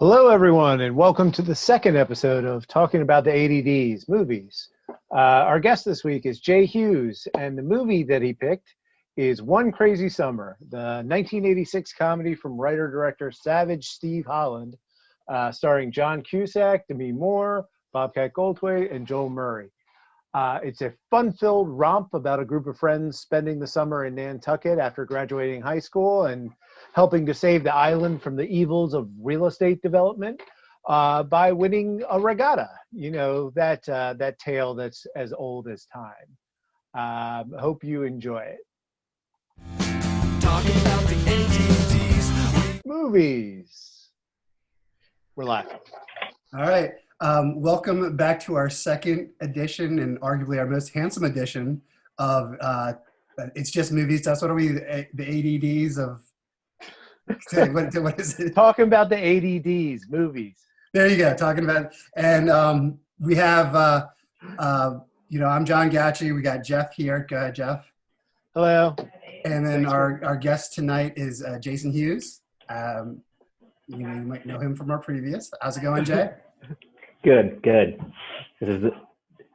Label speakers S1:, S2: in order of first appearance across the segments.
S1: Hello, everyone, and welcome to the second episode of Talking About the ADDs, movies. Our guest this week is Jay Hughes, and the movie that he picked is One Crazy Summer, the 1986 comedy from writer-director Savage Steve Holland, starring John Cusack, Demi Moore, Bobcat Goldthwait, and Joel Murray. It's a fun-filled romp about a group of friends spending the summer in Nantucket after graduating high school and helping to save the island from the evils of real estate development by winning a regatta. You know, that tale that's as old as time. Hope you enjoy it. Talking about the ADDs. Movies. We're laughing.
S2: All right. Welcome back to our second edition and arguably our most handsome edition of It's Just Movies. That's what are we, the ADDs of, what is it?
S1: Talking about the ADDs, movies.
S2: There you go, talking about, and we have, I'm John Gatchy. We got Jeff here. Go ahead, Jeff.
S1: Hello.
S2: And then our guest tonight is Jason Hughes. You might know him from our previous. How's it going, Jay?
S3: Good.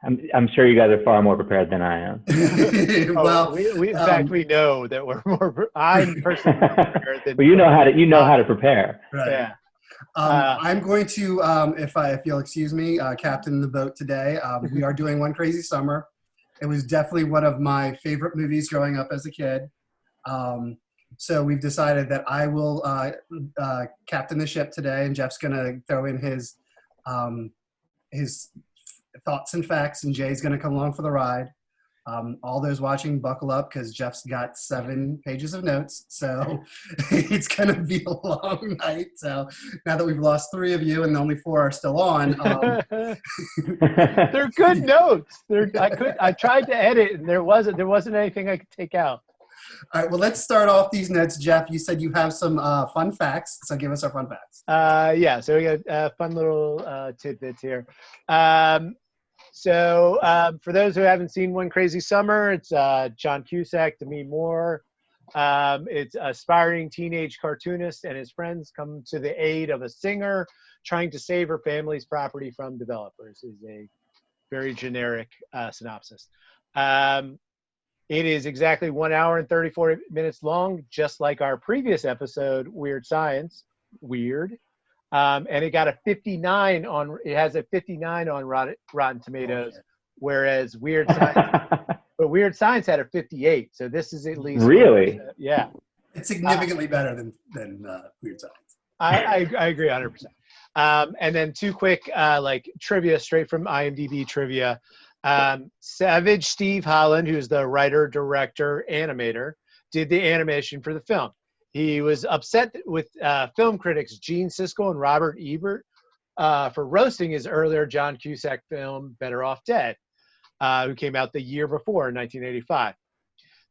S3: I'm sure you guys are far more prepared than I am.
S2: Well,
S1: we in fact we know that we're more. I'm personally more prepared than.
S3: Well, you know how to prepare.
S2: Right.
S1: Yeah.
S2: I'm going to, if you'll excuse me, captain the boat today. We are doing One Crazy Summer. It was definitely one of my favorite movies growing up as a kid. So we've decided that I will captain the ship today, and Jeff's going to throw in his thoughts and facts, and Jay's going to come along for the ride. All those watching, buckle up, because Jeff's got 7 pages of notes, so it's going to be a long night. So now that we've lost 3 of you and only 4 are still on,
S1: they're good notes. I tried to edit, and there wasn't anything I could take out.
S2: All right, well, let's start off these notes. Jeff, you said you have some fun facts, so give us our fun facts.
S1: Yeah, so we got fun little tidbits here. For those who haven't seen One Crazy Summer, it's John Cusack, Demi Moore. It's aspiring teenage cartoonist and his friends come to the aid of a singer trying to save her family's property from developers. Is a very generic synopsis. It is exactly 1 hour and 34 minutes long, just like our previous episode, Weird Science. Weird. And it got a 59 on. It has a 59 on Rotten Tomatoes, whereas Weird Science had a 58. So this is at least
S3: really,
S1: yeah.
S2: It's significantly better than Weird Science.
S1: I agree 100%. And then 2 quick trivia straight from IMDb trivia. Savage Steve Holland, who's the writer, director, animator, did the animation for the film. He was upset with film critics Gene Siskel and Robert Ebert for roasting his earlier John Cusack film, Better Off Dead, who came out the year before in 1985.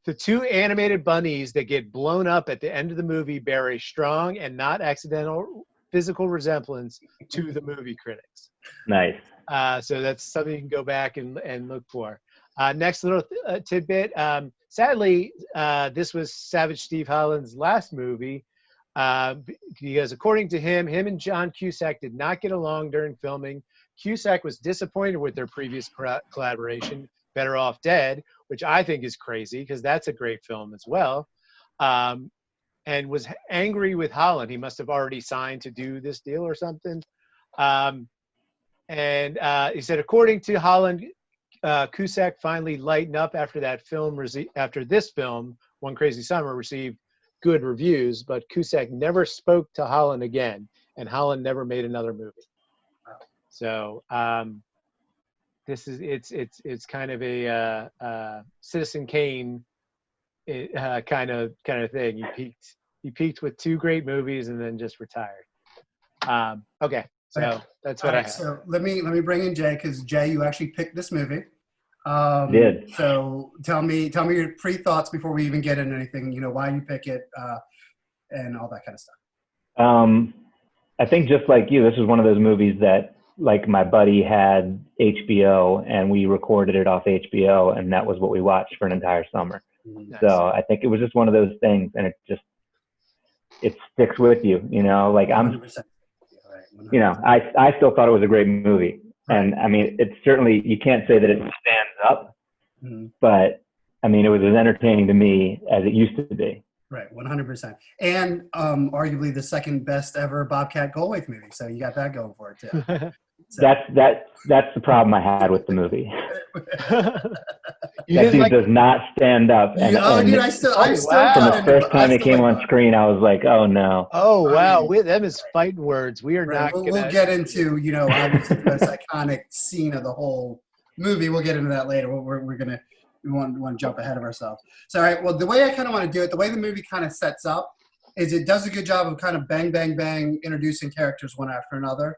S1: The 2 animated bunnies that get blown up at the end of the movie bear a strong and not accidental physical resemblance to the movie critics.
S3: Nice.
S1: So that's something you can go back and look for. Next little tidbit. Sadly, this was Savage Steve Holland's last movie because according to him and John Cusack did not get along during filming. Cusack was disappointed with their previous collaboration, Better Off Dead, which I think is crazy because that's a great film as well, and was angry with Holland. He must have already signed to do this deal or something. And he said, according to Holland, Cusack finally lightened up after this film, One Crazy Summer, received good reviews, but Cusack never spoke to Holland again, and Holland never made another movie. So it's kind of a Citizen Kane kind of thing. He peaked with 2 great movies and then just retired. Okay. So that's what I have.
S2: So let me bring in Jay, because Jay, you actually picked this movie.
S3: Did.
S2: So tell me your pre-thoughts before we even get into anything. Why you pick it, and all that kind of stuff.
S3: I think just like you, this is one of those movies that, like, my buddy had HBO and we recorded it off HBO, and that was what we watched for an entire summer.
S1: Nice.
S3: So I think it was just one of those things, and it sticks with you. Like
S2: 100%.
S3: you know, I still thought it was a great movie. And I mean, it's certainly, you can't say that it stands up, but I mean, it was as entertaining to me as it used to be.
S2: Right, 100%. And arguably the second best ever Bobcat Goldthwait movie. So you got that going for it too. So.
S3: That's the problem I had with the movie.
S1: You
S3: that dude
S1: like,
S3: does not stand up. And,
S2: dude, I still
S3: from the first time it came on screen, I was like, oh no.
S1: Oh wow, them is fighting words. We are not.
S2: We'll get into, you know, obviously the most iconic scene of the whole movie. We'll get into that later. We want to jump ahead of ourselves. So, all right. Well, the way I kind of want to do it, the way the movie kind of sets up, is it does a good job of kind of bang, bang, bang, introducing characters one after another.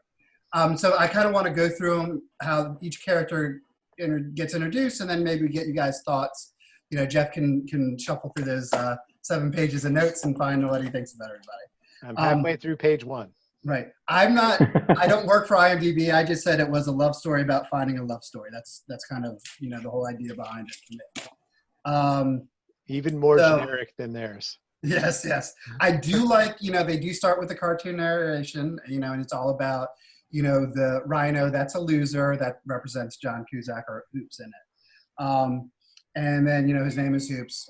S2: So I kind of want to go through them, how each character gets introduced, and then maybe get you guys' thoughts. You know, Jeff can shuffle through those 7 pages of notes and find what he thinks about everybody.
S1: I'm halfway through page 1.
S2: Right. I don't work for IMDb. I just said it was a love story about finding a love story. That's kind of, you know, the whole idea behind it for me.
S1: Even more generic than theirs.
S2: Yes. I do like, you know, they do start with the cartoon narration, you know, and it's all about, you know, the rhino that's a loser that represents John Cusack or Hoops in it. And then, you know, his name is Hoops,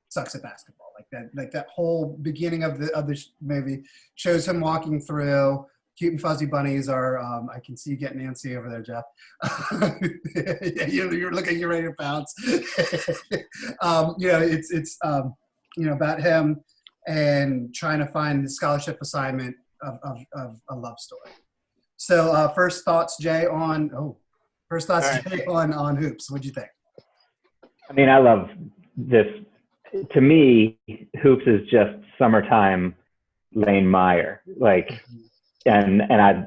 S2: sucks at basketball. Like that whole beginning of the movie shows him walking through. Cute and fuzzy bunnies are. I can see you getting antsy over there, Jeff. You're looking, you're ready to pounce. You know, it's you know, about him and trying to find the scholarship assignment of a love story. So first thoughts, Jay, on Hoops. What'd you think?
S3: I mean, I love this. To me, Hoops is just summertime Lane Meyer. Like, and I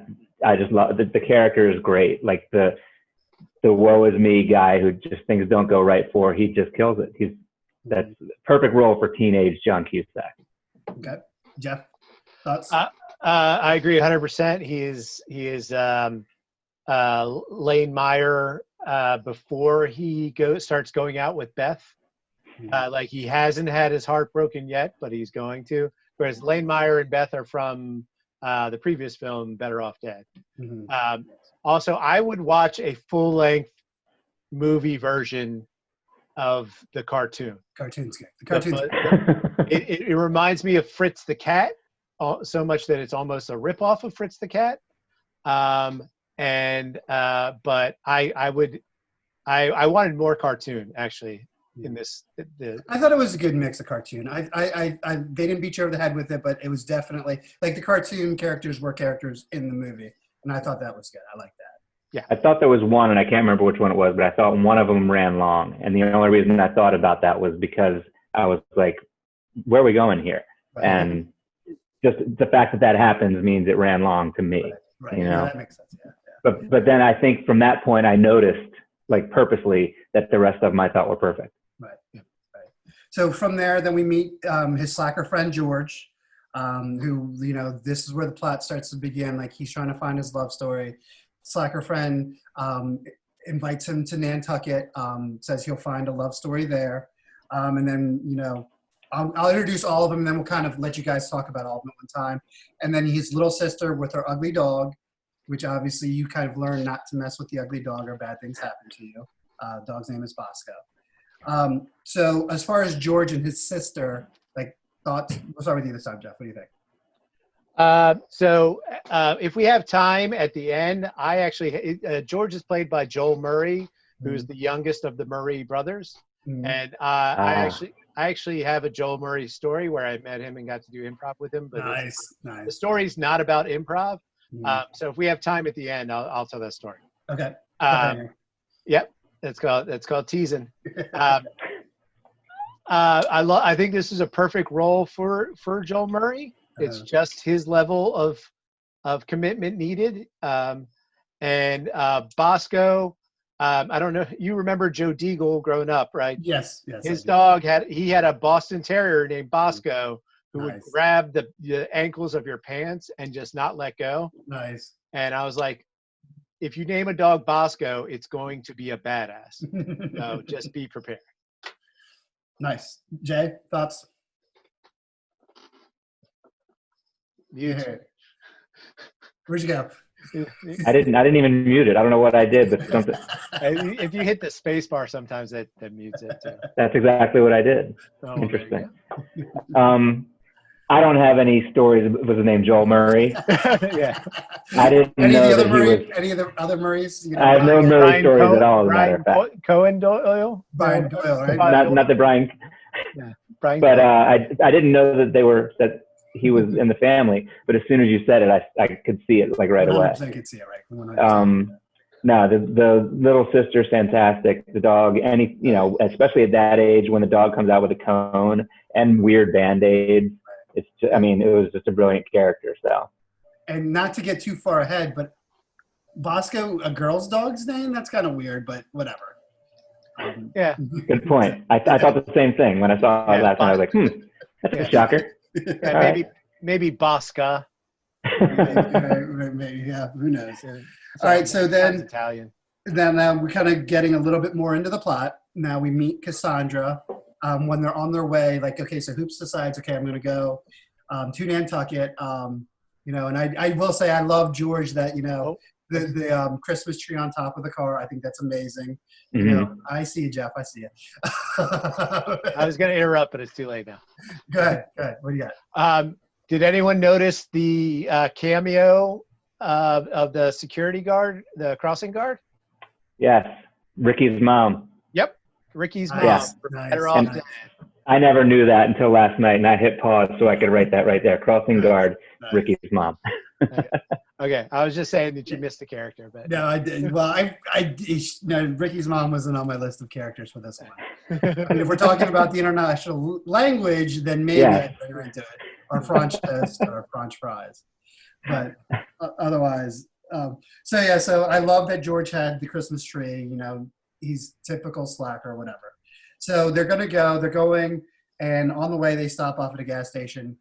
S3: just love the character is great. Like the woe is me guy who just things don't go right for, he just kills it. That's perfect role for teenage John Cusack.
S2: Okay, Jeff, thoughts?
S1: I agree 100%. He is Lane Meyer before he starts going out with Beth. Like he hasn't had his heart broken yet, but he's going to. Whereas Lane Meyer and Beth are from the previous film, Better Off Dead. Also, I would watch a full-length movie version of the cartoon.
S2: Cartoon's good. The cartoon's good.
S1: It reminds me of Fritz the Cat so much that it's almost a ripoff of Fritz the Cat. But I wanted more cartoon actually in this.
S2: I thought it was a good mix of cartoon. They didn't beat you over the head with it, but it was definitely like the cartoon characters were characters in the movie, and I thought that was good. I like that.
S1: Yeah,
S3: I thought there was one, and I can't remember which one it was, but I thought one of them ran long, and the only reason I thought about that was because I was like, "Where are we going here?" Right. And just the fact that happens means it ran long to me.
S2: Right.
S3: You know,
S2: yeah, that makes sense. Yeah.
S3: But then I think from that point I noticed, like purposely, that the rest of them I thought were perfect.
S2: Right. Yeah. Right. So from there, then we meet his slacker friend George, who, you know, this is where the plot starts to begin. Like he's trying to find his love story. Slacker friend invites him to Nantucket, says he'll find a love story there. And then, you know, I'll introduce all of them, and then we'll kind of let you guys talk about all of them at one time. And then his little sister with her ugly dog, which obviously you kind of learn not to mess with the ugly dog or bad things happen to you. Dog's name is Bosco. So as far as George and his sister, like thoughts, we'll start with you this time, Jeff. What do you think?
S1: If we have time at the end, George is played by Joel Murray, who's the youngest of the Murray brothers. And I actually have a Joel Murray story where I met him and got to do improv with him. But
S2: nice.
S1: The story's not about improv. So if we have time at the end, I'll tell that story.
S2: Okay.
S1: Yep. That's called teasing. I think this is a perfect role for Joel Murray. It's just his level of commitment needed. And Bosco, I don't know. You remember Joe Deagle growing up, right?
S2: Yes.
S1: His dog had a Boston Terrier named Bosco who would grab the ankles of your pants and just not let go.
S2: Nice.
S1: And I was like, if you name a dog Bosco, it's going to be a badass. So just be prepared.
S2: Nice. Jay, thoughts?
S1: Yeah.
S2: Where'd you go?
S3: I didn't even mute it. I don't know what I did, but something.
S1: If you hit the space bar, sometimes that mutes it too.
S3: That's exactly what I did.
S1: Oh,
S3: Interesting. I don't have any stories with the name Joel Murray.
S1: Yeah.
S3: I didn't know that he was.
S2: Any of the other Murrays? You know,
S3: I have no Murray
S1: Brian
S3: stories at all, as a matter of fact.
S1: Cohen Doyle?
S2: Brian Doyle, right?
S3: Not the Brian.
S1: Yeah, Brian.
S3: But I didn't know that he was in the family. But as soon as you said it, I could see it like right away.
S2: 100% could see it, right? 100%.
S3: No, the little sister's fantastic. The dog, especially at that age when the dog comes out with a cone and weird Band-Aids. It was just a brilliant character. So.
S2: And not to get too far ahead, but Bosco, a girl's dog's name? That's kind of weird, but whatever.
S1: Yeah.
S3: Good point. I thought the same thing when I saw it last night. I was like, that's a shocker.
S1: Yeah, maybe Bosca.
S2: Maybe, yeah, who knows? All right, so then
S1: Italian.
S2: Then we're kind of getting a little bit more into the plot. Now we meet Cassandra when they're on their way. Like, okay, so Hoops decides, okay, I'm going to go to Nantucket. And I will say I love George that the Christmas tree on top of the car. I think that's amazing.
S3: Mm-hmm.
S2: I see you, Jeff. I see you.
S1: I was going to interrupt, but it's too late now.
S2: Go ahead. What do you got?
S1: Did anyone notice the cameo of the security guard, the crossing guard?
S3: Yes, Ricky's mom.
S1: Yep, Ricky's mom.
S2: Nice.
S1: Better off dead.
S3: I never knew that until last night, and I hit pause so I could write that right there. Crossing guard, Ricky's mom.
S1: Okay, I was just saying that you missed the character, but
S2: no, I did. Well, Ricky's mom wasn't on my list of characters for this one. I mean, if we're talking about the international language, then maybe I'd bring her into it, or French toast, or French fries. But otherwise, so I love that George had the Christmas tree. He's typical slacker, whatever. So they're going, and on the way they stop off at a gas station.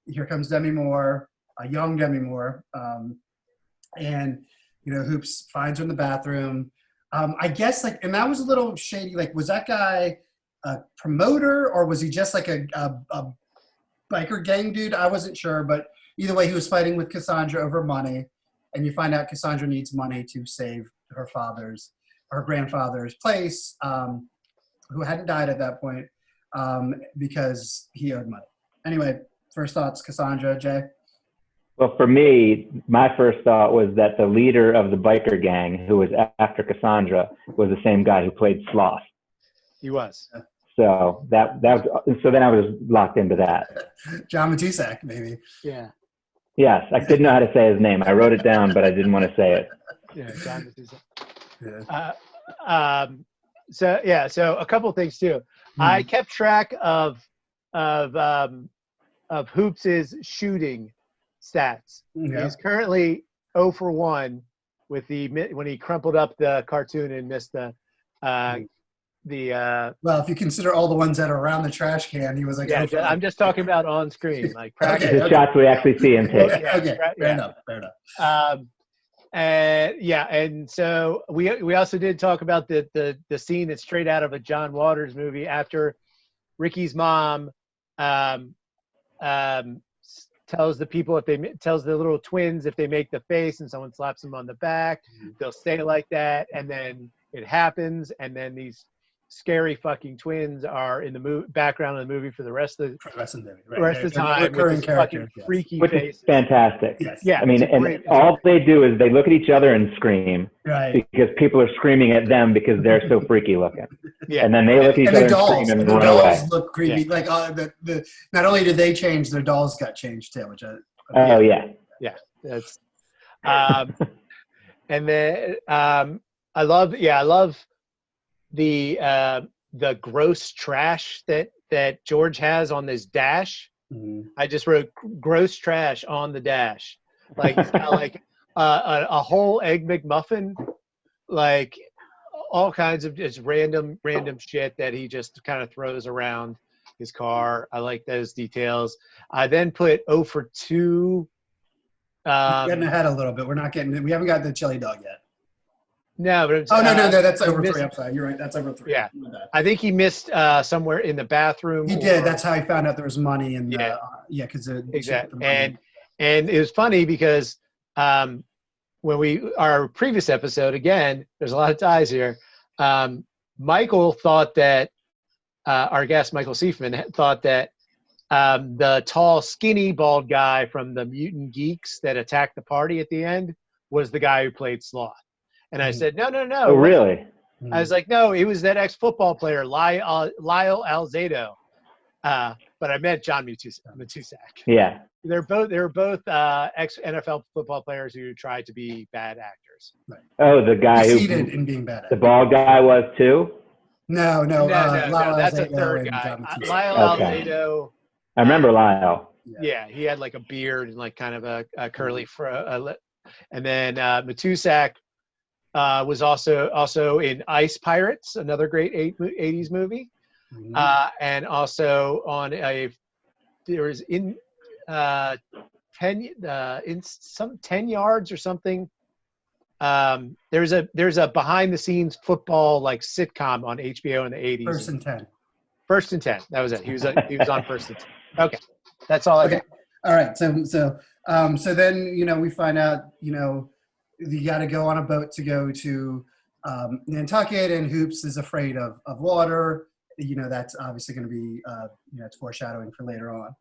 S2: Here comes Demi Moore, a young Demi Moore, and Hoops finds her in the bathroom. I guess and that was a little shady. Like, was that guy a promoter or was he just like a biker gang dude? I wasn't sure, but either way, he was fighting with Cassandra over money, and you find out Cassandra needs money to save her grandfather's place, who hadn't died at that point, because he owed money. Anyway, first thoughts, Cassandra, Jay?
S3: Well, for me, my first thought was that the leader of the biker gang, who was after Cassandra, was the same guy who played Sloth.
S1: he was.
S3: So then I was locked into that.
S2: John Matusak, maybe.
S1: Yeah.
S3: Yes, I didn't know how to say his name. I wrote it down, but I didn't want to say it.
S1: Yeah, John Matusak.
S2: Yeah.
S1: So a couple things too.
S2: Mm-hmm.
S1: I kept track of Hoops's shooting stats.
S2: Yeah.
S1: He's currently 0 for 1 with when he crumpled up the cartoon and missed the
S2: Well, if you consider all the ones that are around the trash can, he was like,
S1: yeah, I'm just talking about on screen, like practice.
S3: The shots we actually see him take.
S2: Okay, fair enough.
S1: And so we also did talk about the scene that's straight out of a John Waters movie after Ricky's mom tells the little twins if they make the face and someone slaps them on the back, they'll stay like that, and then it happens, and then these scary fucking twins are in the background of the movie for the rest of the time with this fucking freaky
S3: Which
S1: face.
S3: is fantastic.
S2: Yes.
S1: Yeah,
S3: I mean, and all they do is they look at each other and scream,
S2: right?
S3: Because people are screaming at them because they're so freaky looking.
S1: Yeah.
S3: And then they look at each other and scream and run away.
S2: The dolls look creepy.
S1: Yeah.
S2: Like not only did they change, their dolls got changed too. Which
S1: Yeah, that's and then I love the gross trash that George has on this dash.
S2: Mm-hmm.
S1: I just wrote gross trash on the dash. Like it's got like a whole egg McMuffin, like all kinds of just random shit that he just kind of throws around his car. I like those details. I then put 0 for 2.
S2: Getting ahead a little bit. We haven't got the chili dog yet.
S1: No, but
S2: no, that's over 3. I'm sorry, you're right. That's over 3.
S1: Yeah, I think he missed somewhere in the bathroom.
S2: He did. That's how he found out there was money. And because
S1: exactly. And it was funny because when our previous episode, again, there's a lot of ties here. Michael thought that our guest Michael Seifman thought that the tall, skinny, bald guy from the Mutant Geeks that attacked the party at the end was the guy who played Sloth. And I said, no.
S3: Oh, really?
S1: I was like, no, it was that ex-football player, Lyle Alzado. But I meant John Matusak.
S3: Yeah.
S1: They were both ex-NFL football players who tried to be bad actors.
S2: Right.
S3: Oh, the guy who
S2: succeeded in being bad.
S3: The bald guy was too?
S2: No,
S1: that's a third guy. Lyle Alzado.
S3: I remember Lyle.
S1: Yeah, he had like a beard and like kind of a curly fro. And then Matusak was also in Ice Pirates, another great 80s movie. Mm-hmm. And also on there was in 10 yards or something. There's a behind the scenes football like sitcom on HBO in the 80s. First and 10. That was it. He was on First and 10. Okay. That's all I got.
S2: All right. So then, we find out, you got to go on a boat to go to Nantucket, and Hoops is afraid of water. That's obviously going to be, it's foreshadowing for later on.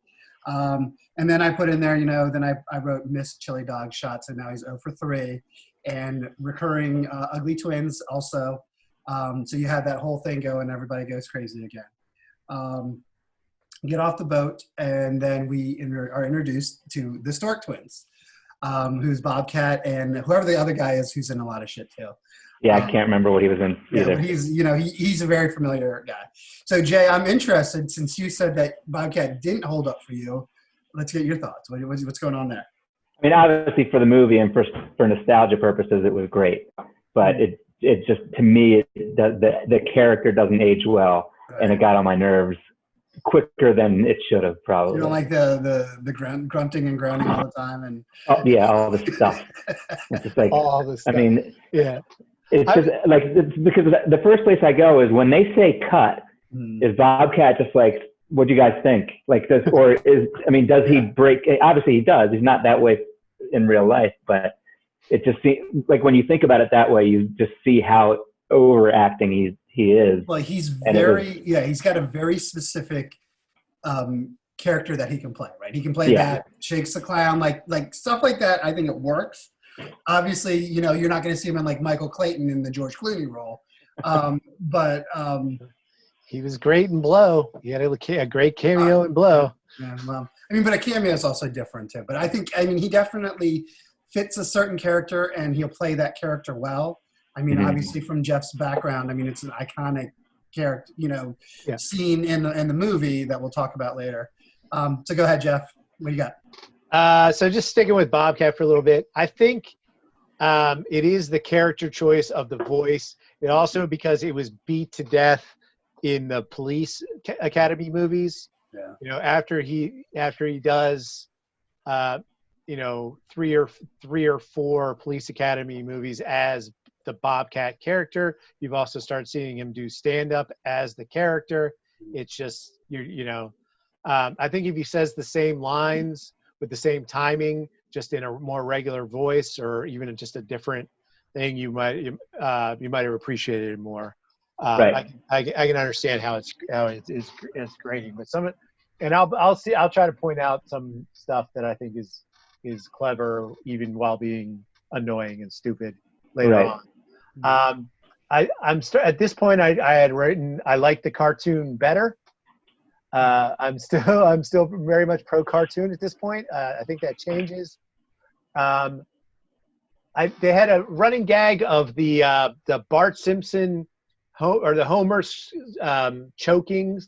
S2: And then I put in there, then I wrote missed chili dog shots, and now he's 0 for 3. And recurring ugly twins also. So you have that whole thing going, everybody goes crazy again. Get off the boat, and then we are introduced to the Stork twins, who's Bobcat and whoever the other guy is who's in a lot of shit too.
S3: Yeah, I can't remember what he was in either.
S2: Yeah, but he's a very familiar guy. So Jay, I'm interested, since you said that Bobcat didn't hold up for you. Let's get your thoughts. What's going on there?
S3: I mean, obviously for the movie and for nostalgia purposes, it was great. But it just, to me, the character doesn't age well, and it got on my nerves quicker than it should have probably.
S2: You don't like the grunting and groaning all the time, and
S3: all this stuff. It's just like
S1: all this stuff.
S3: I mean,
S1: yeah.
S3: It's just because the first place I go is when they say cut. Is Bobcat just like, what do you guys think? Like this, does he break? Obviously he does. He's not that way in real life, but it just seems like when you think about it that way, you just see how overacting he is.
S2: Well, he's he's got a very specific character that he can play, right? He can play that, Shakes the Clown, like stuff like that. I think it works. Obviously, you're not going to see him in like Michael Clayton in the George Clooney role. But
S1: he was great in Blow. He had a great cameo in Blow.
S2: Yeah, well, but a cameo is also different too. But I think he definitely fits a certain character, and he'll play that character well. Obviously from Jeff's background, it's an iconic character, scene in the movie that we'll talk about later. So go ahead, Jeff. What do you got?
S1: So just sticking with Bobcat for a little bit, I think it is the character choice of the voice. It also because it was beat to death in the Police Academy movies. Yeah. After he does, 3 or 4 Police Academy movies as the Bobcat character, you've also started seeing him do stand-up as the character. It's just I think if he says the same lines with the same timing, just in a more regular voice, or even just a different thing, you might have appreciated it more.
S3: Right.
S1: I can understand how it's grating, but I'll try to point out some stuff that I think is clever, even while being annoying and stupid later on. At this point, I had written I like the cartoon better. I'm still very much pro cartoon at this point. I think that changes. They had a running gag of the Bart Simpson or the Homer choking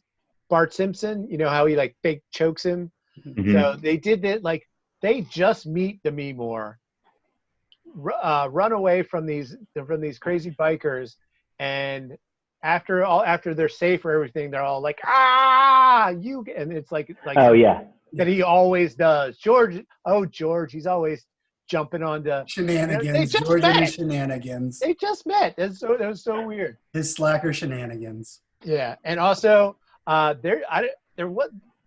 S1: Bart Simpson. You know how he like fake chokes him. Mm-hmm. So they did that. Like they just meet Demi Moore, run away from these crazy bikers, and after they're safe for everything, they're all like, and it's like
S3: oh yeah,
S1: that he always does. George, he's always jumping on the
S2: shenanigans. George and his shenanigans.
S1: They just met. That was so weird.
S2: His slacker shenanigans.
S1: Yeah, and also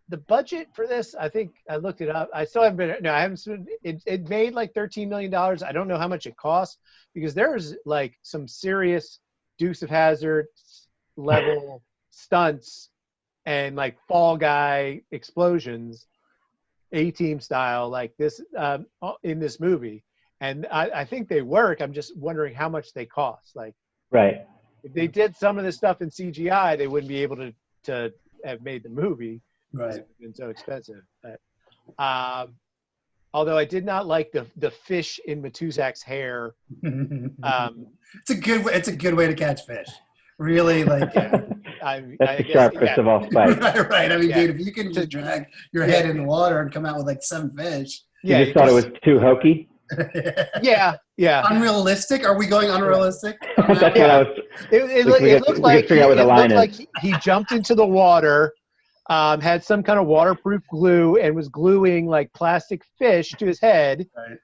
S1: the budget for this, I think I looked it up. I still haven't been. No, I haven't seen it. It made like $13 million. I don't know how much it costs because there's like some serious Dukes of Hazzard level stunts and like Fall Guy explosions, A-Team style, like this in this movie. And I think they work. I'm just wondering how much they cost. Like,
S3: Right.
S1: if they did some of this stuff in CGI, they wouldn't be able to have made the movie.
S2: Right.
S1: It's been so expensive. But, although I did not like the fish in Matuzak's hair.
S2: It's a good way to catch fish. Really, like, yeah.
S3: That's the sharpest of all spikes.
S2: Right. I mean, dude, if you can just drag your head in the water and come out with like 7 fish.
S3: You just thought it was too hokey?
S1: Yeah.
S2: Unrealistic? Are we going unrealistic?
S3: That's what I was.
S1: It looked like he jumped into the water, had some kind of waterproof glue, and was gluing like plastic fish to his head,
S2: Right.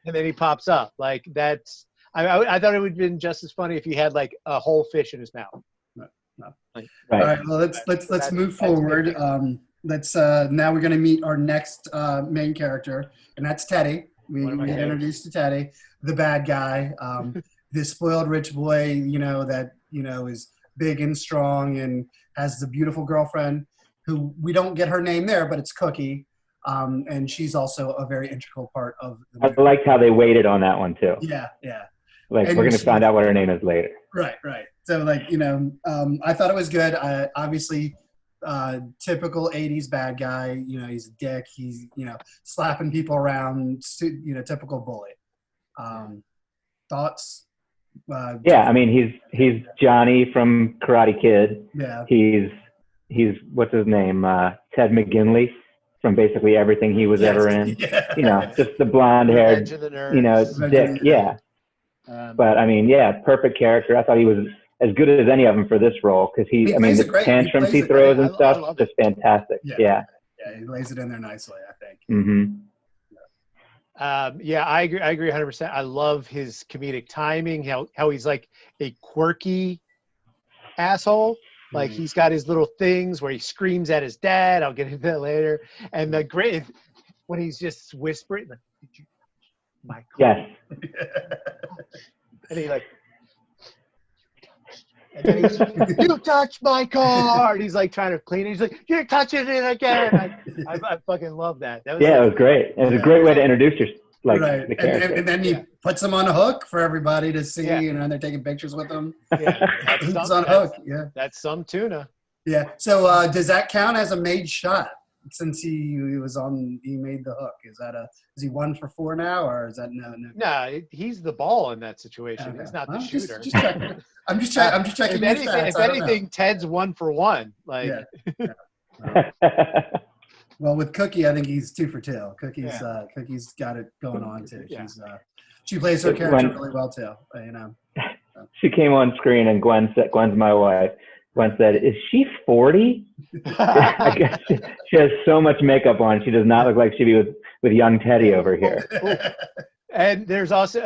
S1: and then he pops up. Like that's. I thought it would have been just as funny if he had like a whole fish in his mouth.
S2: No.
S1: Like,
S2: All right. Well, let's move forward. Now we're going to meet our next main character, and that's Teddy. We get introduced to Teddy, the bad guy, the spoiled rich boy, that is big and strong and has the beautiful girlfriend who we don't get her name there, but it's Cookie, and she's also a very integral part of the movie.
S3: I liked how they waited on that one too.
S2: Yeah.
S3: Like, we're going to find out what her name is later.
S2: Right. So, like, I thought it was good. Obviously, typical 80s bad guy. He's a dick. He's, slapping people around, typical bully. Thoughts?
S3: Yeah, I mean, he's Johnny from Karate Kid.
S2: Yeah.
S3: He's what's his name? Ted McGinley from basically everything he was ever in.
S2: Yeah.
S3: Just the blonde-haired, dick. Yeah. But I mean, perfect character. I thought he was as good as any of them for this role because the tantrums he throws and stuff, just fantastic. Yeah,
S2: he lays it in there nicely, I think.
S3: Mm-hmm.
S1: I agree 100%. I love his comedic timing, how he's like a quirky asshole. Like he's got his little things where he screams at his dad. I'll get into that later. And the great when he's just whispering, like, "Did you touch my car?"
S3: Yes.
S1: And he like, and then he's like, "You touched my car." And he's like trying to clean it. He's like, "You're touching it again." I fucking love that. It
S3: was great. It was a great way to introduce your the character.
S2: And then he puts them on a hook for everybody to see, and they're taking pictures with them.
S1: Yeah,
S2: He's on a hook. Yeah,
S1: that's some tuna.
S2: Yeah. So does that count as a made shot? Since he made the hook. Is he 1 for 4 now, or is that no?
S1: No, he's the ball in that situation. Okay. He's not the shooter.
S2: Just checking. I'm just checking.
S1: If anything, Ted's 1 for 1. Like.
S2: Yeah. Well, with Cookie, I think he's 2 for 2. Cookie's got it going on too.
S1: Yeah.
S2: She plays her character really well too.
S3: She came on screen, and Gwen's my wife. Gwen said, "Is she 40?" I guess she has so much makeup on. She does not look like she'd be with young Teddy over here.
S1: And there's also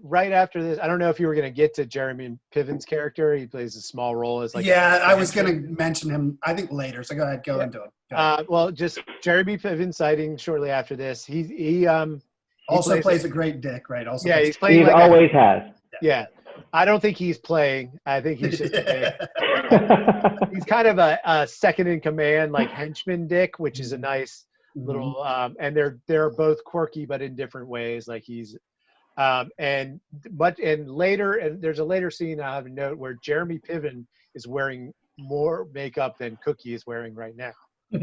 S1: right after this, I don't know if you were going to get to Jeremy Piven's character. He plays a small role as like.
S2: Yeah, I was going to mention him. I think later. So go ahead, go into it.
S1: Well, just Jeremy Piven sighting shortly after this. He
S2: also plays a great dick, right? Also,
S1: he's playing.
S3: He always has.
S1: Yeah. I don't think he's playing. I think he's just a dick. He's kind of a second in command, like henchman dick, which is a nice little. And they're both quirky, but in different ways. Like he's, and later, and there's a later scene I have a note where Jeremy Piven is wearing more makeup than Cookie is wearing right now. So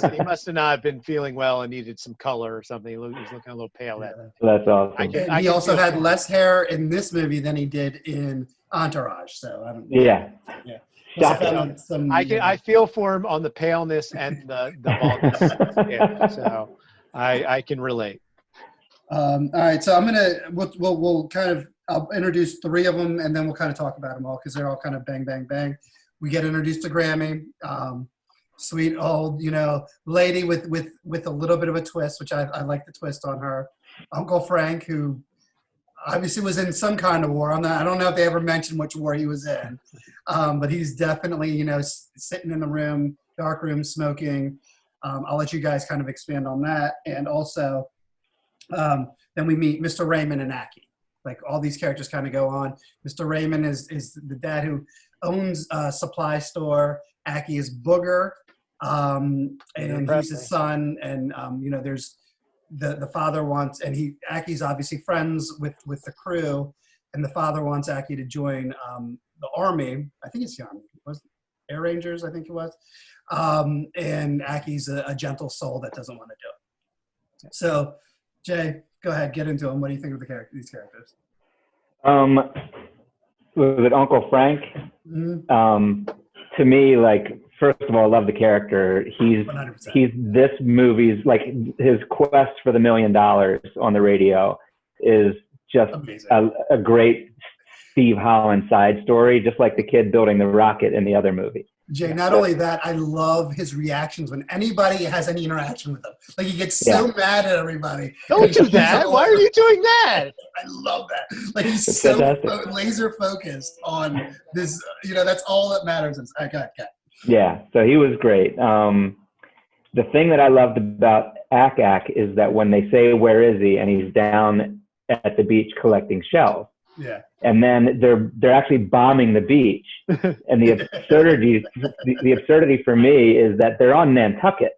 S1: he must have not been feeling well and needed some color or something. He was looking a little pale.
S3: That's awesome.
S2: He also had less hair in this movie than he did in Entourage. So I don't.
S3: Yeah.
S1: I feel for him on the paleness and the baldness. So I can relate.
S2: All right, so we'll kind of I'll introduce 3 of them and then we'll kind of talk about them all because they're all kind of bang bang bang. We get introduced to Grammy. Sweet old, lady with a little bit of a twist, which I like the twist on her. Uncle Frank, who obviously was in some kind of war. I don't know if they ever mentioned which war he was in, but he's definitely, sitting in the room dark room smoking. I'll let you guys kind of expand on that. And also, then we meet Mr. Raymond and Aki. Like all these characters kind of go on. Mr. Raymond is the dad who owns a supply store. Aki is Booger, and he's his son. And there's the father wants, and Aki's obviously friends with the crew, and the father wants Aki to join the army. I think it's the army. Was it Air Rangers? I think it was. And Aki's a gentle soul that doesn't want to do it. So, Jay, go ahead, get into them. What do you think of these characters?
S3: Was it Uncle Frank?
S2: Mm-hmm.
S3: To me, like, first of all, I love the character. He's
S2: 100%.
S3: this movie's, like, his quest for the $1 million on the radio is just a great Steve Holland side story, just like the kid building the rocket in the other movie.
S2: Jay, not only that, I love his reactions when anybody has any interaction with him. Like, he gets so mad at everybody.
S1: Don't do that. Why are you doing that?
S2: I love that. Like, he's
S3: That's
S2: so
S3: fantastic.
S2: laser focused on this. That's all that matters. Okay.
S3: Yeah, so he was great. The thing that I loved about Ak is that when they say, "Where is he?" and he's down at the beach collecting shells.
S2: Yeah.
S3: And then they're actually bombing the beach. And the absurdity for me is that they're on Nantucket.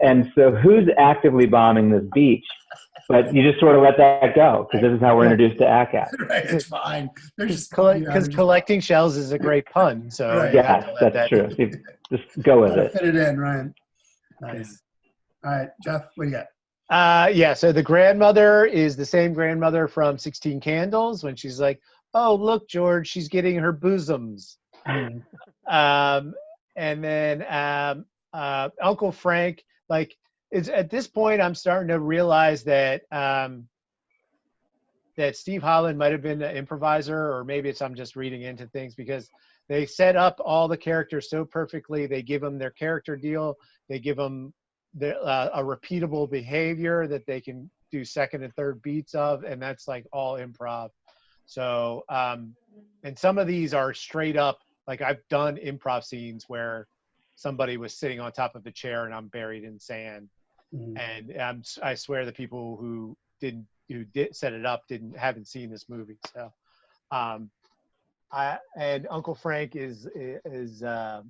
S3: And so who's actively bombing this beach? But you just sort of let that go, because this is how we're introduced to Ak.
S2: Right, it's fine. They're just
S1: Because collecting shells is a great pun. So
S2: Right.
S3: Yeah, that's true. Just go with it.
S2: Fit it in, Ryan. Nice. All right, Jeff, what do you got?
S1: So the grandmother is the same grandmother from 16 Candles when she's like, "Oh, look, George, she's getting her bosoms." And then Uncle Frank, like, it's at this point I'm starting to realize that that Steve Holland might have been an improviser, or maybe I'm just reading into things, because they set up all the characters so perfectly. They give them their character deal. They give them a repeatable behavior that they can do second and third beats of, and that's like all improv. So and some of these are straight up, like, I've done improv scenes where somebody was sitting on top of a chair and I'm buried in sand. And I swear the people who did set it up haven't seen this movie. So and Uncle Frank is a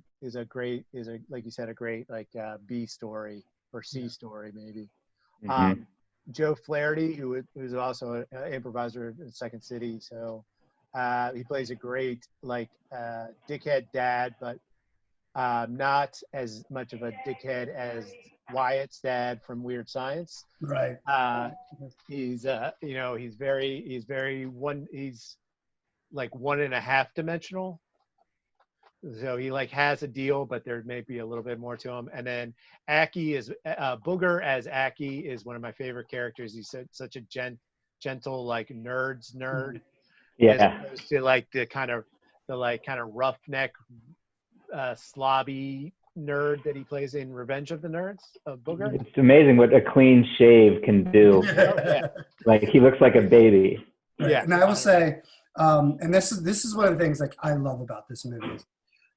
S1: great, like you said, a great, like, B story or C story maybe.
S3: Mm-hmm.
S1: Joe Flaherty, who's also an improviser in Second City, so he plays a great, like, dickhead dad, but not as much of a dickhead as Wyatt's dad from Weird Science.
S2: Right.
S1: He's like 1.5 dimensional. So he, like, has a deal, but there may be a little bit more to him. And then Aki is Booger as Aki is one of my favorite characters. He's such a gentle, like, nerd.
S3: Yeah.
S1: As opposed to, like, the kind of roughneck, slobby nerd that he plays in Revenge of the Nerds of Booger.
S3: It's amazing what a clean shave can do. Like, he looks like a baby.
S2: Right.
S1: Yeah.
S2: And I will say, and this is one of the things, like, I love about this movie.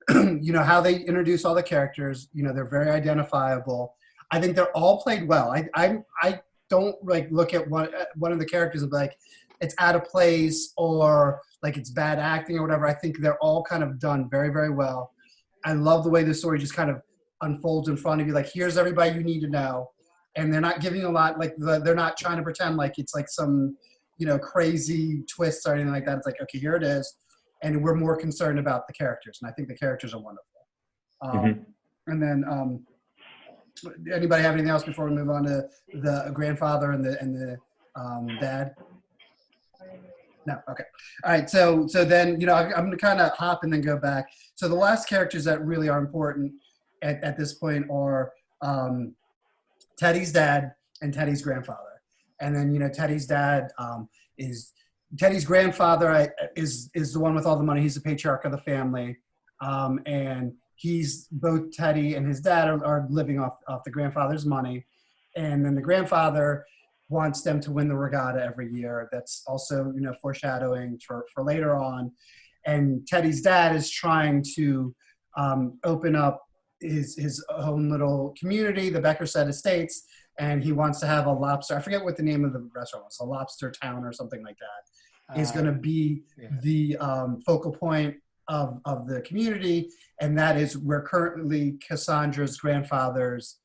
S2: How they introduce all the characters. They're very identifiable. I think they're all played well. I don't, like, look at one of the characters and be like, it's out of place or, like, it's bad acting or whatever. I think they're all kind of done very, very well. I love the way the story just kind of unfolds in front of you. Like, here's everybody you need to know, and they're not giving a lot. Like, they're not trying to pretend like it's like some crazy twists or anything like that. It's like, okay, here it is. And we're more concerned about the characters. And I think the characters are wonderful. And then anybody have anything else before we move on to the grandfather and the dad? No. Okay. All right. So then, I'm going to kind of hop and then go back. So the last characters that really are important at this point are Teddy's dad and Teddy's grandfather. And then, Teddy's dad Teddy's grandfather is the one with all the money. He's the patriarch of the family. And he's both Teddy and his dad are living off the grandfather's money. And then the grandfather wants them to win the regatta every year. That's also, foreshadowing for later on. And Teddy's dad is trying to open up his own little community, the Beckerstead Estates, and he wants to have a lobster. I forget what the name of the restaurant was, a Lobster Town or something like that. Is going to be the focal point of the community, and that is where currently Cassandra's grandfather's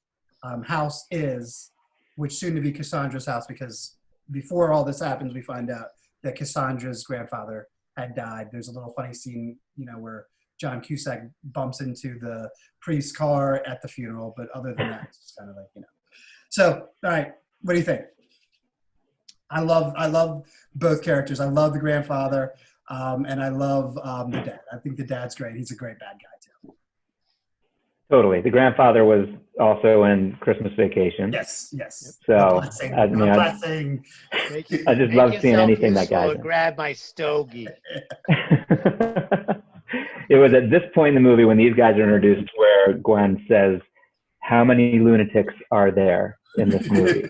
S2: house is, which soon to be Cassandra's house, because before all this happens, we find out that Cassandra's grandfather had died. There's a little funny scene, where John Cusack bumps into the priest's car at the funeral, but other than that, it's just kind of like, So, all right, what do you think? I love both characters. I love the grandfather, and I love the dad. I think the dad's great. He's a great bad guy too.
S3: Totally. The grandfather was also in Christmas Vacation.
S2: Yes.
S3: So I just love seeing anything that guy's in.
S1: Grab my stogie.
S3: It was at this point in the movie when these guys are introduced where Gwen says, "How many lunatics are there in this movie?"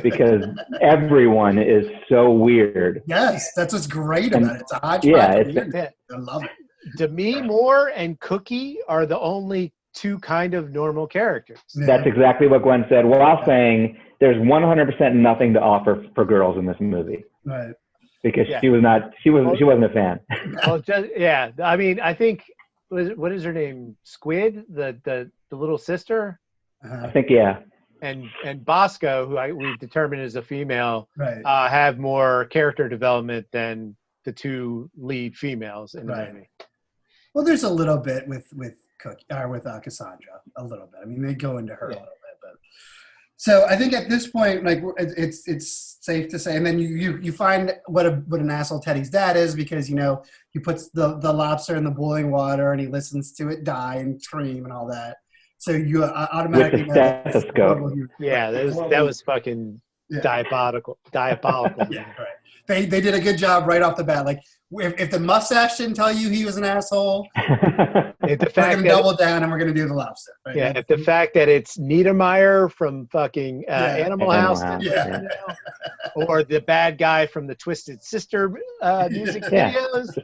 S3: Because everyone is so weird.
S2: Yes, that's what's great about it. It's a hodgepodge.
S1: Yeah,
S2: I love it.
S1: Demi Moore and Cookie are the only two kind of normal characters.
S2: Yeah.
S3: That's exactly what Gwen said, while saying there's 100% nothing to offer for girls in this movie.
S2: Right.
S3: Because she wasn't a fan.
S1: Well, I mean, I think what is her name? Squid, the little sister.
S3: I think
S1: And Bosco, who we've determined is a female,
S2: right.
S1: Have more character development than the two lead females in the movie.
S2: Well, there's a little bit with Cassandra, a little bit. I mean, they go into her a little bit, but so I think at this point, like it's safe to say, and then you find what an asshole Teddy's dad is, because he puts the lobster in the boiling water and he listens to it die and scream and all that. So you automatically
S3: with the stethoscope.
S1: That was fucking diabolical.
S2: Yeah, right. They did a good job right off the bat. Like if the mustache didn't tell you he was an asshole, we're gonna double down and we're gonna do the lobster. Right?
S1: Yeah, if the fact that it's Niedermeyer from fucking Animal House, or the bad guy from the Twisted Sister music videos,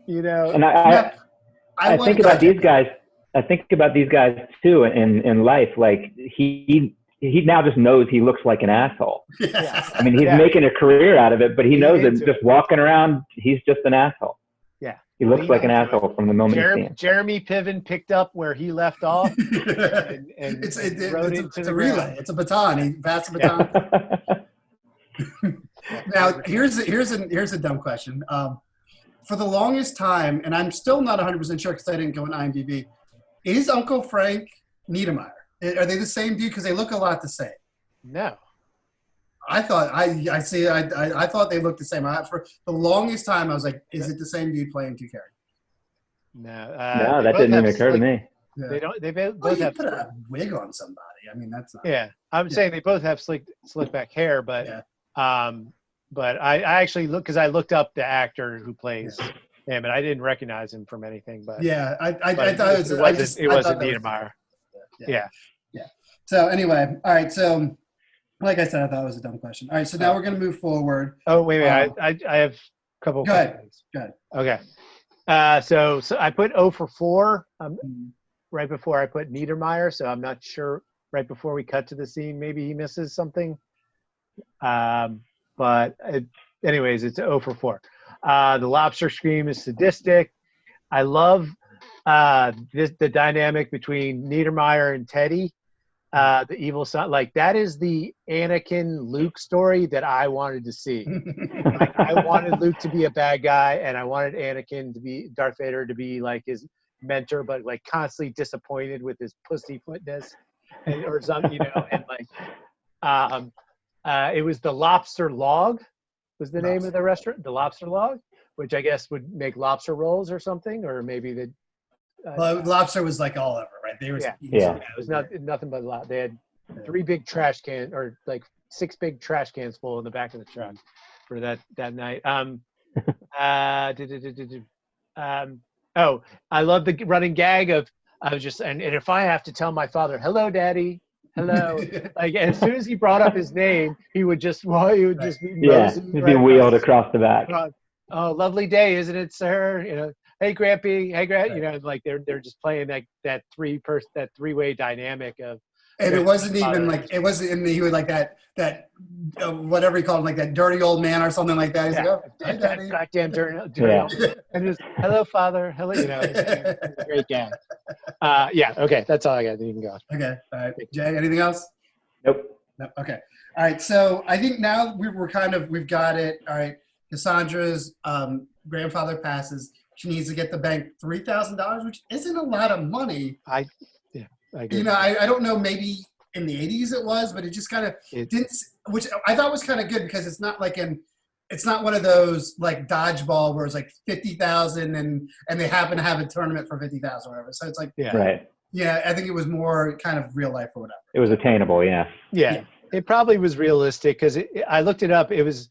S3: And I think about these guys. I think about these guys too in life. Like he now just knows he looks like an asshole.
S2: Yeah.
S3: I mean, he's making a career out of it, but he knows that just walking around, he's just an asshole.
S1: Yeah.
S3: He looks like an asshole from the moment you see him.
S1: Jeremy Piven picked up where he left off. and
S2: it's a relay. It's a baton. He passed the baton. Now, here's a dumb question. For the longest time, and I'm still not 100% sure because I didn't go on IMDb, is Uncle Frank Niedermeyer? Are they the same dude? Because they look a lot the same.
S1: No.
S2: I thought I thought they looked the same. For the longest time, I was like, "Is it the same dude playing two characters?"
S1: No.
S3: No, that didn't even occur to me.
S1: Yeah. They don't. They both have
S2: put a wig on somebody. I mean, that's not.
S1: Yeah, I'm saying they both have slick back hair, but but I actually I looked up the actor who plays him, and I didn't recognize him from anything. But
S2: I thought
S1: it wasn't Niedermeyer. Yeah.
S2: So anyway, all right. So, like I said, I thought it was a dumb question. All right. So now we're going to move forward.
S1: Oh wait. I have a couple.
S2: Go ahead.
S1: Okay. So I put 0 for 4 right before I put Niedermeyer. So I'm not sure. Right before we cut to the scene, maybe he misses something. But anyways, it's 0 for 4. The lobster scream is sadistic. I love the dynamic between Niedermeyer and Teddy, the evil son. Like that is the Anakin Luke story that I wanted to see. Like, I wanted Luke to be a bad guy, and I wanted Darth Vader to be like his mentor, but like constantly disappointed with his pussyfootness, or something, and like it was the Lobster Log was the name of the restaurant, the Lobster Log, which I guess would make lobster rolls or something, or maybe the
S2: lobster was like all over, right? They were
S1: it was nothing but lobster. They had 3 big trash cans, or like 6 big trash cans full in the back of the truck for that night. I love the running gag of just and if I have to tell my father, "Hello, Daddy," hello. Like as soon as he brought up his name, he would just be
S3: he'd be wheeled across the back.
S1: Oh, lovely day, isn't it, sir? hey Grampy, hey Grand, you know, like they're just playing that three-way dynamic of.
S2: And it wasn't even
S1: father.
S2: like it wasn't in the he was like that whatever he called him, like that dirty old man or something like that. He's like, oh, hi, Daddy.
S1: Goddamn dirty
S3: Yeah.
S1: old man. And just hello father, hello, you know, it's a great guy. Yeah, okay, that's all I got. You can go.
S2: Okay, all right, Jay. Anything else?
S3: Nope.
S2: No. Okay. All right. So I think now we've got it. All right. Cassandra's grandfather passes. She needs to get the bank $3,000, which isn't a lot of money.
S1: I agree.
S2: You know, I don't know. Maybe in the 80s it was, but it just kind of didn't. Which I thought was kind of good because it's not like it's not one of those like dodgeball where it's like 50,000 and they happen to have a tournament for 50,000 or whatever. So it's like
S3: Right.
S2: Yeah, I think it was more kind of real life or whatever.
S3: It was attainable. Yeah.
S1: Yeah, it probably was realistic because I looked it up. It was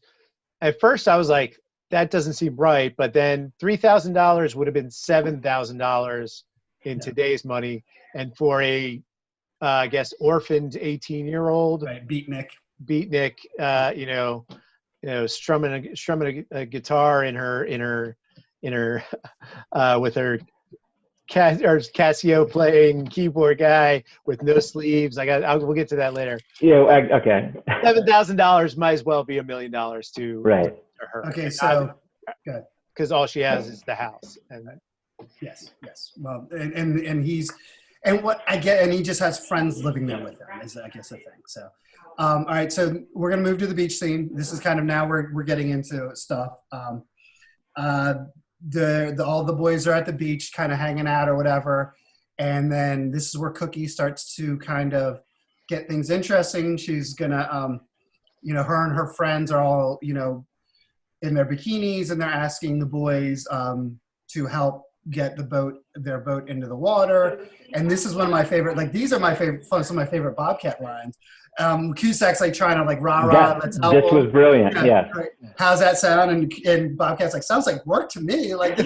S1: at first I was like, that doesn't seem right, but then $3,000 would have been $7,000 in today's money, and for a I guess orphaned 18-year-old
S2: Right, beatnik,
S1: you know, strumming a guitar in her with her Casio playing keyboard guy with no sleeves. We'll get to that later.
S3: Yeah. Okay.
S1: $7,000 might as well be $1 million to her.
S2: Okay, so good.
S1: Because all she has is the house. And
S2: yes. Well, and he's what I get, and he just has friends living there with him. Is I guess the thing. So, all right. So we're gonna move to the beach scene. This is kind of now we're getting into stuff. All the boys are at the beach, kind of hanging out or whatever, and then this is where Cookie starts to kind of get things interesting. She's gonna, her and her friends are all, in their bikinis, and they're asking the boys to help get their boat into the water. And this is one of my favorite. Like these are some of my favorite Bobcat lines. Cusack's like trying to like rah.
S3: This was brilliant. Yeah.
S2: Right. How's that sound? And Bobcat's like, sounds like work to me. Like,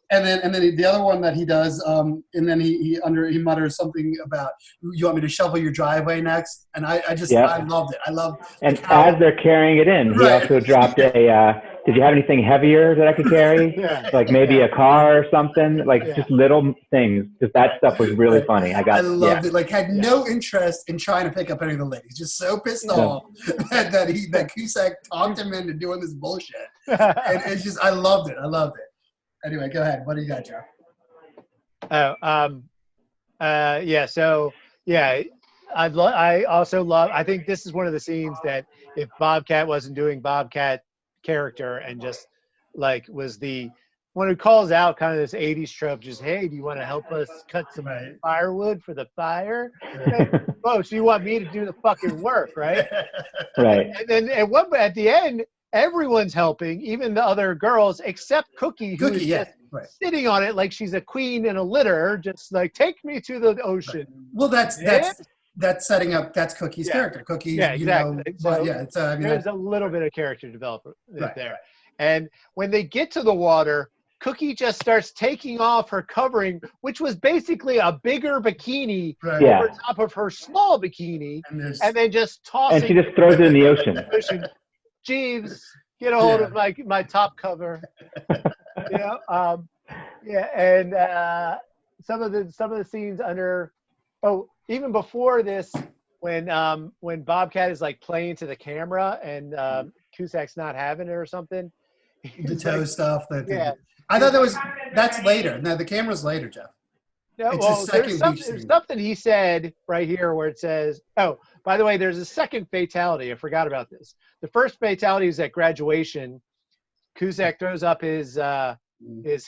S2: and then the other one that he does, and then he mutters something about, you want me to shovel your driveway next? And I loved it. I loved.
S3: And as they're carrying it in, he also dropped a. Did you have anything heavier that I could carry? Like maybe a car or something, like just little things. Because that stuff was really funny. I
S2: loved it. Like had no interest in trying to pick up any of the ladies. Just so pissed off that Cusack talked him into doing this bullshit. And it's just I loved it. Anyway, go ahead. What do you got, Joe?
S1: I also love. I think this is one of the scenes that if Bobcat wasn't doing Bobcat character and just like was the one who calls out kind of this 80s trope, just, hey, do you want to help us cut some firewood for the fire? Oh, so you want me to do the fucking work, right?
S3: Right.
S1: And then at the end, everyone's helping, even the other girls, except Cookie, who's just sitting on it like she's a queen in a litter, just like, take me to the ocean.
S2: Right. Well, that's setting up. That's Cookie's character. Cookie,
S1: exactly.
S2: It's
S1: there's a little bit of character development there. And when they get to the water, Cookie just starts taking off her covering, which was basically a bigger bikini over top of her small bikini, and then just tossing.
S3: And she just throws it in the ocean.
S1: Jeeves, get a hold of my top cover. And some of the scenes under. Oh, even before this, when Bobcat is like playing to the camera and Cusack's not having it or something.
S2: The toe stuff. I thought that's later. No, the camera's later, Jeff.
S1: No, there's something he said right here where it says, oh, by the way, there's a second fatality. I forgot about this. The first fatality is at graduation. Cusack throws up his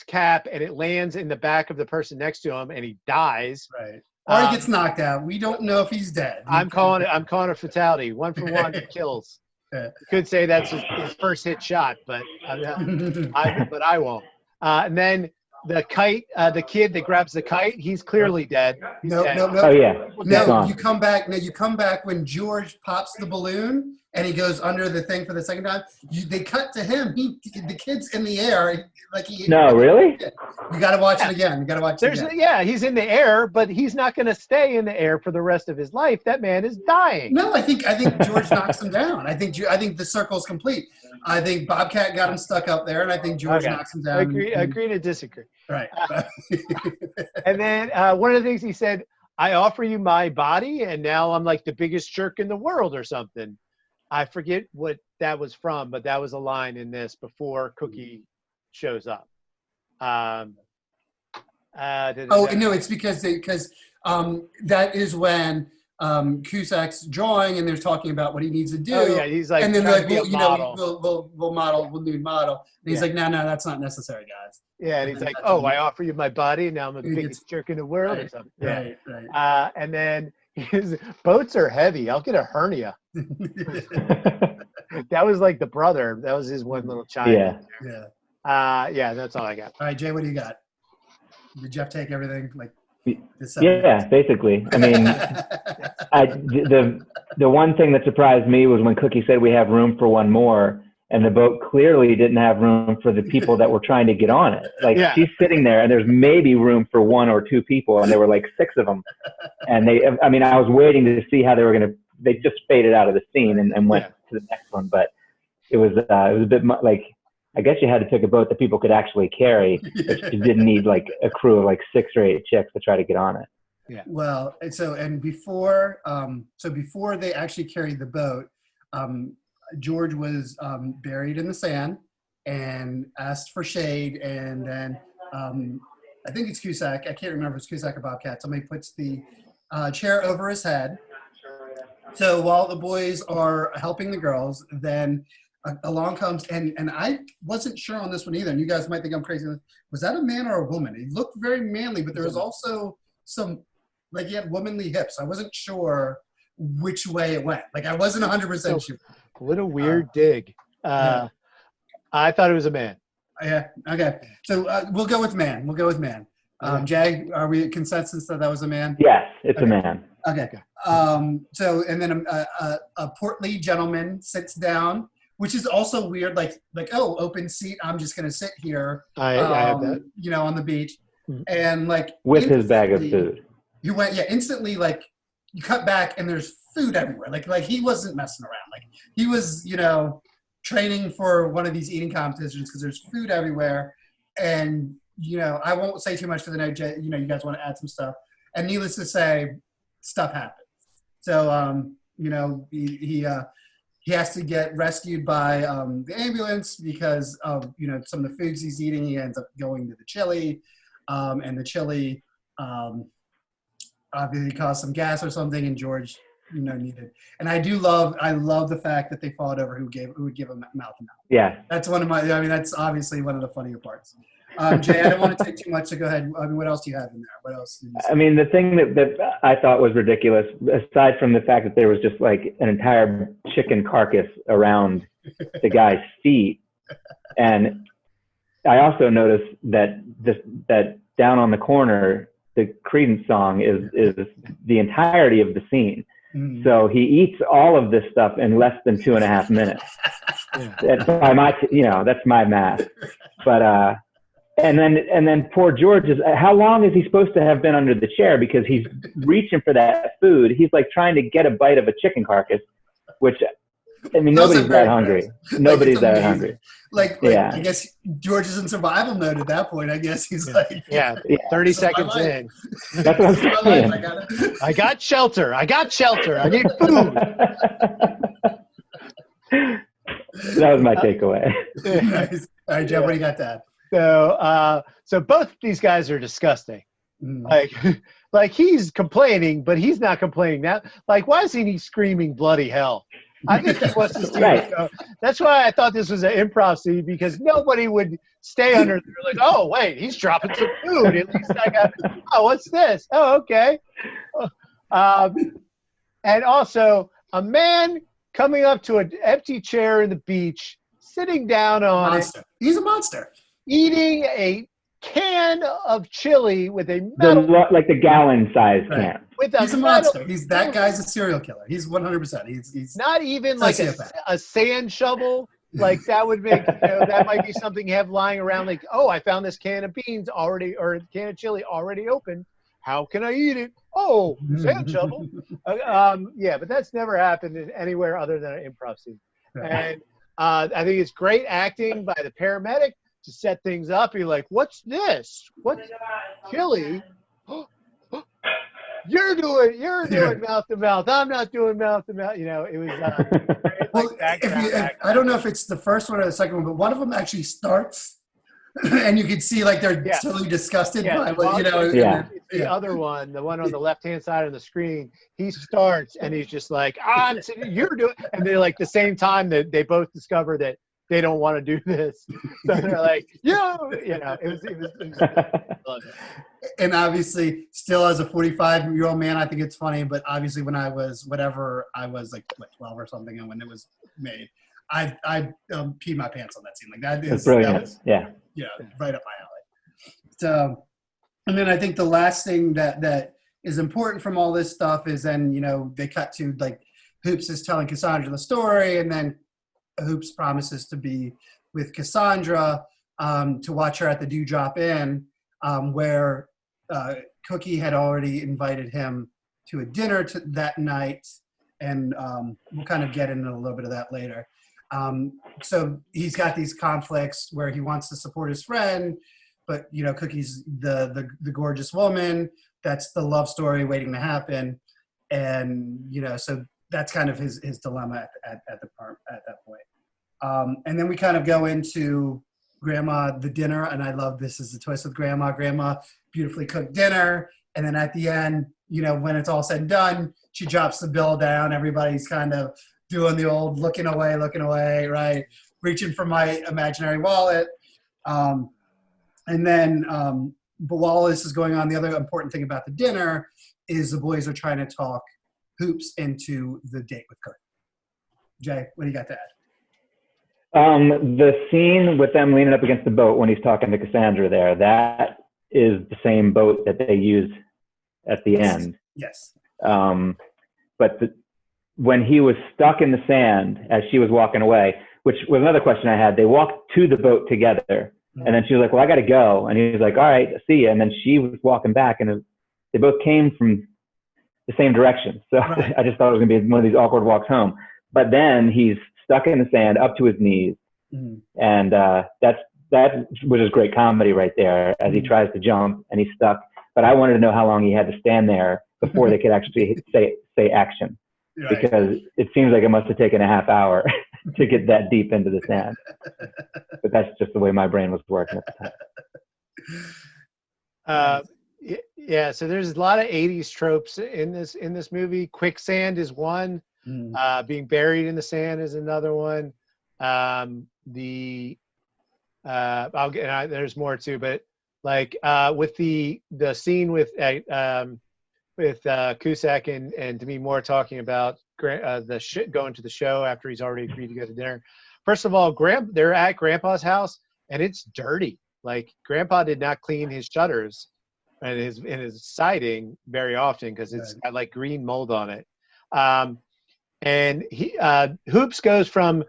S1: cap and it lands in the back of the person next to him and he dies.
S2: Right. Or he gets knocked out. We don't know if he's dead.
S1: I'm calling a fatality. 1 for 1 kills. You could say that's his first hit shot, but I won't. And then the kite, the kid that grabs the kite, he's clearly dead.
S2: No.
S3: Oh yeah.
S2: No, you come back. No, you come back when George pops the balloon. and he goes under the thing for the second time. They cut to him. The kid's in the air.
S3: No, really?
S2: You got to watch it again. You got to watch it again.
S1: Yeah, he's in the air, but he's not going to stay in the air for the rest of his life. That man is dying.
S2: No, I think George knocks him down. I think the circle's complete. I think Bobcat got him stuck up there, and I think George knocks him down.
S1: Agree to disagree.
S2: Right.
S1: And then one of the things he said, I offer you my body, and now I'm like the biggest jerk in the world or something. I forget what that was from, but that was a line in this before Cookie shows up. No,
S2: it's because that is when Cusack's drawing and they're talking about what he needs to do.
S1: Oh yeah, he's like,
S2: and then
S1: like,
S2: we'll nude model. And he's like, no, that's not necessary, guys.
S1: Yeah, and he's like, oh, I offer you my body, and now I'm the biggest jerk in the world or something. Yeah.
S2: Right.
S1: And then his boats are heavy. I'll get a hernia. That was like the brother. That was his one little child.
S2: Yeah.
S1: That's all I got.
S2: All right, Jay, what do you got? Did Jeff take everything?
S3: Basically. I mean, the one thing that surprised me was when Cookie said we have room for one more, and the boat clearly didn't have room for the people that were trying to get on it. Like she's sitting there, and there's maybe room for 1 or 2 people, and there were like 6 of them. And I was waiting to see how they were going to. They just faded out of the scene and went to the next one, but it was a bit like. I guess you had to pick a boat that people could actually carry, but you didn't need like a crew of like 6 or 8 chicks to try to get on it.
S2: Yeah. Well, before they actually carried the boat, George was buried in the sand and asked for shade, and then I think it's Cusack. I can't remember if it's Cusack or Bobcat. Somebody puts the chair over his head. So while the boys are helping the girls, then along comes, and I wasn't sure on this one either, and you guys might think I'm crazy. Was that a man or a woman? He looked very manly, but there was also some, like he had womanly hips. I wasn't sure which way it went. Like I wasn't 100% sure.
S1: What a weird dig. I thought it was a man.
S2: Yeah, okay. So we'll go with man. Jay, are we consensus that was a man?
S3: Yes, it's a man.
S2: Okay. So, and then a portly gentleman sits down, which is also weird, like open seat. I'm just gonna sit here.
S1: I have that.
S2: On the beach, and like
S3: with his bag of food.
S2: You went, instantly. Like you cut back, and there's food everywhere. Like he wasn't messing around. Like he was, training for one of these eating competitions because there's food everywhere. And I won't say too much because I know Jay, you guys want to add some stuff. And needless to say, stuff happens. So he has to get rescued by the ambulance because of some of the foods he's eating. He ends up going to the chili, and the chili obviously caused some gas or something, and George needed. And I love the fact that they fought over who would give him mouth to mouth.
S3: Yeah,
S2: that's that's obviously one of the funnier parts. Jay, I don't want to take too much, so go ahead. What else do you have in there? What else?
S3: The thing that I thought was ridiculous, aside from the fact that there was just like an entire chicken carcass around the guy's feet, and I also noticed that down on the corner, the Creedence song is the entirety of the scene. Mm. So he eats all of this stuff in less than 2.5 minutes. That's my math, but. And then poor George how long is he supposed to have been under the chair? Because he's reaching for that food. He's like trying to get a bite of a chicken carcass, which, nobody's that hungry. Nobody's that hungry.
S2: I guess George is in survival mode at that point. I guess he's
S1: 30 seconds in.
S3: That's what I'm saying.
S1: I got shelter. I need food.
S3: That was my takeaway.
S2: Nice. All right, Jeff, what do you got to add?
S1: So both these guys are disgusting. Like he's complaining, but he's not complaining now. Like, why isn't he screaming bloody hell? I think he wants to see it go. That's why I thought this was an improv scene, because nobody would stay under there like, oh wait, he's dropping some food. At least I got, oh, what's this? Oh, okay. And also a man coming up to an empty chair in the beach, sitting down on it.
S2: He's a monster.
S1: Eating a can of chili with a metal
S3: like the gallon size
S2: Right.
S3: can.
S1: with a
S2: He's a
S1: metal
S2: monster. That guy's a serial killer. He's 100%. He's
S1: not even like
S2: sociopath.
S1: a sand shovel. Like that would make, that might be something you have lying around. Like, oh, I found this can of beans already, or a can of chili already open. How can I eat it? Oh, sand shovel. Yeah, but that's never happened anywhere other than an improv scene. And I think it's great acting by the paramedic to set things up. You're like, what's this? What's chili? You're doing mouth to mouth. I'm not doing mouth to mouth. It was great,
S2: Well,
S1: background.
S2: I don't know if it's the first one or the second one, but one of them actually starts, and you can see like they're totally disgusted by what
S1: It's the other one, the one on the left-hand side of the screen. He starts and he's just like, you're doing, and they're like the same time that they both discover that they don't want to do this. So they're like, it was
S2: And obviously, still as a 45-year-old man, I think it's funny. But obviously, when I was I was like 12 or something, and when it was made, I peed my pants on that scene. Like that is brilliant. Right up my alley. So, and then I think the last thing that is important from all this stuff is then they cut to like Hoops is telling Cassandra the story, and then Hoops promises to be with Cassandra to watch her at the Dewdrop Inn, where Cookie had already invited him to a dinner that night, and we'll kind of get into a little bit of that later. So he's got these conflicts where he wants to support his friend, but Cookie's the gorgeous woman. That's the love story waiting to happen, and so that's kind of his dilemma at that point. And then we kind of go into Grandma, the dinner, and I love this is the twist with Grandma. Grandma beautifully cooked dinner, and then at the end, when it's all said and done, she drops the bill down. Everybody's kind of doing the old looking away, right? Reaching for my imaginary wallet. And then, but while all this is going on, the other important thing about the dinner is the boys are trying to talk Hoops into the date with Cookie. Jay, what do you got to add?
S3: The scene with them leaning up against the boat when he's talking to Cassandra there, that is the same boat that they used at the end.
S2: Yes.
S3: But when he was stuck in the sand as she was walking away, which was another question I had, they walked to the boat together. And then she was like, well, I got to go. And he was like, all right, see you. And then she was walking back, and they both came from the same direction. So right. I just thought it was going to be one of these awkward walks home. But then he's stuck in the sand up to his knees. And that was just great comedy right there as he tries to jump and he's stuck. But I wanted to know how long he had to stand there before they could actually say action. Right. Because it seems like it must have taken a half hour to get that deep into the sand. But that's just the way my brain was working at the
S1: time. Yeah, so there's a lot of 80s tropes in this movie. Quicksand is one. Being buried in the sand is another one. There's more too, but like with the scene with Cusack and Demi Moore talking about going to the show after he's already agreed to go to dinner. First of all, they're at Grandpa's house and it's dirty. Like Grandpa did not clean his shutters and his siding very often because it's got like green mold on it. And Hoops goes from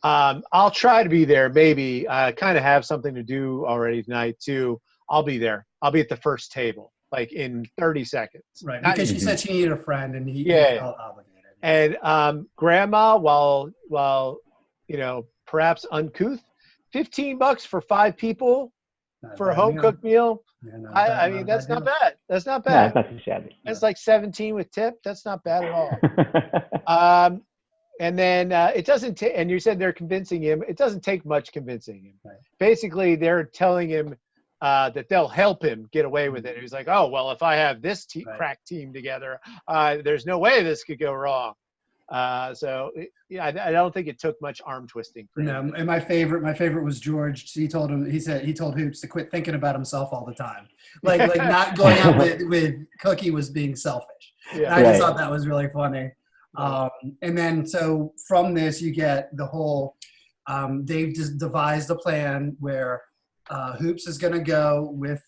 S1: I'll try to be there, maybe kind of have something to do already tonight to I'll be there. I'll be at the first table. Like in 30 seconds.
S2: Right, because she said she needed a friend and he felt obligated.
S1: And Grandma, while perhaps uncouth, $15 for 5 people for a home-cooked meal. Yeah, I mean, that's not bad. That's not bad.
S3: No, that's not too shabby.
S1: That's like 17 with tip. That's not bad at all. And then it doesn't take, and you said they're convincing him. It doesn't take much convincing him. Right. Basically, they're telling him that they'll help him get away with it. He's like, oh, well, if I have this crack team together, there's no way this could go wrong. I don't think it took much arm twisting for him.
S2: No, and my favorite was George. He told Hoops to quit thinking about himself all the time. Like not going out with Cookie was being selfish. Yeah. I just thought that was really funny. And then so from this you get the whole they've just devised a plan where Hoops is going to go with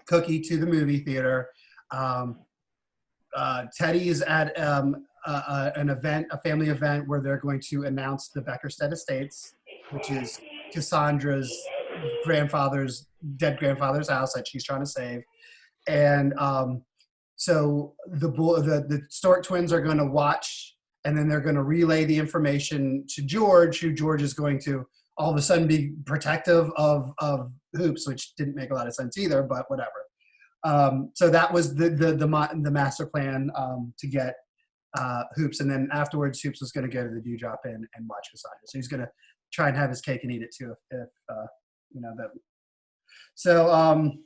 S2: Cookie to the movie theater. Teddy is at an event, a family event, where they're going to announce the Beckerstead Estates, which is Cassandra's dead grandfather's house that she's trying to save. And so the Stork twins are going to watch, and then they're going to relay the information to George, who George is going to all of a sudden be protective of Hoops, which didn't make a lot of sense either, but whatever. So that was the master plan to get Hoops, and then afterwards Hoops was going to go to the Dewdrop Inn and watch Cassandra. So he's going to try and have his cake and eat it too, if that. So I'm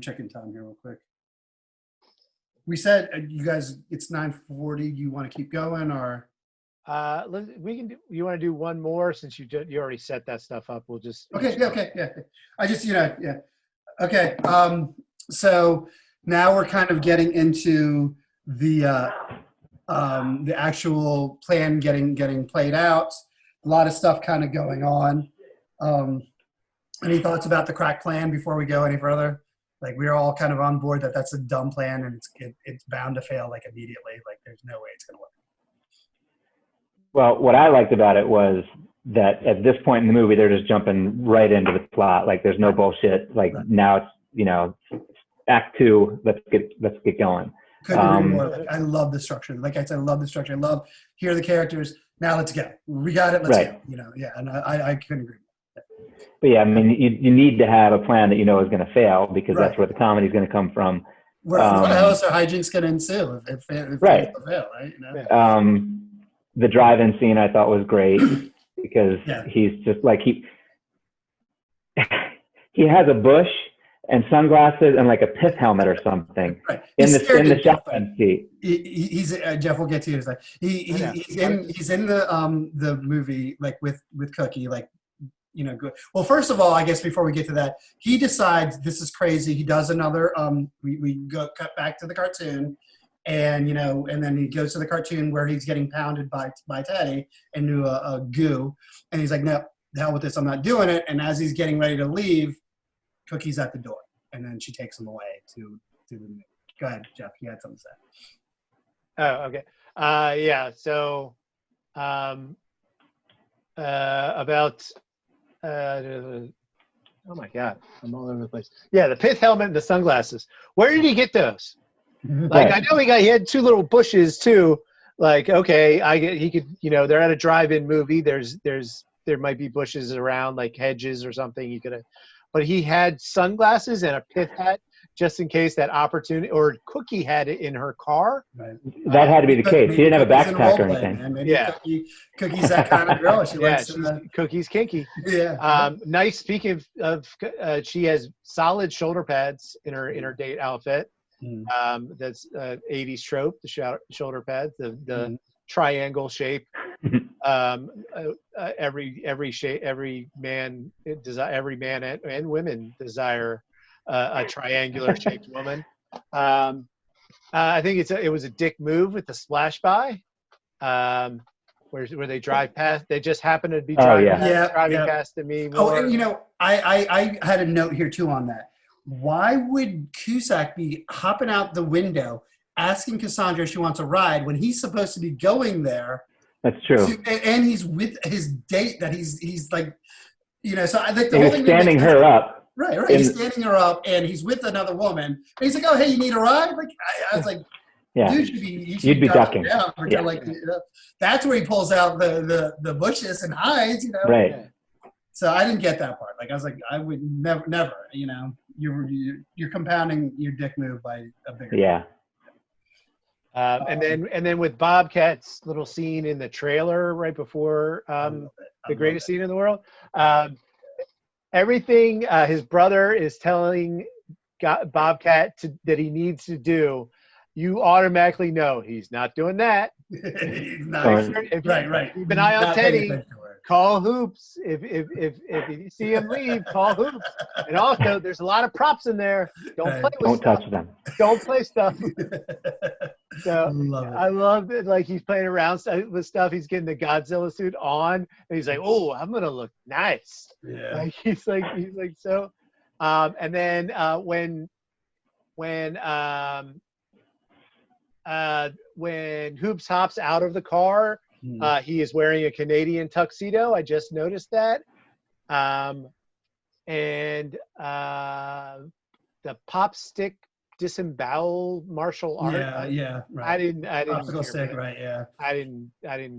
S2: checking time here real quick. We said you guys, it's 9:40. Do you want to keep going, or?
S1: We can do. You want to do one more since you already set that stuff up? We'll just.
S2: Okay. Yeah. I just yeah. Okay. So now we're kind of getting into the actual plan getting played out. A lot of stuff kind of going on. Any thoughts about the crack plan before we go any further? Like, we're all kind of on board that that's a dumb plan and it's bound to fail like immediately. Like, there's no way it's going to work.
S3: Well, what I liked about it was that at this point in the movie, they're just jumping right into the plot. Like, there's no bullshit. Like, right. Now it's, act 2, let's get going.
S2: Couldn't agree more. Like, I love the structure. Like I said, I love the structure. I love here are the characters. Now let's go. We got it. Let's go. Yeah. And I couldn't agree more.
S3: But yeah, I mean, you need to have a plan that is going to fail, because that's where the comedy is going to come from.
S2: What else are hijinks going to ensue if
S3: right.
S2: They fail, right?
S3: The drive-in scene I thought was great because he's just like he has a bush and sunglasses and like a pith helmet or something in the shotgun seat.
S2: He's Jeff will get to you. Like he's in the movie like with Cookie, like. Good. Well, first of all, I guess before we get to that, he decides this is crazy. He does another. We go cut back to the cartoon, and and then he goes to the cartoon where he's getting pounded by Teddy into a goo, and he's like, "No, the hell with this. I'm not doing it." And as he's getting ready to leave, Cookie's at the door, and then she takes him away to the movie. Go ahead, Jeff. You had something to say.
S1: Oh, okay. Yeah. So, about. Oh my God, I'm all over the place. Yeah, the pith helmet and the sunglasses. Where did he get those? Like, I know he had 2 little bushes too. Like, okay, he could, they're at a drive-in movie. There might be bushes around, like hedges or something. He could have, but he had sunglasses and a pith hat just in case that opportunity. Or Cookie had it in her car.
S3: Right. That had to be the case. He didn't have a backpack or anything.
S2: Cookie's that kind of girl. She likes
S1: Cookie's kinky.
S2: Yeah.
S1: Nice. Speaking of she has solid shoulder pads in her date outfit. That's 80s trope. The shoulder pads, the triangle shape. Every shape, every man and women desire a triangular shaped woman. I think it was a dick move with the splash by, where they drive past. They just happen to be driving past to me. More.
S2: Oh, and I had a note here too on that. Why would Cusack be hopping out the window asking Cassandra if she wants a ride when he's supposed to be going there?
S3: That's true.
S2: And he's with his date that he's like, so I think
S3: the whole thing standing her up.
S2: Right. He's standing her up, and he's with another woman. And he's like, "Oh, hey, you need a ride?" Like, I was like, "Dude, you'd be
S3: ducking."
S2: Like, that's where he pulls out the bushes and hides.
S3: Right.
S2: So I didn't get that part. Like, I was like, I would never. You're compounding your dick move by a bigger.
S3: Yeah.
S1: And then with Bobcat's little scene in the trailer right before the greatest scene in the world. Everything his brother is telling Bobcat that he needs to do, you automatically know he's not doing that.
S2: He's not. Right.
S1: Keep an eye on Teddy. Call Hoops. If you see him leave, call Hoops. And also, there's a lot of props in there. Don't touch them. Don't play stuff. So
S2: Love it.
S1: I love it. Like he's playing around with stuff. He's getting the Godzilla suit on, and he's like, "Oh, I'm gonna look nice."
S2: Yeah.
S1: Like he's like so. And then when Hoops hops out of the car, he is wearing a Canadian tuxedo. I just noticed that. And the pop stick disembowel martial art.
S2: Yeah, right.
S1: I didn't
S2: Popsicle
S1: care
S2: stick,
S1: for that.
S2: right? Yeah.
S1: I didn't.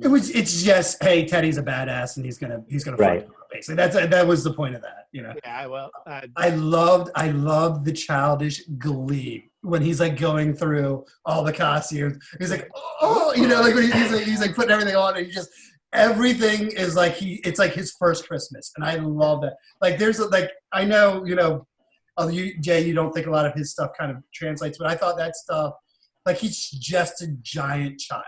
S2: It's just, hey, Teddy's a badass, and he's gonna
S3: Right.
S2: fuck you up, basically. That was the point of that, you know.
S1: Yeah, well,
S2: I loved the childish glee when he's like going through all the costumes. He's like, oh, you know, like when he's like putting everything on, and he just everything is like it's like his first Christmas, and I love that. Like there's like I know, you know, Jay, you don't think a lot of his stuff kind of translates, but I thought that stuff, like he's just a giant child,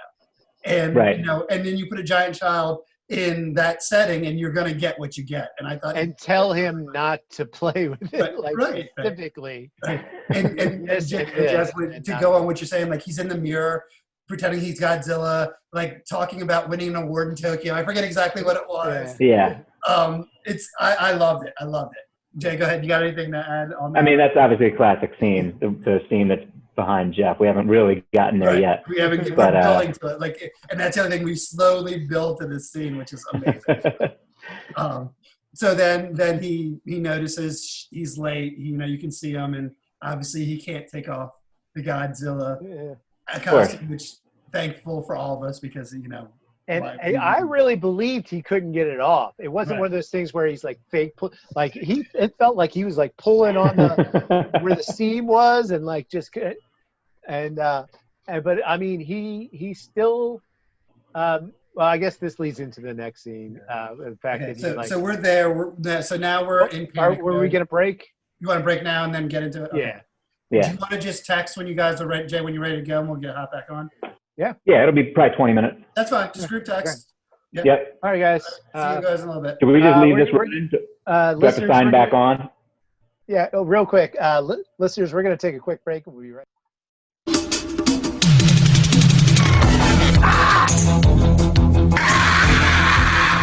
S2: and you know, and then you put a giant child in that setting, and you're gonna get what you get. And I thought,
S1: and tell him not to play with it, like specifically.
S2: Right. And just to go on what you're saying, like he's in the mirror pretending he's Godzilla, like talking about winning an award in Tokyo. I forget exactly what it was.
S3: Yeah.
S2: I loved it. Jay, go ahead. You got anything to add on that?
S3: I mean, that's obviously a classic scene, the scene that's behind Jeff. We haven't really gotten there yet.
S2: We haven't we're building to it. Like, and that's the other thing, we slowly built to this scene, which is amazing. So then he notices he's late. You know, you can see him, and obviously he can't take off the Godzilla costume, which thankful for all of us because, you know.
S1: And I really believed he couldn't get it off. It wasn't one of those things where he's like fake, like it felt like he was like pulling on where the seam was, and like just but I mean he still. Well, I guess this leads into the next scene. The fact that he's
S2: so we're there. So now we're in panic.
S1: Were we gonna break?
S2: You want to break now and then get into it? Okay.
S3: Yeah.
S2: Do you want to just text when you guys are ready, Jay, when you're ready to go, and we'll hop back on?
S3: Yeah, it'll be probably 20 minutes.
S2: That's fine. Just group text.
S3: Okay. Yep.
S1: All right, guys.
S2: See you guys in a little bit.
S3: Do we just leave this running? Do I have to sign back on?
S1: Yeah, real quick. Listeners, we're going to take a quick break and we'll be right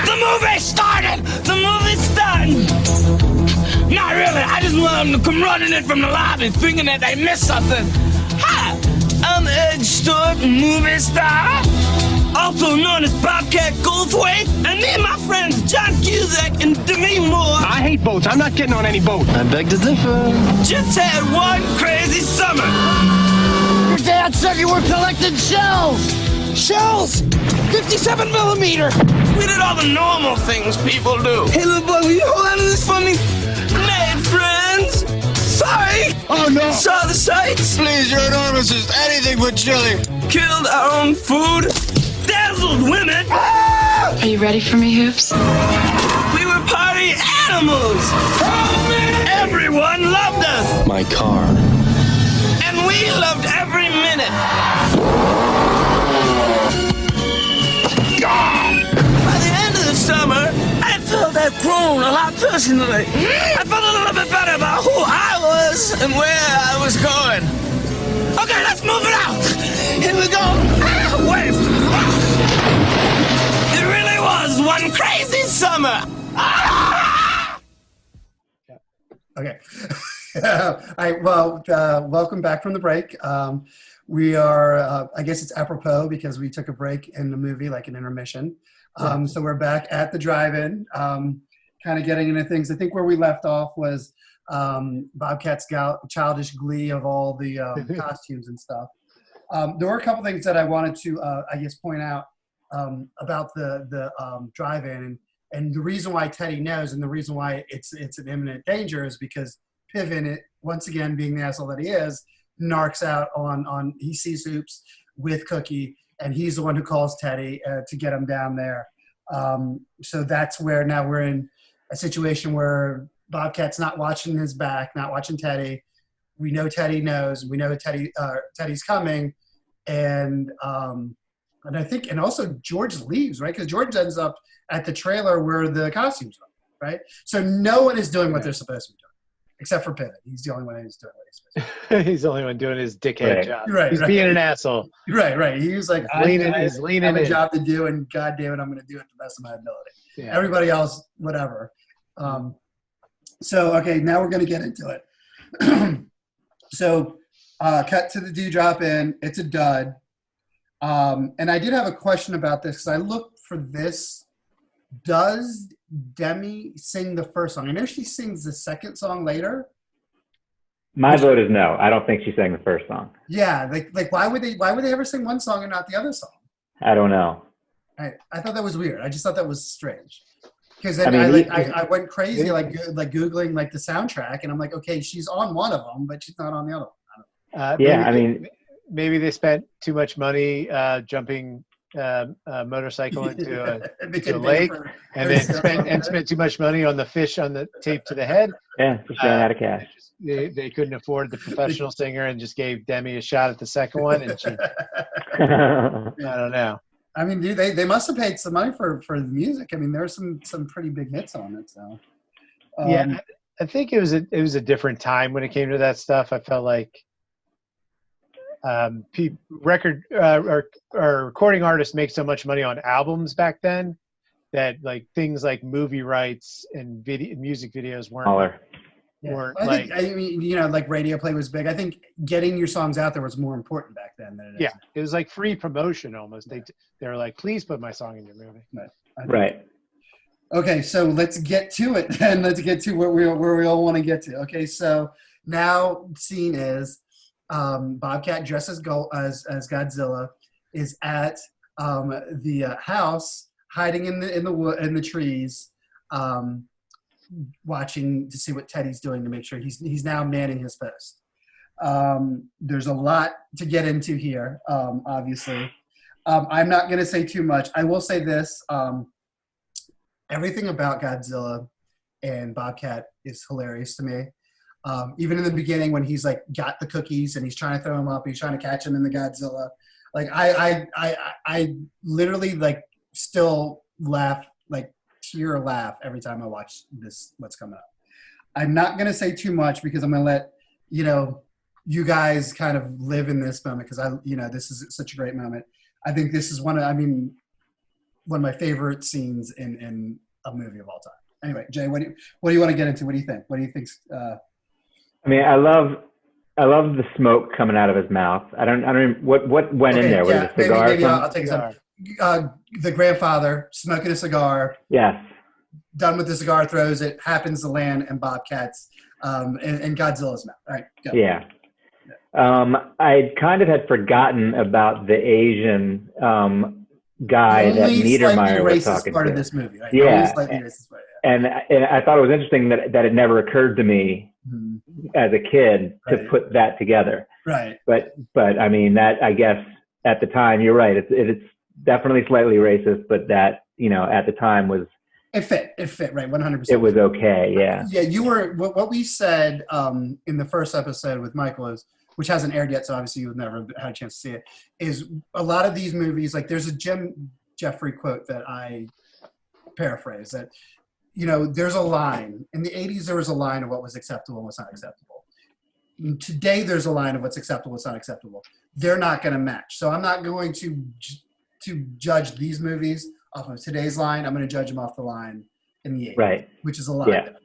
S4: The movie started! The movie's done! Not really. I just want them to come running in from the lobby thinking that they missed something. Hi! I'm Ed Stewart, movie star, also known as Bobcat Goldthwait, and me and my friends John Cusack and Demi Moore.
S5: I hate boats. I'm not getting on any boat. I beg to differ.
S4: Just had one crazy summer.
S5: Your dad said you were collecting shells.
S4: Shells! 57 millimeter! We did all the normal things people do. Hey, little boy, will you hold on to this for me? Made friends! Sorry!
S5: Oh, no!
S4: Saw the sights!
S5: Please, your enormous is anything but chilly.
S4: Killed our own food! Dazzled women!
S6: Are you ready for me, Hoops?
S4: We were party animals! Everyone loved us!
S5: My car.
S4: And we loved every minute! By the end of the summer, I felt I'd grown a lot personally. I felt a little bit better about who I was and where I was going. Okay, let's move it out. Here we go. Wave. It really was one crazy summer.
S2: Okay. Welcome back from the break. We are, I guess it's apropos because we took a break in the movie, like an intermission. So we're back at the drive-in, kind of getting into things. I think where we left off was Bobcat's childish glee of all the costumes and stuff. There were a couple things that I wanted to, I guess, point out about the drive-in. And the reason why Teddy knows and the reason why it's an imminent danger is because Piven, once again, being the asshole that he is, narcs out on he sees Hoops with Cookie, and he's the one who calls Teddy to get him down there. So that's where now we're in a situation where Bobcat's not watching his back, not watching Teddy. We know Teddy knows. We know Teddy's coming, and I think, and also George leaves, right? Because George ends up at the trailer where the costumes are, right? So no one is doing what they're supposed to be doing. except for Pivot. He's the only one who's doing what he's supposed to
S1: He's the only one doing his dickhead
S3: Right.
S1: job.
S2: Right,
S1: He's
S2: right.
S1: being an asshole.
S2: do. Right. He was like,
S1: He's leaning
S2: I have a
S1: in.
S2: job to do, and God damn it, I'm going to do it to the best of my ability.
S1: Yeah.
S2: Everybody else, whatever. So, okay, now we're going to get into it. So, cut to the Dewdrop Inn. It's a dud. And I did have a question about this because I looked for this. Does Demi sing the first song? I know she sings the second song later.
S3: My vote is no. I don't think she sang the first song.
S2: Yeah, like why would they ever sing one song and not the other song?
S3: I don't know.
S2: I thought that was weird. I just thought that was strange. Because then
S3: I mean,
S2: I went crazy like Googling like the soundtrack, and I'm like, okay, she's on one of them, but she's not on the other one.
S1: Maybe they spent too much money jumping a motorcycle into a lake, and then spent too much money on the fish on the tape to the head.
S3: Yeah, just ran out of cash.
S1: They couldn't afford the professional singer and just gave Demi a shot at the second one, and she I don't know.
S2: I mean, dude, they must have paid some money for the music. I mean, there's some pretty big hits on it. So
S1: yeah, I think it was a different time when it came to that stuff. I felt like recording artists make so much money on albums back then that like things like movie rights and music videos weren't.
S2: I mean, you know, like radio play was big. I think getting your songs out there was more important back then than it is.
S1: Yeah, it was like free promotion almost. They were like, please put my song in your movie.
S3: Right.
S2: Okay, so let's get to it then. Let's get to where we all want to get to. Okay, so now scene is Bobcat dressed as Godzilla is at the house, hiding in the trees, watching to see what Teddy's doing to make sure he's now manning his post. There's a lot to get into here, obviously. I'm not going to say too much. I will say this. Everything about Godzilla and Bobcat is hilarious to me. Even in the beginning when he's like got the cookies and he's trying to throw them up, he's trying to catch him in the Godzilla. Like I literally like still laugh, like tear laugh every time I watch this, what's coming up. I'm not going to say too much because I'm going to let, you guys kind of live in this moment because this is such a great moment. I think this is one of my favorite scenes in a movie of all time. Anyway, Jay, what do you want to get into? What do you think? What do you think?
S3: I mean, I love the smoke coming out of his mouth. I don't what went in there. Was it a cigar?
S2: Maybe I'll take some. The grandfather smoking a cigar.
S3: Yes.
S2: Done with the cigar, throws it, happens to land in Bobcat's and Godzilla's mouth. All right, go.
S3: Yeah. I kind of had forgotten about the Asian guy that Niedermeyer was talking
S2: part
S3: to.
S2: of this movie, right?
S3: Yeah.
S2: Racist part, yeah.
S3: And I thought it was interesting that it never occurred to me as a kid to put that together.
S2: Right.
S3: But I mean, that, I guess at the time, you're right. It's definitely slightly racist, but that, at the time was,
S2: It fit, right, 100%.
S3: it was okay, yeah.
S2: Yeah, you were, what we said in the first episode with Michael which hasn't aired yet, so obviously you've never had a chance to see it, is a lot of these movies, like there's a Jim Jeffrey quote that I paraphrase that, there's a line. In the 80s, there was a line of what was acceptable and what's not acceptable. Today, there's a line of what's acceptable, what's not acceptable. They're not going to match. So I'm not going to judge these movies off of today's line. I'm going to judge them off the line in the 80s,
S3: right,
S2: which is a lot different.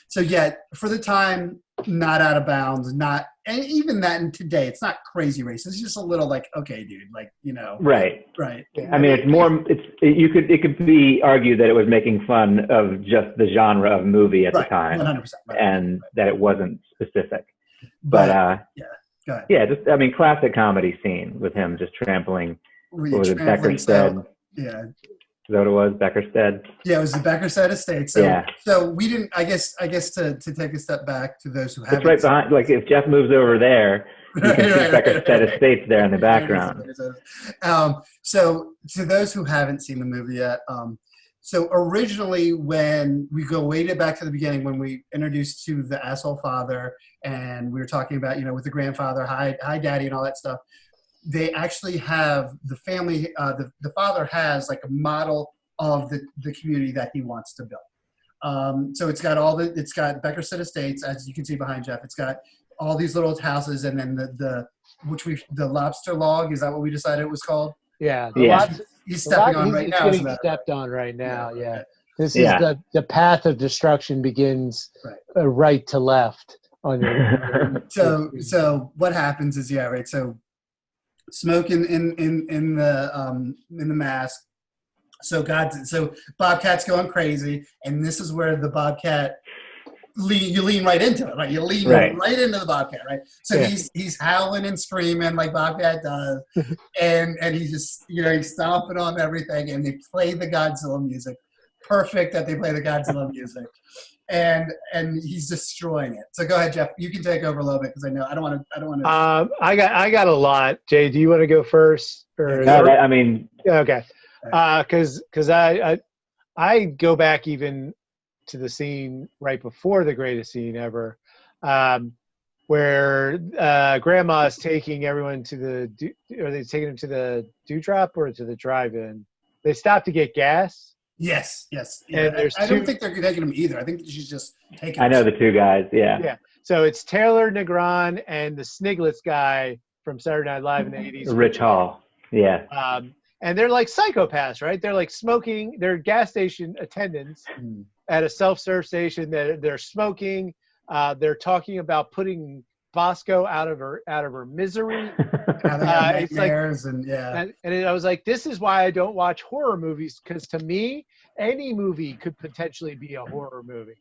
S2: So yet, for the time, not out of bounds, and even that in today, it's not crazy racist. It's just a little like, okay, dude, like,
S3: Right.
S2: Right.
S3: I mean, it could be argued that it was making fun of just the genre of movie at the time,
S2: 100%,
S3: and that it wasn't specific. But
S2: yeah, go ahead.
S3: Yeah, just, I mean, classic comedy scene with him just trampling. What was it, Beckerstead?
S2: Yeah.
S3: Is that what it was? Beckerstead?
S2: Yeah, it was the Beckerstead estate. So, so we didn't, I guess to take a step back to those who haven't.
S3: It's right behind, like if Jeff moves over there, you can see Beckerstead estates there in the background.
S2: So to those who haven't seen the movie yet, so originally when we go way back to the beginning, when we introduced to the asshole father and we were talking about, with the grandfather, hi daddy and all that stuff, they actually have the family, the father has like a model of the community that he wants to build. So it's got it's got Beckerstead Estates, as you can see behind Jeff. It's got all these little houses, and then the lobster log, is that what we decided it was called?
S1: Yeah.
S2: He's stepping on right now.
S1: Getting stepped on right now. Yeah.
S2: Okay.
S1: This is the path of destruction begins right to left on your.
S2: So what happens is so smoke in the mask. So Bobcat's going crazy, and this is where the Bobcat you lean right into it, right? You lean right into the Bobcat, right? So he's howling and screaming like Bobcat does, and he's just he's stomping on everything, and they play the Godzilla music. Perfect that they play the Godzilla music, and he's destroying it. So go ahead, Jeff. You can take over a little bit because I don't want to.
S1: I got a lot. Jay, do you want to go first? Or
S3: I mean,
S1: okay. Because I go back even to the scene right before the greatest scene ever, where Grandma is taking everyone to are they taking them to the Dewdrop or to the drive-in? They stop to get gas.
S2: Yes.
S1: And
S2: I don't think they're taking them either. I think she's just taking.
S3: I know the two guys. Yeah.
S1: Yeah. So it's Taylor Negron and the Sniglets guy from Saturday Night Live in the 80s.
S3: Rich Hall. Yeah.
S1: And they're like psychopaths, right? They're like smoking. They're gas station attendants at a self-serve station. They're smoking. They're talking about putting Bosco out of her misery.
S2: It's like, and
S1: I was like, this is why I don't watch horror movies, because to me, any movie could potentially be a horror movie.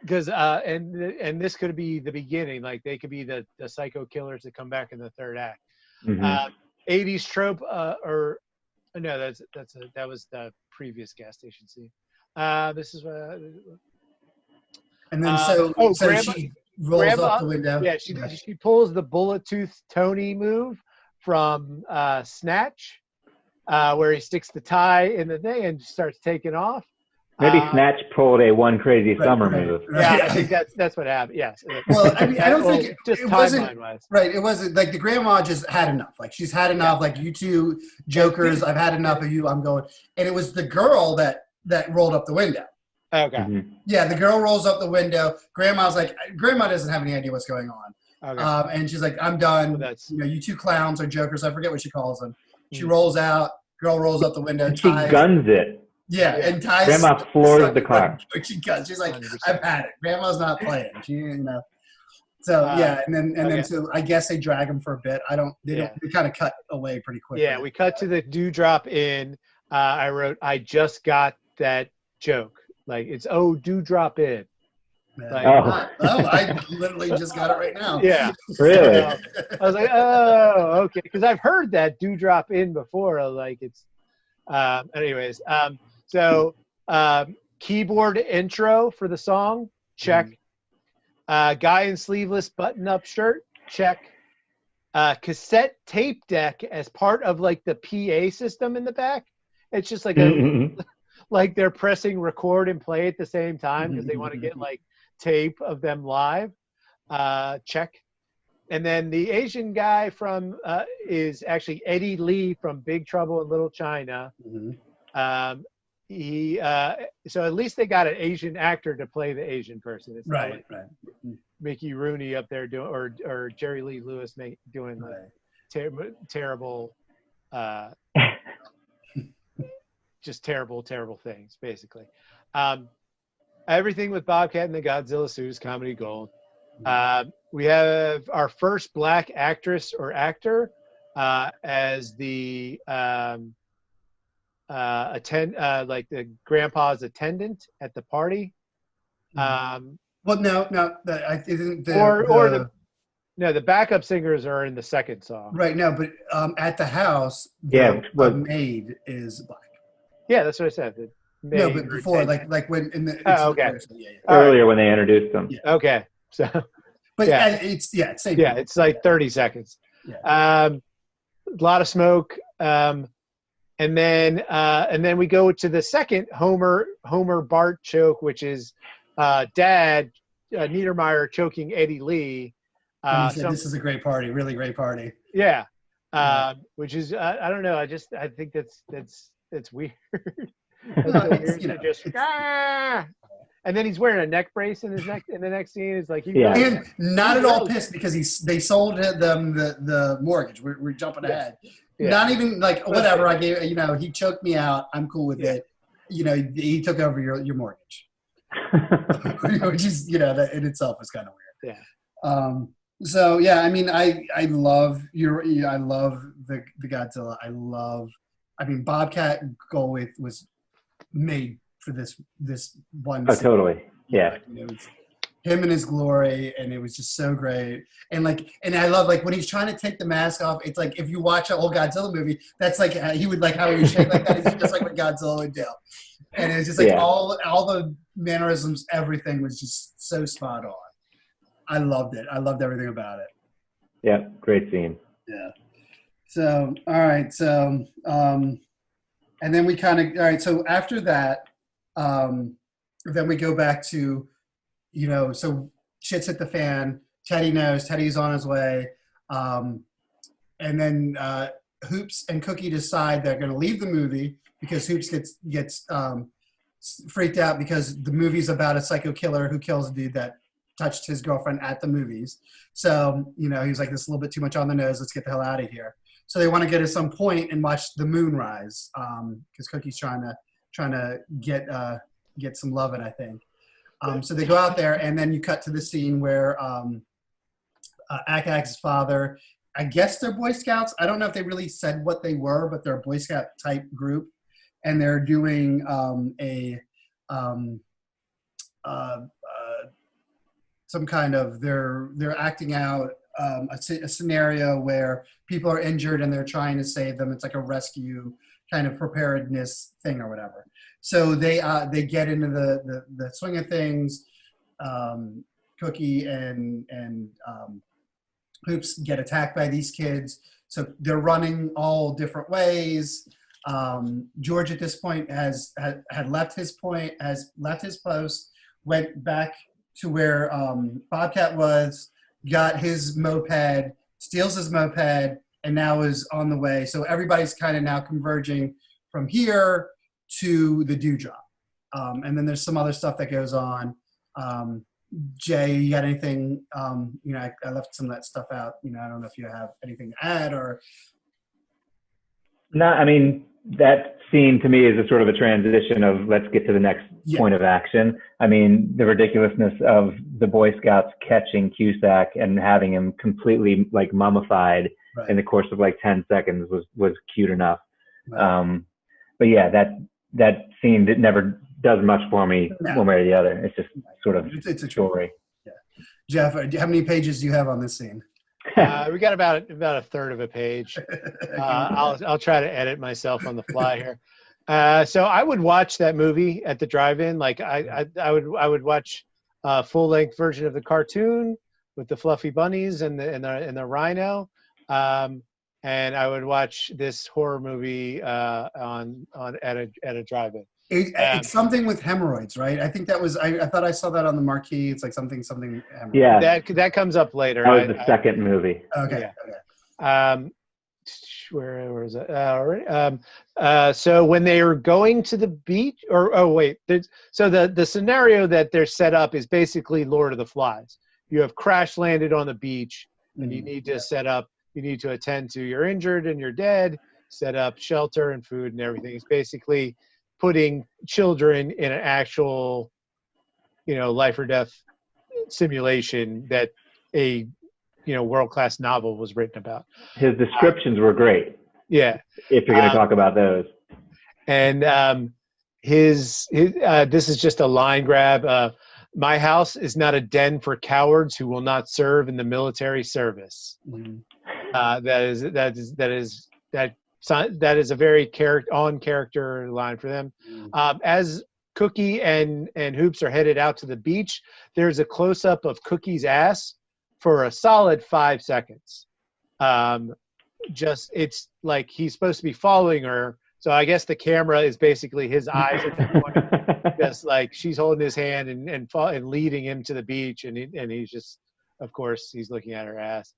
S1: Because and this could be the beginning. Like they could be the psycho killers that come back in the third act. 80s trope no, that was the previous gas station scene. This is
S2: and then she rolls up the window.
S1: Yeah, she pulls the bullet tooth Tony move from Snatch, where he sticks the tie in the thing and starts taking off.
S3: Maybe Snatch pulled a One Crazy Summer move.
S1: Yeah, I think that's what happened. Yes.
S2: Well, I mean, I don't think
S1: just
S2: it wasn't
S1: timeline-wise.
S2: Right. It wasn't like the grandma just had enough. Like she's had enough. Like you two jokers, I've had enough of you. I'm going. And it was the girl that rolled up the window.
S1: Okay.
S2: Yeah, the girl rolls up the window. Grandma doesn't have any idea what's going on.
S1: Okay.
S2: And she's like, I'm done.
S1: Well,
S2: you two clowns or jokers. I forget what she calls them. She rolls out. Girl rolls up the window.
S3: And she guns it.
S2: Yeah, and ties.
S3: Grandma floors the car.
S2: She's like, 100%. I've had it. Grandma's not playing. So and then so I guess they drag him for a bit. They kind of cut away pretty quickly.
S1: Yeah, we cut to the Dewdrop Inn. I wrote, I just got that joke. Like it's Dewdrop Inn. Like,
S2: I literally just got it right now.
S1: Yeah,
S3: really.
S1: I was like, oh, okay, because I've heard that Dewdrop Inn before. Like it's, anyways. So keyboard intro for the song, check. Guy in sleeveless button-up shirt, check. Cassette tape deck as part of like the PA system in the back. It's just like like they're pressing record and play at the same time because they want to get like tape of them live. Check. And then the Asian guy from is actually Eddie Lee from Big Trouble in Little China. He so at least they got an Asian actor to play the Asian person. It's
S2: right.
S1: Mickey Rooney up there doing or Jerry Lee Lewis doing terrible just terrible things basically. Everything with Bobcat and the Godzilla suit is comedy gold. We have our first black actress or actor as the like the grandpa's attendant at the party.
S2: Well, no, I isn't
S1: the backup singers are in the second song.
S2: Right, no, but at the house, the maid is black.
S1: Yeah, that's what I said.
S2: No, but before, like when in the
S1: okay.
S3: Earlier when they introduced them.
S2: Yeah.
S1: Okay, so
S2: but it's same.
S1: Yeah, it's like 30 seconds.
S2: Yeah.
S1: A lot of smoke. And then we go to the second Homer Bart joke, which is Dad Niedermeyer choking Eddie Lee.
S2: He said, "This is a great party, really great party."
S1: Yeah, which is I don't know. I think that's weird. and then he's wearing a neck brace in the next scene. It's like
S2: and not at all pissed because they sold them the mortgage. We're jumping ahead. Yeah. Not even like whatever I gave. He choked me out. I'm cool with it. He took over your mortgage, which is that in itself is kind of weird.
S1: Yeah.
S2: So yeah, I mean, I love I love the Godzilla. Bobcat Goldthwait was made for this one.
S3: Oh, totally. Yeah.
S2: It was him in his glory, and it was just so great. And I love when he's trying to take the mask off. It's like if you watch an old Godzilla movie, that's like he would how he would shake like that. It's just like what Godzilla would do. And it's just all the mannerisms, everything was just so spot on. I loved it. I loved everything about it.
S3: Yeah, great scene.
S2: Yeah. So, all right. So, and then we all right. So after that, then we go back to, so shit's hit the fan. Teddy knows. Teddy's on his way. And then Hoops and Cookie decide they're going to leave the movie because Hoops gets freaked out because the movie's about a psycho killer who kills a dude that touched his girlfriend at the movies. So, he was like, this is a little bit too much on the nose. Let's get the hell out of here. So they want to get at some point and watch the moon rise because Cookie's trying to get some loving, I think. So they go out there, and then you cut to the scene where Akak's father, I guess they're Boy Scouts. I don't know if they really said what they were, but they're a Boy Scout type group, and they're doing some kind of they're acting out a scenario where people are injured and they're trying to save them. It's like a rescue kind of preparedness thing or whatever. So they get into the swing of things. Cookie and Hoops get attacked by these kids. So they're running all different ways. George at this point has left his post, went back to where Bobcat was, got his moped, steals his moped, and now is on the way. So everybody's kind of now converging from here to the Dewdrop. And then there's some other stuff that goes on. Jay, you got anything? I left some of that stuff out. I don't know if you have anything to add or.
S3: No, I mean, that scene to me is a sort of a transition of let's get to the next point of action. I mean, the ridiculousness of the Boy Scouts catching Cusack and having him completely mummified in the course of 10 seconds was cute enough. Right. But yeah, that scene that never does much for me one way or the other. It's just sort of it's a story.
S2: Yeah. Jeff, how many pages do you have on this scene?
S1: We got about a third of a page. I'll try to edit myself on the fly here. So I would watch that movie at the drive-in. I would watch a full-length version of the cartoon with the fluffy bunnies and the rhino, and I would watch this horror movie at a drive-in.
S2: It's something with hemorrhoids, right? I think that was. I thought I saw that on the marquee. It's like something. Hemorrhoids.
S3: Yeah,
S1: that comes up later.
S3: That was the second movie.
S2: Okay.
S1: Yeah. Okay. Where is it? So when they are going to the beach, so the scenario that they're set up is basically Lord of the Flies. You have crash landed on the beach, and you need to set up. You need to attend to you're injured and you're dead. Set up shelter and food and everything. It's basically putting children in an actual, life or death simulation that a, world-class novel was written about.
S3: His descriptions were great.
S1: Yeah.
S3: If you're going to talk about those.
S1: And his this is just a line grab. My house is not a den for cowards who will not serve in the military service. Mm-hmm. That is a very character line for them. As Cookie and Hoops are headed out to the beach, there's a close-up of Cookie's ass for a solid 5 seconds. It's like he's supposed to be following her, so I guess the camera is basically his eyes at that point, just like she's holding his hand and leading him to the beach, and he's just, of course, he's looking at her ass.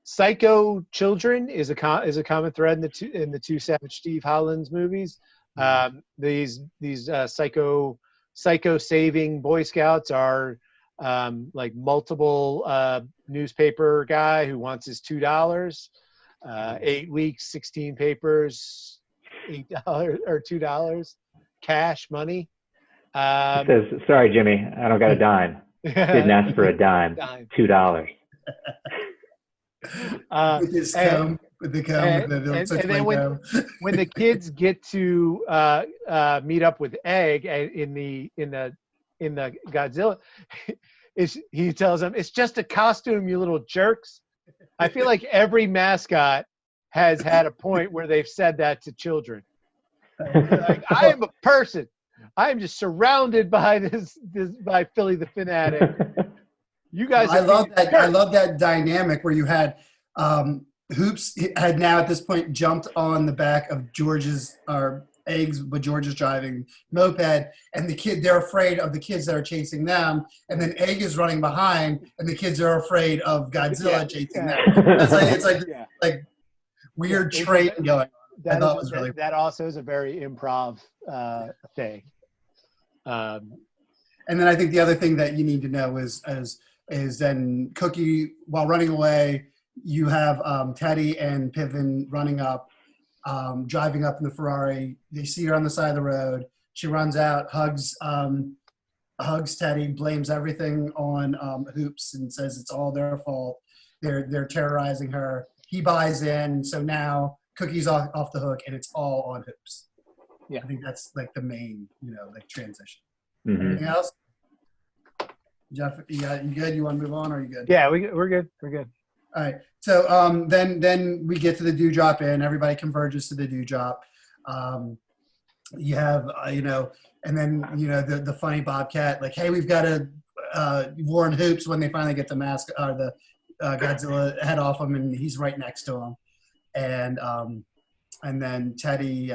S1: Psycho children is a common thread in the two Savage Steve Holland's movies. These psycho psycho-saving Boy Scouts are like multiple newspaper guy who wants his $2. 8 weeks, 16 papers, $8 or $2, cash money.
S3: He says, "Sorry, Jimmy, I don't got a dime. Didn't ask for a dime. $2."
S2: With his comb, with the comb,
S1: and then when the kids get to meet up with Egg in the Godzilla, he tells them, "It's just a costume, you little jerks." I feel like every mascot has had a point where they've said that to children. Like, I am a person. I am just surrounded by by Philly the Fanatic. You guys.
S2: I love that. I love that dynamic where you had Hoops had now at this point jumped on the back of George's Eggs, but George is driving moped, and they're afraid of the kids that are chasing them, and then Egg is running behind, and the kids are afraid of Godzilla chasing them. It's like weird train going on.
S1: That also is a very improv thing.
S2: And then I think the other thing that you need to know is then Cookie, while running away, you have Teddy and Piven running up, driving up in the Ferrari. They see her on the side of the road. She runs out, hugs Teddy, blames everything on Hoops, and says it's all their fault. They're terrorizing her. He buys in, so now Cookie's off the hook, and it's all on Hoops.
S1: Yeah,
S2: I think that's like the main, like transition.
S3: Mm-hmm.
S2: Anything else? Jeff, you good? You want to move on, or are you good?
S1: Yeah, we're good. We're good.
S2: All right. So then we get to the dewdrop in. Everybody converges to the dewdrop. You have and then the funny Bobcat, like, hey, we've got to warn Hoops when they finally get the mask or the Godzilla head off him, and he's right next to him. And then Teddy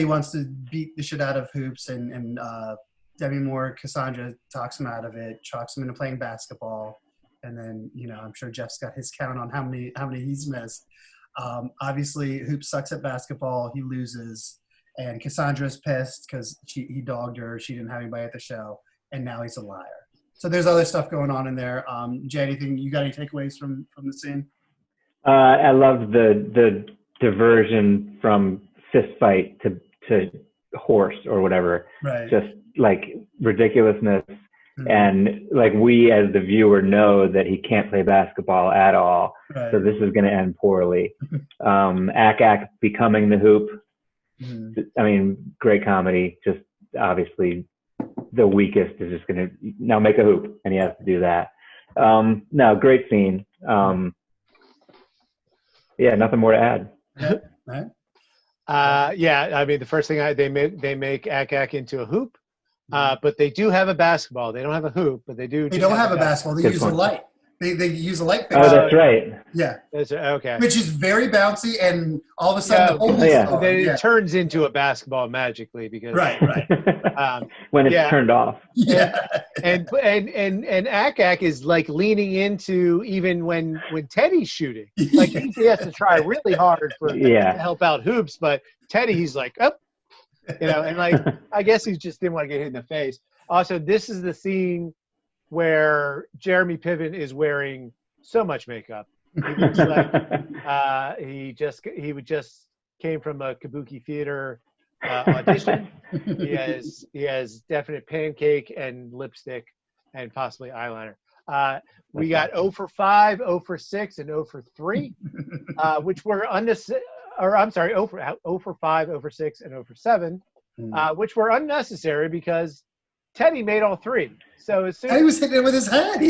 S2: wants to beat the shit out of Hoops, and Demi Moore, Cassandra talks him out of it, chalks him into playing basketball. And then, I'm sure Jeff's got his count on how many he's missed. Obviously, Hoops sucks at basketball. He loses. And Cassandra's pissed because he dogged her. She didn't have anybody at the show. And now he's a liar. So there's other stuff going on in there. Jay, you got any takeaways from the scene?
S3: I love the diversion from fist fight to horse or whatever.
S2: Right.
S3: Just like ridiculousness.
S2: Mm-hmm.
S3: And like we as the viewer know that he can't play basketball at all.
S2: Right.
S3: So this is going to end poorly. Ak becoming the Hoop.
S2: Mm-hmm.
S3: I mean, great comedy. Just obviously the weakest is just going to now make a Hoop, and he has to do that. No, great scene. Yeah, nothing more to add.
S2: Yeah. Right.
S1: I mean, the first thing they make Ak into a Hoop. But they do have a basketball. They don't have a hoop, but they do.
S2: They don't have a basketball. They
S3: Good
S2: use
S3: point.
S2: a light. They use a light fixture.
S3: Oh, that's right.
S2: Yeah.
S1: Okay.
S2: Which is very bouncy, and all of a sudden the whole
S1: it turns into a basketball magically because
S2: right.
S3: When it's turned off.
S2: Yeah.
S1: And Ak is like leaning into even when Teddy's shooting. Like he has to try really hard to help out Hoops, but Teddy, he's like, oh. And like, I guess he just didn't want to get hit in the face. Also, this is the scene where Jeremy Piven is wearing so much makeup. He looks like he just came from a kabuki theater audition. He has definite pancake and lipstick and possibly eyeliner. We got 0 for 5, 0 for 6, and 0 for 3, which were unnecessary. Or I'm sorry, 0 for 5, 0 for 6, and 0 for 7, which were unnecessary because Teddy made all 3. So as soon
S2: and he was hitting it with his head.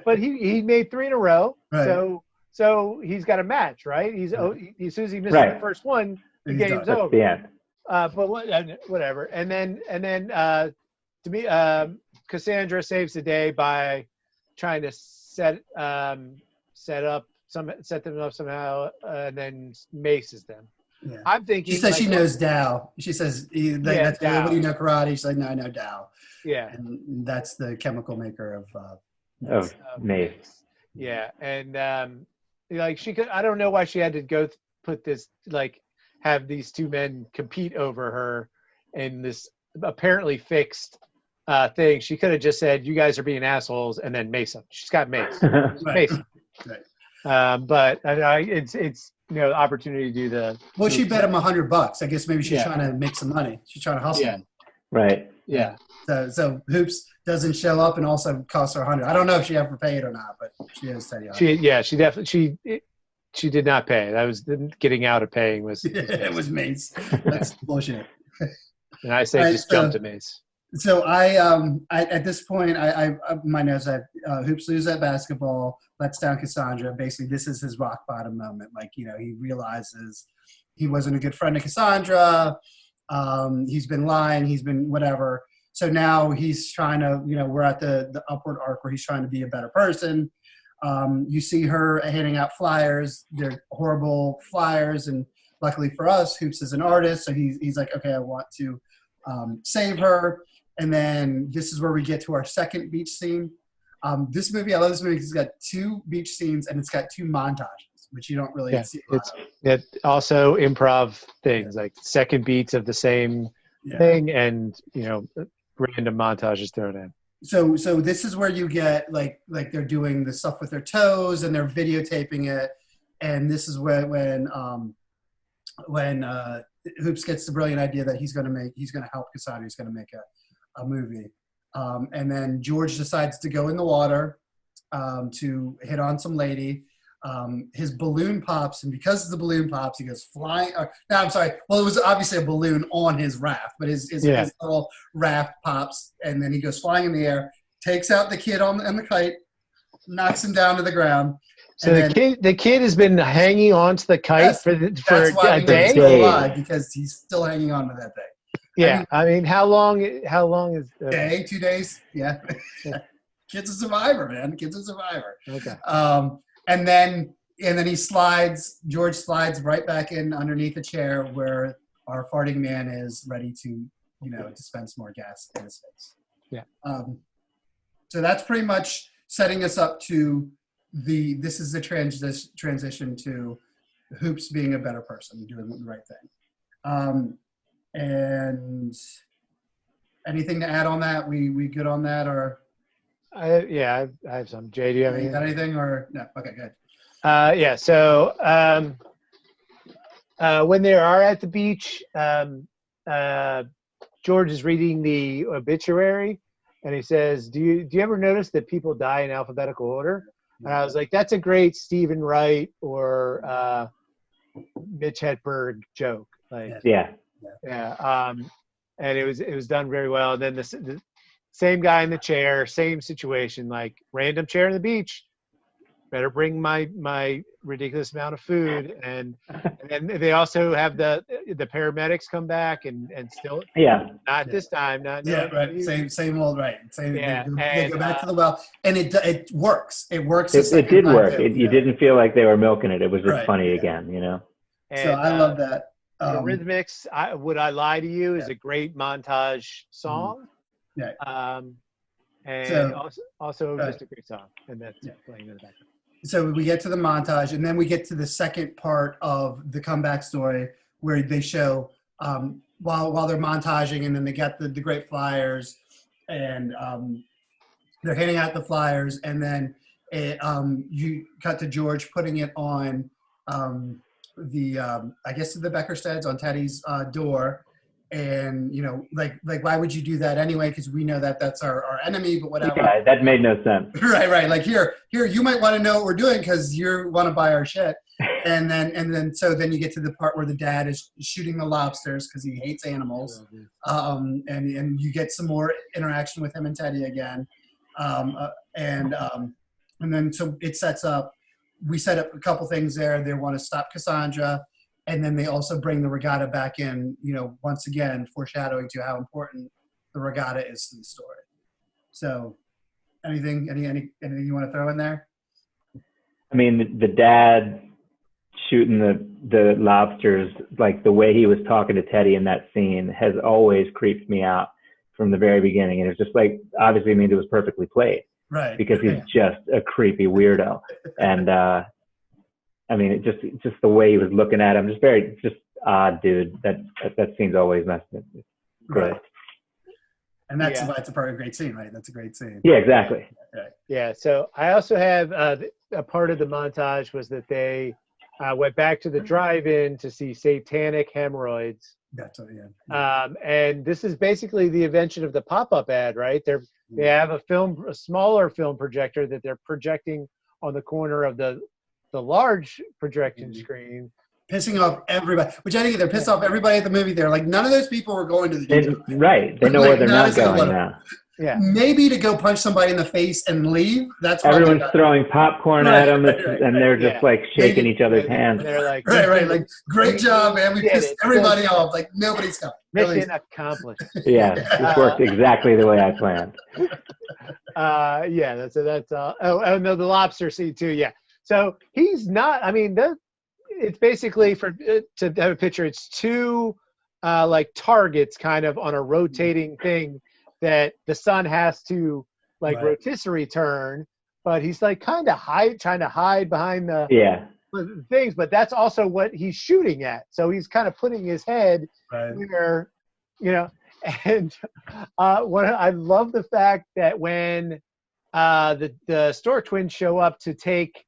S1: But he made 3 in a row.
S2: Right.
S1: So he's got a match, right? As soon as he misses the first one, the game's over.
S3: The end.
S1: But whatever. And then to me, Cassandra saves the day by trying to set them up somehow, and then maces them.
S2: Yeah.
S1: I'm thinking.
S2: She says she knows Tao. She says, "That's what do you know karate?" She's like, "No, I know Tao."
S1: Yeah,
S2: and that's the chemical maker
S3: of mace.
S1: Yeah, and like she could. I don't know why she had to go put this have these two men compete over her in this apparently fixed thing. She could have just said, "You guys are being assholes," and then mace them. She's got mace.
S2: Right.
S1: Mace.
S2: Right.
S1: But it's opportunity to do the.
S2: Well, she bet him $100. I guess maybe she's trying to make some money. She's trying to hustle.
S1: Yeah.
S3: Right.
S1: Yeah.
S2: So Hoops doesn't show up and also costs her $100. I don't know if she ever paid or not, but she is Teddy.
S1: She definitely she did not pay. That was getting out of paying was.
S2: It was Mace. That's bullshit.
S1: And I say just jump to Mace.
S2: So I at this point I my notes I Hoops loses that basketball, lets down Cassandra. Basically, this is his rock bottom moment. Like, he realizes he wasn't a good friend to Cassandra. He's been lying. He's been whatever. So now he's trying to, we're at the upward arc where he's trying to be a better person. You see her handing out flyers. They're horrible flyers, and luckily for us, Hoops is an artist, so he's like, okay, I want to save her. And then this is where we get to our second beach scene. This movie, I love this movie because it's got 2 beach scenes and it's got 2 montages, which you don't really see.
S1: It also improv things like second beats of the same thing, and random montages thrown in.
S2: So this is where you get like they're doing the stuff with their toes and they're videotaping it, and this is when Hoops gets the brilliant idea that he's going to help Cassandra. He's going to make a movie, and then George decides to go in the water to hit on some lady. His balloon pops, and because the balloon pops, he goes flying. No, I'm sorry. Well, it was obviously a balloon on his raft, but his little raft pops, and then he goes flying in the air, takes out the kid on the kite, knocks him down to the ground.
S1: So the kid has been hanging on to the kite for a day.
S2: Still alive because he's still hanging on to that thing.
S1: Yeah, I mean, how long is
S2: day, 2 days? Yeah. Kid's a survivor, man. Kid's a survivor.
S1: Okay.
S2: And then George slides right back in underneath the chair where our farting man is ready to, dispense more gas in his face.
S1: Yeah.
S2: So that's pretty much setting us up to this is the transition to Hoops being a better person, doing the right thing. And anything to add on that? We good on that, or?
S1: I have some. Jay, do you have anything?
S2: Got anything or no? Okay, good.
S1: So when they are at the beach, George is reading the obituary, and he says, "Do you ever notice that people die in alphabetical order?" And I was like, "That's a great Stephen Wright or Mitch Hedberg joke." Like, yeah. And it was done very well. And then the same guy in the chair, same situation, like random chair on the beach. Better bring my ridiculous amount of food, and then they also have the paramedics come back and still not this time
S2: right same old right same they go back to the well, and it works it did
S3: work. You didn't feel like they were milking it. It was just funny again,
S1: And,
S2: so I love that.
S1: The Rhythmics, Would I Lie to You is a great montage song. And also just a great song, and that's playing in the background.
S2: So we get to the montage, and then we get to the second part of the comeback story where they show while they're montaging, and then they got the great flyers, and they're handing out the flyers, and then you cut to George putting it on I guess the Beckersteds on Teddy's door. And like why would you do that anyway, because we know that that's our enemy, but whatever.
S3: Yeah, that made no sense.
S2: right like here you might want to know what we're doing because you want to buy our shit. and then you get to the part where the dad is shooting the lobsters because he hates animals. And you get some more interaction with him and Teddy again. And then so it sets up, we set up a couple things there. They want to stop Cassandra. And then they also bring the regatta back in, once again, foreshadowing to how important the regatta is to the story. So anything you want to throw in there?
S3: I mean, the dad shooting the lobsters, like the way he was talking to Teddy in that scene has always creeped me out from the very beginning. And it's just like, obviously it means it was perfectly played.
S2: Right.
S3: Because he's just a creepy weirdo. And, I mean, it just the way he was looking at him, just odd, dude. That scene's always messed up. Great.
S2: And that's a part of a great scene, right? That's a great scene.
S3: Yeah, exactly.
S2: Right.
S1: Yeah. So I also have a part of the montage was that they went back to the drive-in to see Satanic Hemorrhoids.
S2: That's what, yeah.
S1: And this is basically the invention of the pop-up ad, right? They have a smaller film projector that they're projecting on the corner of the large projection screen.
S2: Pissing off everybody, which I think they're pissed off everybody at the movie. They're like, none of those people were going to the Hughes.
S3: Right. They know where they're not going now.
S1: Yeah.
S2: Maybe to go punch somebody in the face and leave. That's
S3: everyone's throwing popcorn at them, and they're just like shaking each other's hands.
S1: They're like,
S2: right, like, great job, man. We pissed everybody off. Like, nobody's coming.
S1: Mission accomplished.
S3: Yeah, this worked exactly the way I planned.
S1: Yeah, that's oh no, the lobster scene too. Yeah, so he's not. I mean, it's basically to have a picture. It's two like targets kind of on a rotating thing that the sun has to like rotisserie turn, but he's like kind of trying to hide behind the things, but that's also what he's shooting at. So he's kind of putting his head where, and I love the fact that when the Stork twins show up to pick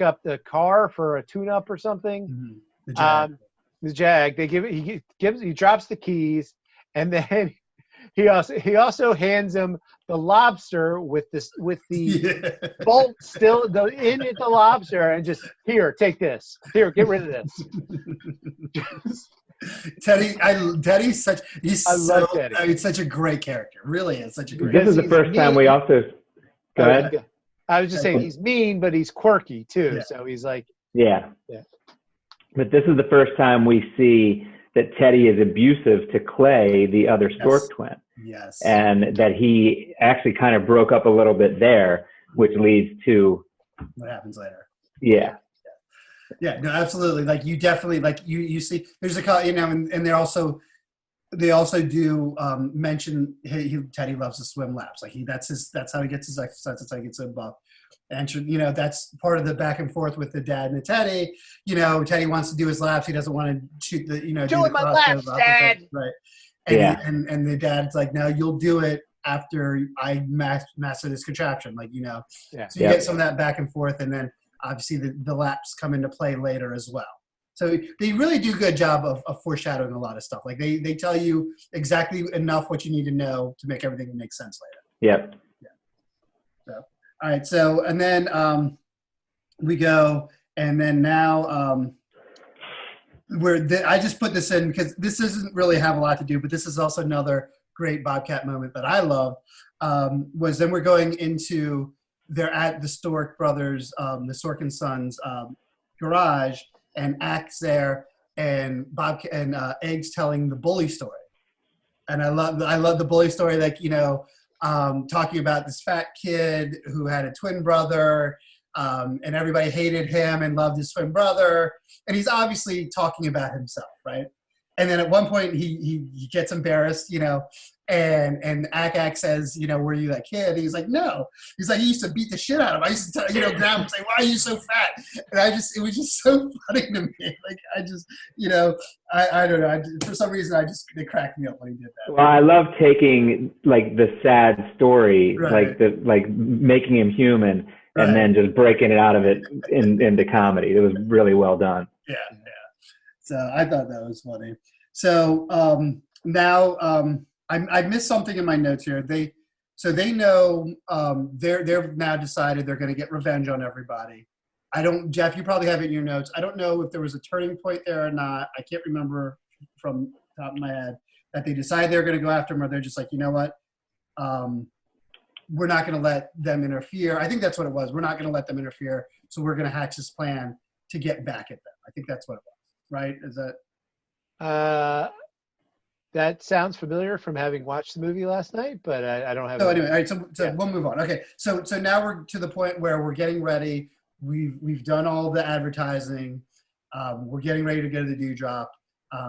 S1: up the car for a tune-up or something, the Jag, he drops the keys, and then he also hands him the lobster with the bolt still in at the lobster, and just, here, take this. Here, get rid of this.
S2: Teddy's such
S1: Teddy.
S2: I mean, such a great character. Really is such a great.
S3: This is the first time we also. Go ahead.
S1: I was just saying he's mean, but he's quirky too. Yeah. So he's like.
S3: Yeah. But this is the first time we see that Teddy is abusive to Clay, the other Stork twin.
S2: Yes.
S3: And that he actually kind of broke up a little bit there, which leads to
S2: what happens later.
S3: Yeah.
S2: Yeah, no, absolutely. Like, you definitely, like, you see, there's and they also do mention Teddy loves to swim laps. Like, that's how he gets his exercise. That's how he gets him buff. And that's part of the back and forth with the dad and the Teddy. Teddy wants to do his laps. He doesn't want to shoot
S1: doing my laps, Dad.
S2: Right. And and the dad's like, no, you'll do it after I master this contraption. Like, So you get some of that back and forth, and then obviously the laps come into play later as well. So they really do a good job of foreshadowing a lot of stuff. Like, they tell you exactly enough what you need to know to make everything make sense later.
S3: Yep.
S2: Yeah. So, all right. So, and then we go, and then now I just put this in because this doesn't really have a lot to do, but this is also another great Bobcat moment that I love, was then we're going into, they're at the Stork brothers, the Stork and Sons garage, and Act's there, and Egg's telling the bully story. And I love the bully story, like, talking about this fat kid who had a twin brother, and everybody hated him and loved his twin brother. And he's obviously talking about himself, right? And then at one point he gets embarrassed, and Ak says, were you that kid? And he's like, no. He's like, he used to beat the shit out of him. I used to grab him and say, why are you so fat? And it was just so funny to me. Like, I just, I don't know. For some reason, it cracked me up when he did that.
S3: Well, I love taking like the sad story, like making him human, and then just breaking it out of it into comedy. It was really well done.
S2: Yeah. So I thought that was funny. So now I missed something in my notes here. They know they've now decided they're going to get revenge on everybody. Jeff, you probably have it in your notes. I don't know if there was a turning point there or not. I can't remember from the top of my head that they decided they're going to go after him, or they're just like, you know what? We're not going to let them interfere. I think that's what it was. We're not going to let them interfere. So we're going to hatch this plan to get back at them. I think that's what it was. Right? Is that?
S1: That sounds familiar from having watched the movie last night, but I don't have.
S2: So anyway, all right. So we'll move on. Okay. So now we're to the point where we're getting ready. We've done all the advertising. We're getting ready to go to the dewdrop.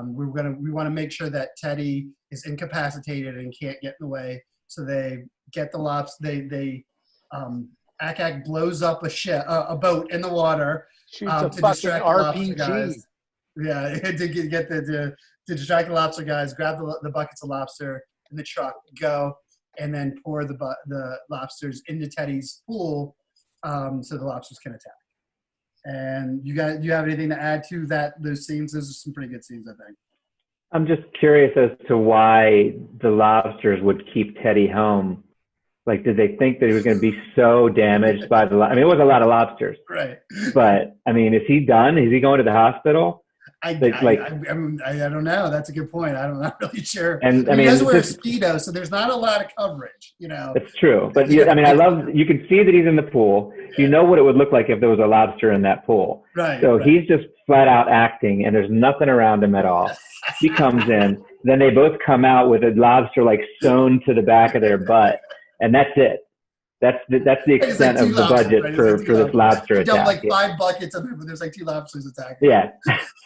S2: We want to make sure that Teddy is incapacitated and can't get in the way. So they get the lobster. Ak blows up a boat in the water.
S1: Shoots a fucking RPG.
S2: Yeah, to distract the lobster guys, grab the buckets of lobster in the truck, go. and then pour the lobsters into Teddy's pool so the lobsters can attack. And you have anything to add to those scenes? Those are some pretty good scenes, I think.
S3: I'm just curious as to why the lobsters would keep Teddy home. Like, did they think that he was going to be so damaged by I mean, it was a lot of lobsters.
S2: Right.
S3: But, I mean, is he done? Is he going to the hospital?
S2: I don't know. That's a good point. I'm not really sure.
S3: And
S2: he does wear a Speedo, so there's not a lot of coverage,
S3: It's true. But, I mean, you can see that he's in the pool. You know what it would look like if there was a lobster in that pool.
S2: Right.
S3: So he's just flat out acting, and there's nothing around him at all. He comes in. Then they both come out with a lobster, like, sewn to the back of their butt. And that's it. That's the extent of the budget for this lobster attack.
S2: Dump like 5 buckets of it, but there's like 2 lobsters attacking.
S3: Yeah.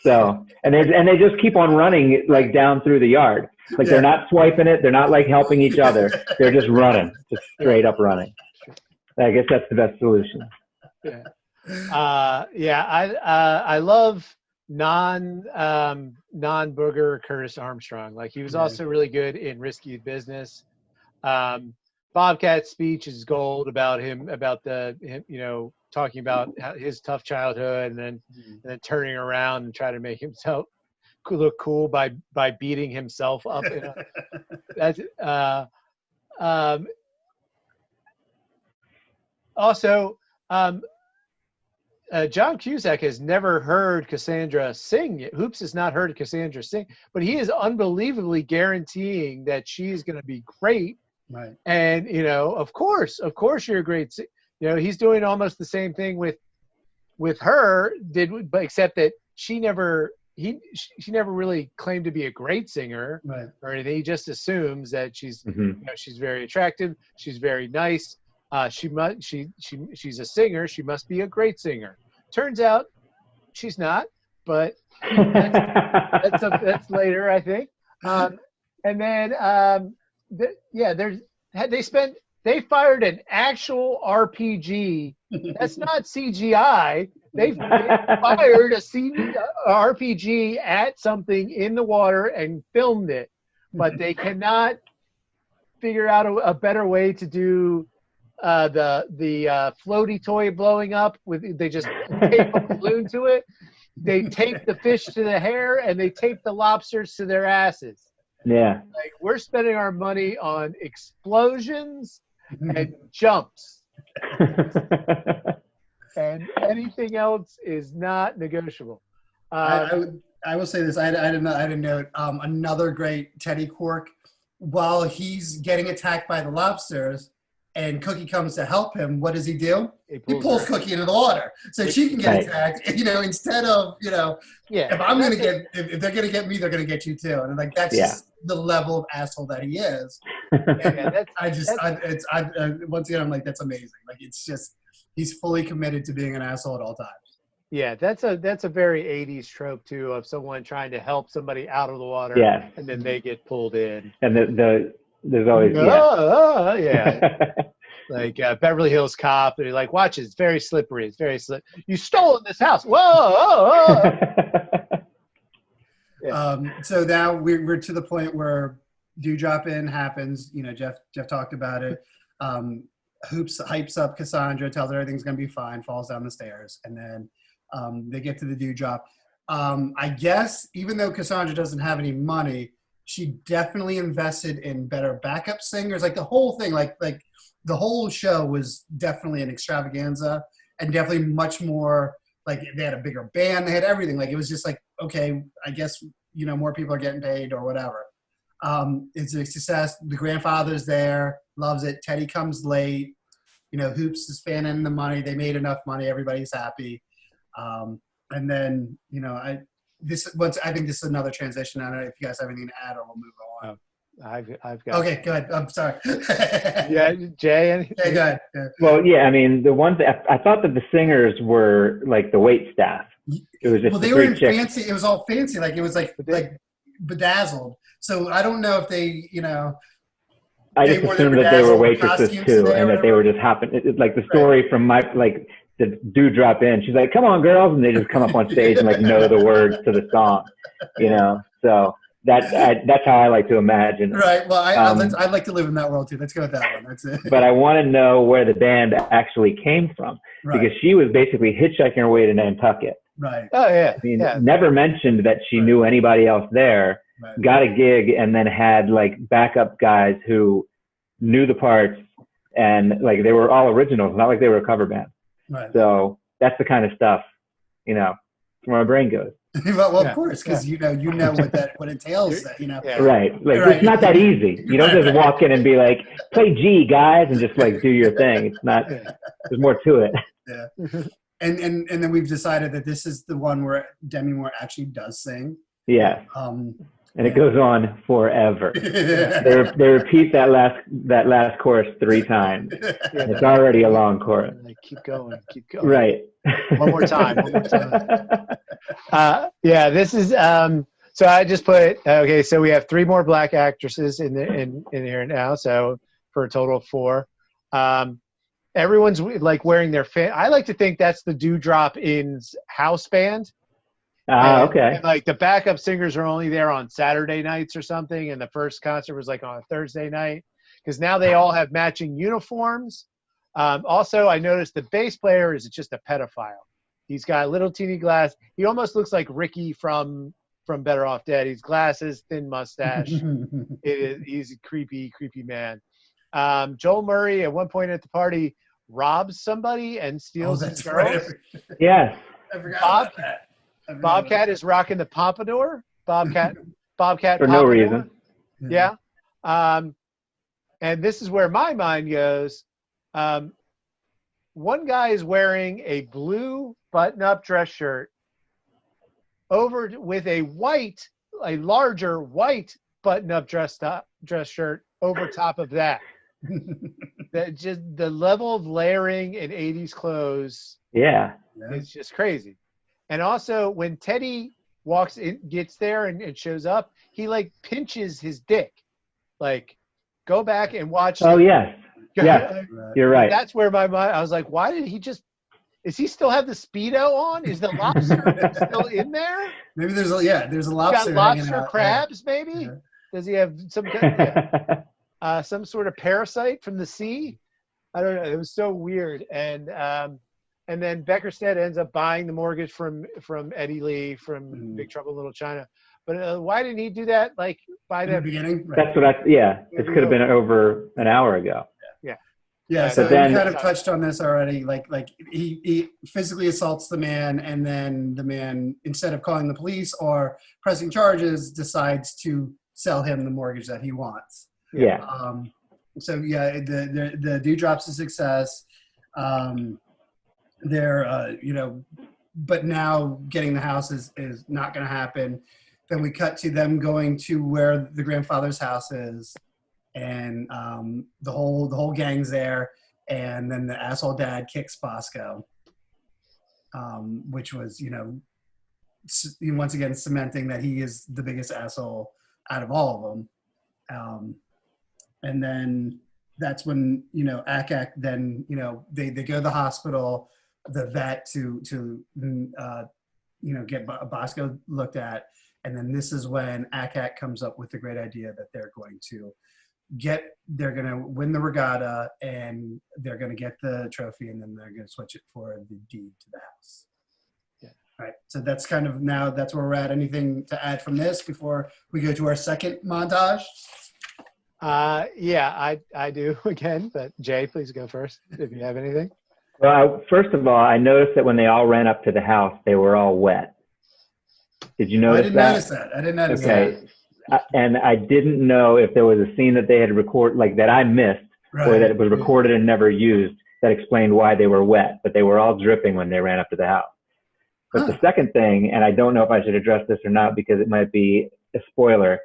S3: So and they just keep on running like down through the yard. Like they're not swiping it. They're not like helping each other. They're just running, just straight up running. I guess that's the best solution.
S1: Yeah. I love non-booger Curtis Armstrong. Like he was also really good in Risky Business. Bobcat's speech is gold about him, talking about his tough childhood and then turning around and trying to make himself look cool by beating himself up. John Cusack has never heard Cassandra sing. Hoops has not heard Cassandra sing, but he is unbelievably guaranteeing that she's going to be great.
S2: Right.
S1: And, of course you're a great, he's doing almost the same thing with her, but except that she never really claimed to be a great singer or anything. He just assumes that she's, she's very attractive. She's very nice. She's a singer. She must be a great singer. Turns out she's not, but that's later, I think. And then, they fired an actual RPG. That's not CGI. They fired a RPG at something in the water and filmed it, but they cannot figure out a better way to do the floaty toy blowing up. They just tape a balloon to it. They tape the fish to the hair and they tape the lobsters to their asses.
S3: Yeah.
S1: Like we're spending our money on explosions and jumps. And anything else is not negotiable.
S2: I will say this. I had a note. Another great Teddy quirk. While he's getting attacked by the lobsters and Cookie comes to help him, what does he do? He pulls Cookie into the water so she can get attacked. Instead of if I'm gonna if they're gonna get me, they're gonna get you too. And like that's just the level of asshole that he is. Once again, I'm like, that's amazing. Like it's just he's fully committed to being an asshole at all times.
S1: Yeah, that's a very 80s trope too of someone trying to help somebody out of the water, and then they get pulled in.
S3: And there's always
S1: like Beverly Hills Cop. They're like, watch it, it's very slippery. It's very slippery. You stole this house. Whoa!
S2: So now we're to the point where Dewdrop In happens. Jeff talked about it. Hoops hypes up Cassandra, tells her everything's gonna be fine, falls down the stairs, and then they get to the Dewdrop. I guess even though Cassandra doesn't have any money, she definitely invested in better backup singers. Like the whole thing, like the whole show was definitely an extravaganza and definitely much more like they had a bigger band. They had everything. Like it was just like, okay, I guess, more people are getting paid or whatever. It's a success. The grandfather's there, loves it. Teddy comes late. Hoops is fanning the money. They made enough money. Everybody's happy. And then, I think this is another transition. I don't know if you guys have anything to add or we'll move on.
S1: I've got.
S2: Okay, go ahead. I'm sorry.
S1: Yeah, Jay. Anything?
S2: Yeah, go ahead. Yeah.
S3: Well, yeah. I mean, the ones I thought that the singers were like the wait staff. It was just
S2: they were in fancy. It was all fancy. Like it was like bedazzled. So I don't know if they,
S3: I just assumed that they were waitresses too, and that they were just like the story from the Dewdrop In. She's like, "Come on, girls," and they just come up on stage and like know the words to the song, So That's how I like to imagine.
S2: Right. Well, I'd like to live in that world too. Let's go with that one. That's it.
S3: But I want to know where the band actually came from, because she was basically hitchhiking her way to Nantucket.
S2: Right.
S1: Oh yeah.
S3: I mean, never mentioned that she knew anybody else there.
S2: Right.
S3: Got a gig and then had like backup guys who knew the parts, and like they were all originals, not like they were a cover band.
S2: Right.
S3: So that's the kind of stuff, where my brain goes.
S2: Well, of course, because you know what entails.
S3: Right. Like it's not that easy. You don't just walk in and be like, play G, guys, and just like do your thing. It's not. There's more to it.
S2: Yeah. And then we've decided that this is the one where Demi Moore actually does sing.
S3: Yeah. And it goes on forever. They repeat that last chorus 3 times. It's already a long chorus.
S1: Like, keep going.
S3: Right.
S1: One more time. This is so I just put okay. So we have 3 more black actresses in here now. So for a total of 4. Everyone's like wearing their I like to think that's the Dewdrop Inn's house band.
S3: Okay.
S1: And like the backup singers are only there on Saturday nights or something, and the first concert was like on a Thursday night, because now they all have matching uniforms. Also, I noticed the bass player is just a pedophile. He's got a little teeny glass. He almost looks like Ricky from Better Off Dead. He's glasses, thin mustache. He's a creepy man. Joel Murray at one point at the party robs somebody and steals his girl.
S3: Right. Yes.
S2: I forgot about that.
S1: Bobcat is rocking the pompadour. Bobcat
S3: for
S1: pompadour.
S3: no reason.
S1: Yeah. And this is where my mind goes. One guy is wearing a blue button-up dress shirt over with a larger white button-up dress shirt over top of that. That just the level of layering in 80s clothes.
S3: Yeah.
S1: It's just crazy. And also, when Teddy gets there and shows up, he like pinches his dick. Like, go back and watch.
S3: Oh yes, yes, you're right.
S1: That's where my mind. I was like, why did he just? Is he still have the Speedo on? Is the lobster still in there?
S2: Maybe there's a lobster.
S1: Got lobster crabs, maybe. Yeah. Does he have some some sort of parasite from the sea? I don't know. It was so weird, and then Beckerstead ends up buying the mortgage from Eddie Lee from Big Trouble in Little China. But why didn't he do that like by the
S2: beginning? Right.
S3: That's what this could have been over an hour ago.
S2: Yeah. So then, we kind of touched on this already. Like he physically assaults the man, and then the man, instead of calling the police or pressing charges, decides to sell him the mortgage that he wants.
S3: Yeah.
S2: The Dewdrop's a success. But now getting the house is not going to happen. Then we cut to them going to where the grandfather's house is, and the whole gang's there, and then the asshole dad kicks Bosco, which was once again cementing that he is the biggest asshole out of all of them. And then that's when Akak then they go to the hospital, the vet to get Bosco looked at, and then this is when Akak comes up with the great idea that they're going to win the regatta, and they're going to get the trophy, and then they're going to switch it for the deed to the house. Yeah. All right. So that's kind of that's where we're at. Anything to add from this before we go to our second montage?
S1: I do again, but Jay, please go first if you have anything.
S3: Well, first of all, I noticed that when they all ran up to the house, they were all wet. Did you notice that?
S2: I didn't notice
S3: that. And I didn't know if there was a scene that they had recorded, that I missed, or that it was recorded and never used, that explained why they were wet. But they were all dripping when they ran up to the house. But the second thing, and I don't know if I should address this or not because it might be a spoiler,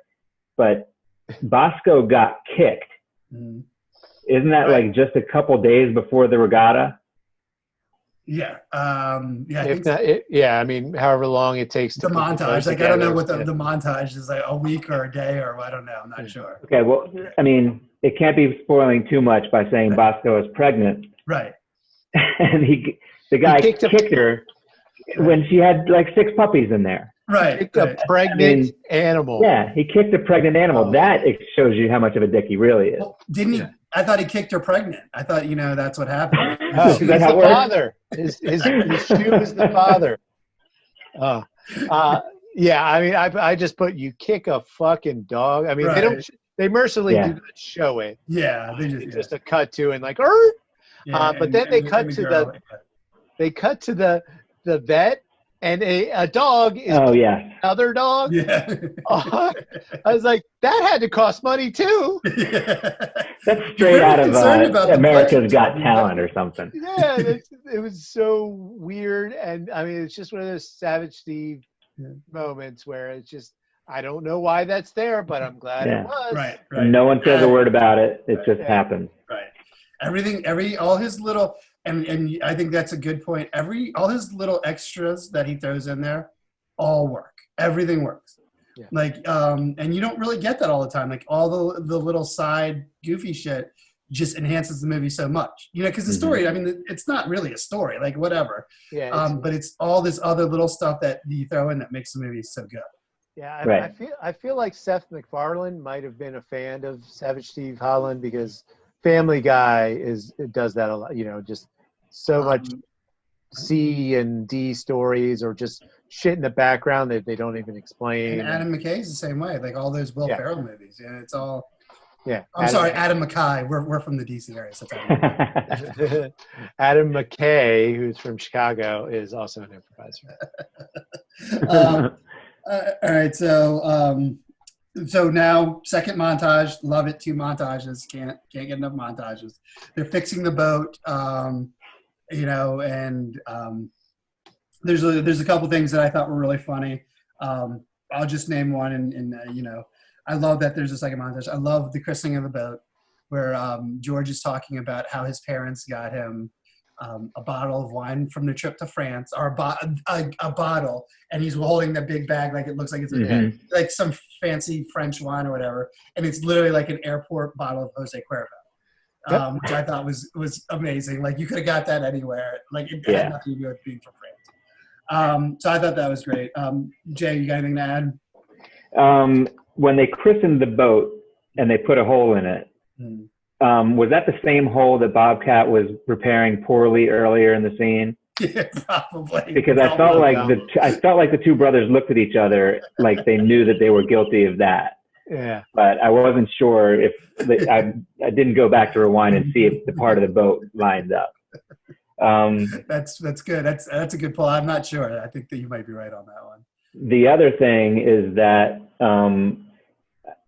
S3: but Bosco got kicked. Isn't that like just a couple days before the regatta?
S2: Yeah.
S1: I mean, however long it takes to
S2: the montage. Like, I don't know what the montage is, like a week or a day or I don't know. I'm not sure.
S3: Okay. Well, I mean, it can't be spoiling too much by saying Bosco is pregnant.
S2: Right.
S3: And the guy kicked her when she had like 6 puppies in there.
S2: Right.
S1: Kicked a pregnant animal.
S3: Yeah, he kicked a pregnant animal. That shows you how much of a dick he really is.
S2: Well, didn't he? Yeah. I thought he kicked her pregnant. I thought, that's what happened.
S1: Oh, he's the father. His shoe is the father. Yeah, I mean, I just put you kick a fucking dog. I mean, they mercifully do not show it.
S2: Yeah,
S1: it's just a cut to and like, but then they cut to the vet, and a dog is another dog.
S2: Yeah.
S1: I was like, that had to cost money too.
S3: That's straight out of America's Got Talent or something.
S1: Yeah, it was so weird, and I mean, it's just one of those Savage Steve moments where it's just, I don't know why that's there, but I'm glad it was.
S2: Right.
S3: No one says a word about it. It just happens.
S2: Right. All his little, and I think that's a good point. All his little extras that he throws in there all work. Everything works. Yeah. Like, and you don't really get that all the time. Like all the little side goofy shit just enhances the movie so much, because the story, I mean, it's not really a story, like whatever. Yeah. But it's all this other little stuff that you throw in that makes the movie so good.
S1: Yeah. I feel like Seth MacFarlane might have been a fan of Savage Steve Holland because Family Guy does that a lot, just so much C and D stories or just shit in the background that they don't even explain.
S2: And Adam McKay's the same way, like all those Will Ferrell movies. Yeah, it's all.
S1: Yeah,
S2: Adam McKay. We're from the DC area, so
S1: it's Adam McKay, who's from Chicago, is also an improviser.
S2: All right, so now second montage, love it. 2 montages, can't get enough montages. They're fixing the boat, and there's a couple things that I thought were really funny. I'll just name one, and I love that there's a second montage. I love the christening of the boat, where George is talking about how his parents got him a bottle of wine from the trip to France, or a bottle, and he's holding the big bag like it looks like it's like some fancy French wine or whatever, and it's literally like an airport bottle of Jose Cuervo, which I thought was amazing. Like you could have got that anywhere. Like it had nothing to do with being from France. So I thought that was great. Jay, you got anything to
S3: add? When they christened the boat and they put a hole in it, was that the same hole that Bobcat was repairing poorly earlier in the scene?
S2: Yeah, probably.
S3: Because I felt like the 2 brothers looked at each other like they knew that they were guilty of that.
S1: Yeah.
S3: But I wasn't sure if I didn't go back to rewind and see if the part of the boat lined up.
S2: That's good. That's a good pull. I'm not sure. I think that you might be right on that one.
S3: The other thing is that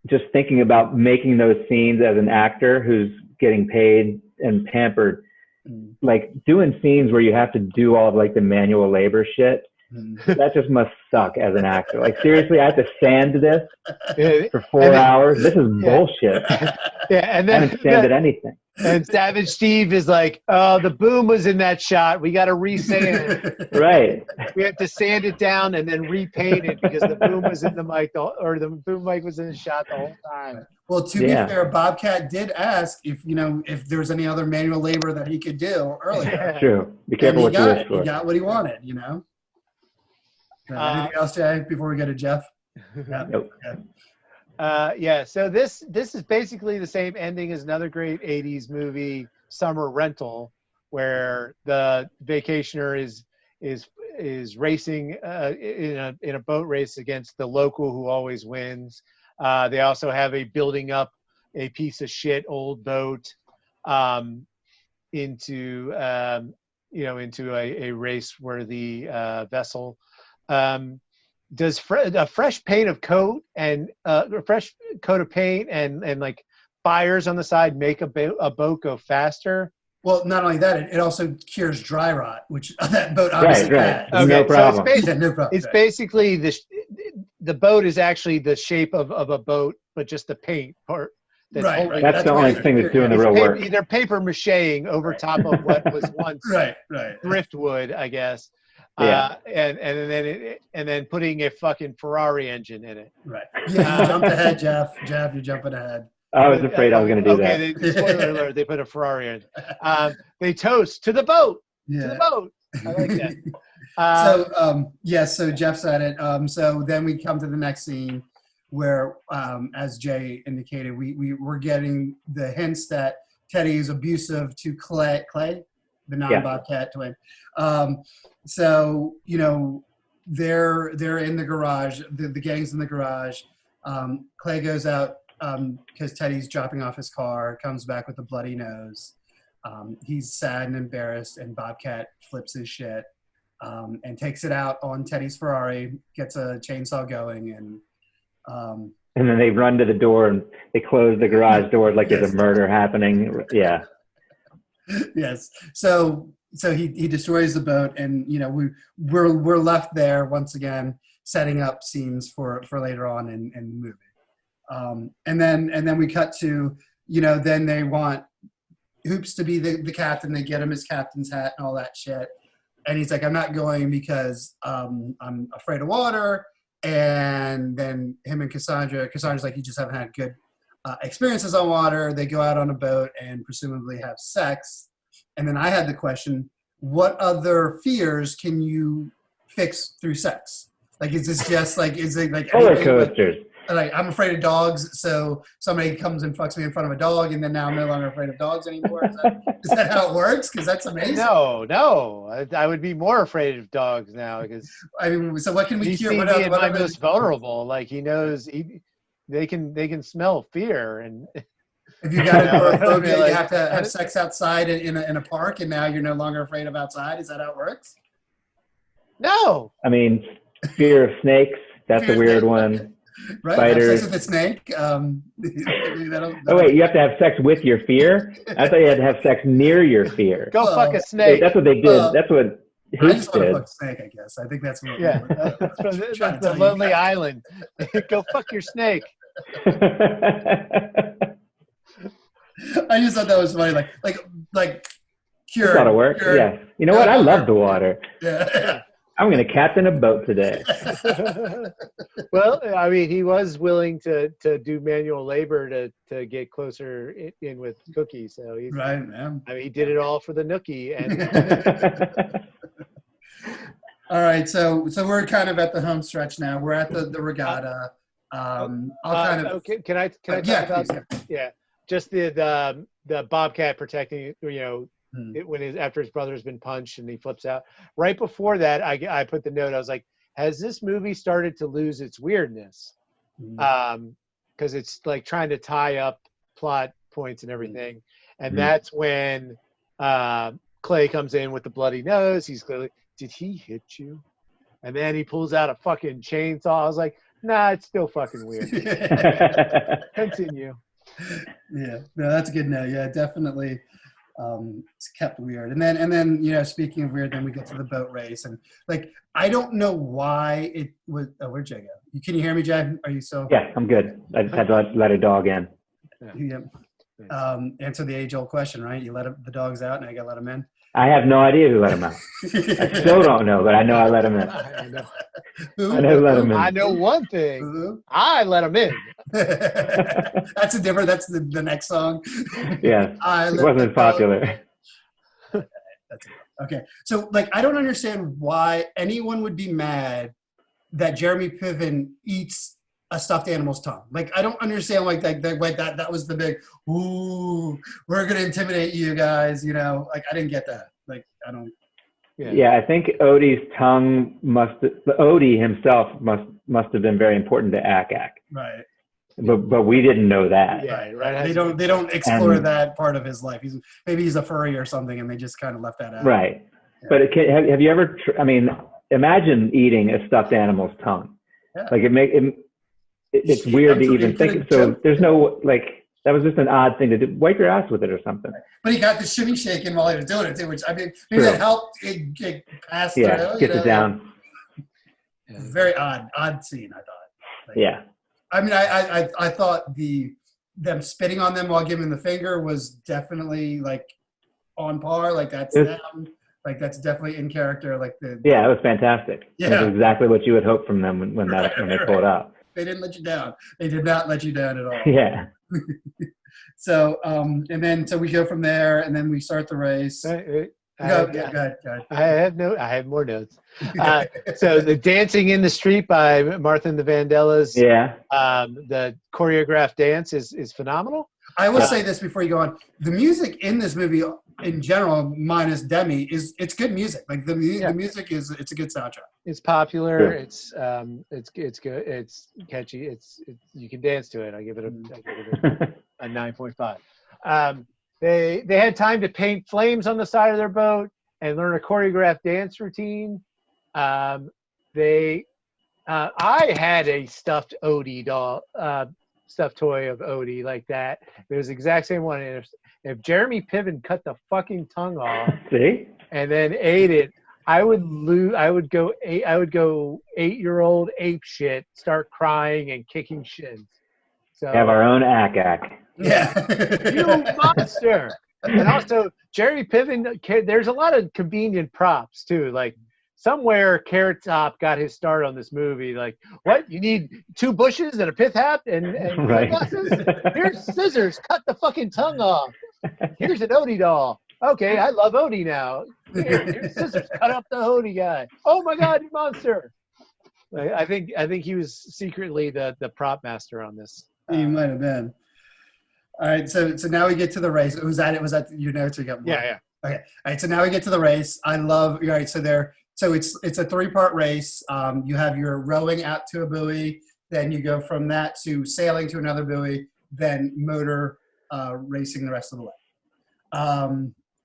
S3: just thinking about making those scenes as an actor who's getting paid and pampered, like doing scenes where you have to do all of like the manual labor shit, that just must suck as an actor. Like seriously, I have to sand this for 4 hours. This is bullshit.
S1: Yeah, and then
S3: I haven't sanded anything.
S1: And Savage Steve is like, "Oh, the boom was in that shot. We got to re-sand.
S3: Right.
S1: We have to sand it down and then repaint it because the boom was in the mic, or the boom mic was in the shot the whole time."
S2: Well, to be fair, Bobcat did ask if there was any other manual labor that he could do earlier.
S3: Yeah. True. Be careful what you wish for.
S2: He got what he wanted. Anything else, Jay? Before we go to Jeff.
S3: Nope.
S1: So this is basically the same ending as another great 80s movie, Summer Rental, where the vacationer is racing in a boat race against the local who always wins. They also have a building up a piece of shit old boat into a race worthy vessel. Does a fresh paint of coat and a fresh coat of paint and like fires on the side make a boat go faster?
S2: Well, not only that, it also cures dry rot, which that boat obviously had.
S3: Okay, no problem.
S2: So
S1: it's basically the boat is actually the shape of a boat, but just the paint part.
S3: That's the only thing that's doing the real work.
S1: They're paper macheing over top of what was once
S2: right.
S1: driftwood, I guess.
S3: Yeah.
S1: And then putting a fucking Ferrari engine in it.
S2: Right. Yeah, you jumped ahead, Jeff. Jeff, you're jumping ahead.
S3: I was afraid I was going to do that.
S1: Spoiler alert, they put a Ferrari in. They toast to the boat. Yeah. To the boat. I like that.
S2: So Jeff said it. So then we come to the next scene where, as Jay indicated, we're getting the hints that Teddy is abusive to Clay, the non-Bobcat twin. So, you know, they're in the garage. The gang's in the garage. Clay goes out because Teddy's dropping off his car, comes back with a bloody nose. He's sad and embarrassed, and Bobcat flips his shit and takes it out on Teddy's Ferrari, gets a chainsaw going, and
S3: then they run to the door and they close the garage door like there's a murder happening. Yeah.
S2: Yes. So he destroys the boat, and you know we're left there once again setting up scenes for later on in the movie. And then we cut to, you know, then they want Hoops to be the captain. They get him his captain's hat and all that shit. And he's like, I'm not going because I'm afraid of water. And then him and Cassandra's like, you just haven't had good experiences on water. They go out on a boat and presumably have sex. And then I had the question, what other fears can you fix through sex? Like, is this just like, is it like
S3: roller coasters?
S2: Like, I'm afraid of dogs, so somebody comes and fucks me in front of a dog, and then now I'm no longer afraid of dogs anymore. Is that how it works? Because that's amazing.
S1: No, I would be more afraid of dogs now because
S2: I mean, so what can we cure?
S1: What my most vulnerable? Like he knows they can smell fear, and
S2: if you got agoraphobia, you have to have sex outside in a park, and now you're no longer afraid of outside. Is that how it works?
S1: No.
S3: I mean, fear of snakes. That's a weird one.
S2: Right,
S3: Spiders.
S2: have sex with a snake.
S3: Oh wait, you have to have sex with your fear? I thought you had to have sex near your fear.
S1: Go fuck a snake.
S3: That's what they did. That's what
S2: I just want to
S3: did.
S2: fuck a snake, I guess. I think that's what.
S1: Yeah, that's the Lonely Island. Go fuck your snake.
S2: I just thought that was funny. Like cure.
S3: That's how it works. Yeah. You know what? I love the water.
S2: Yeah.
S3: I'm going to captain a boat today.
S1: Well, I mean, he was willing to do manual labor to get closer in with Cookie. So he's
S2: right, man.
S1: I mean, he did it all for the Nookie. And
S2: all right, so we're kind of at the home stretch now. We're at the regatta.
S1: Okay, can I talk about just the Bobcat protecting, you know, after his brother's been punched and he flips out. Right before that, I put the note. I was like, has this movie started to lose its weirdness? Because it's like trying to tie up plot points and everything. And that's when Clay comes in with the bloody nose. He's clearly, did he hit you? And then he pulls out a fucking chainsaw. I was like, nah, it's still fucking weird. Continue.
S2: Yeah, no, that's a good note. Yeah, definitely. It's kept weird. And then you know, speaking of weird, then we get to the boat race, and like I don't know why it was. Oh, where'd Jay go? Can you hear me, Jay? Are you still?
S3: Yeah, I'm good. I just had to let a dog in.
S2: Yeah. Answer the age-old question, right? You let the dogs out, and I gotta let them in.
S3: I have no idea who let him out. I still don't know, but I know I let him in.
S1: I know.
S3: I know who let him in.
S1: I know one thing. I let him in.
S2: That's the next song.
S3: Yeah, it wasn't as popular.
S2: Okay, so like I don't understand why anyone would be mad that Jeremy Piven eats a stuffed animal's tongue. Like I don't understand that was the big ooh, we're gonna intimidate you guys, you know. Like I didn't get that. Like I don't.
S3: Yeah, I think Odie's tongue Odie himself must have been very important to Ak.
S2: Right.
S3: But we didn't know that.
S2: Yeah, right. They don't explore that part of his life. Maybe he's a furry or something, and they just kind of left that out.
S3: Right. Yeah. But have you ever? I mean, imagine eating a stuffed animal's tongue. Yeah. Like it's weird to even think. So there's no like. That was just an odd thing to do. Wipe your ass with it or something.
S2: But he got the shimmy shaking while he was doing it too, which I mean, maybe that helped it pass through.
S3: Yeah, gets it down.
S2: Very odd scene, I thought. Like,
S3: yeah.
S2: I mean, I thought them spitting on them while giving the finger was definitely like on par. Like that's them. Like that's definitely in character. Like
S3: yeah, it was fantastic.
S2: Yeah.
S3: It was exactly what you would hope from them when they pull it out.
S2: They didn't let you down. They did not let you down at all.
S3: Yeah.
S2: So and then we go from there, and then we start the race. Go ahead.
S1: I have more notes. So the Dancing in the Street by Martha and the Vandellas.
S3: Yeah.
S1: The choreographed dance is phenomenal.
S2: I will say this before you go on. The music in this movie, in general, minus Demi, it's good music. Like the music it's a good soundtrack.
S1: It's popular.
S3: Yeah.
S1: It's good. It's catchy. You can dance to it. I give it a 9.5. They had time to paint flames on the side of their boat and learn a choreographed dance routine. I had a stuffed Odie doll. Stuffed toy of Odie like that. It was the exact same one. And if Jeremy Piven cut the fucking tongue off
S3: See?
S1: and then ate it, I would go 8-year-old ape shit, start crying and kicking shins. So
S3: We have our own ack.
S2: Yeah.
S1: you monster. And also Jeremy Piven, there's a lot of convenient props too. Like somewhere Carrot Top got his start on this movie. Like, what? You need 2 bushes and a pith hat and
S3: Right.
S1: sunglasses? Here's scissors. Cut the fucking tongue off. Here's an Odie doll. Okay, I love Odie now. Here's scissors. Cut up the Odie guy. Oh my God, you monster! I think he was secretly the prop master on this.
S2: He might have been. All right, so now we get to the race. Was that your notes? Or you got more?
S1: Yeah.
S2: Okay. All right, so now we get to the race. I love. All right, so it's a 3-part race. You have your rowing out to a buoy, then you go from that to sailing to another buoy, then motor racing the rest of the way.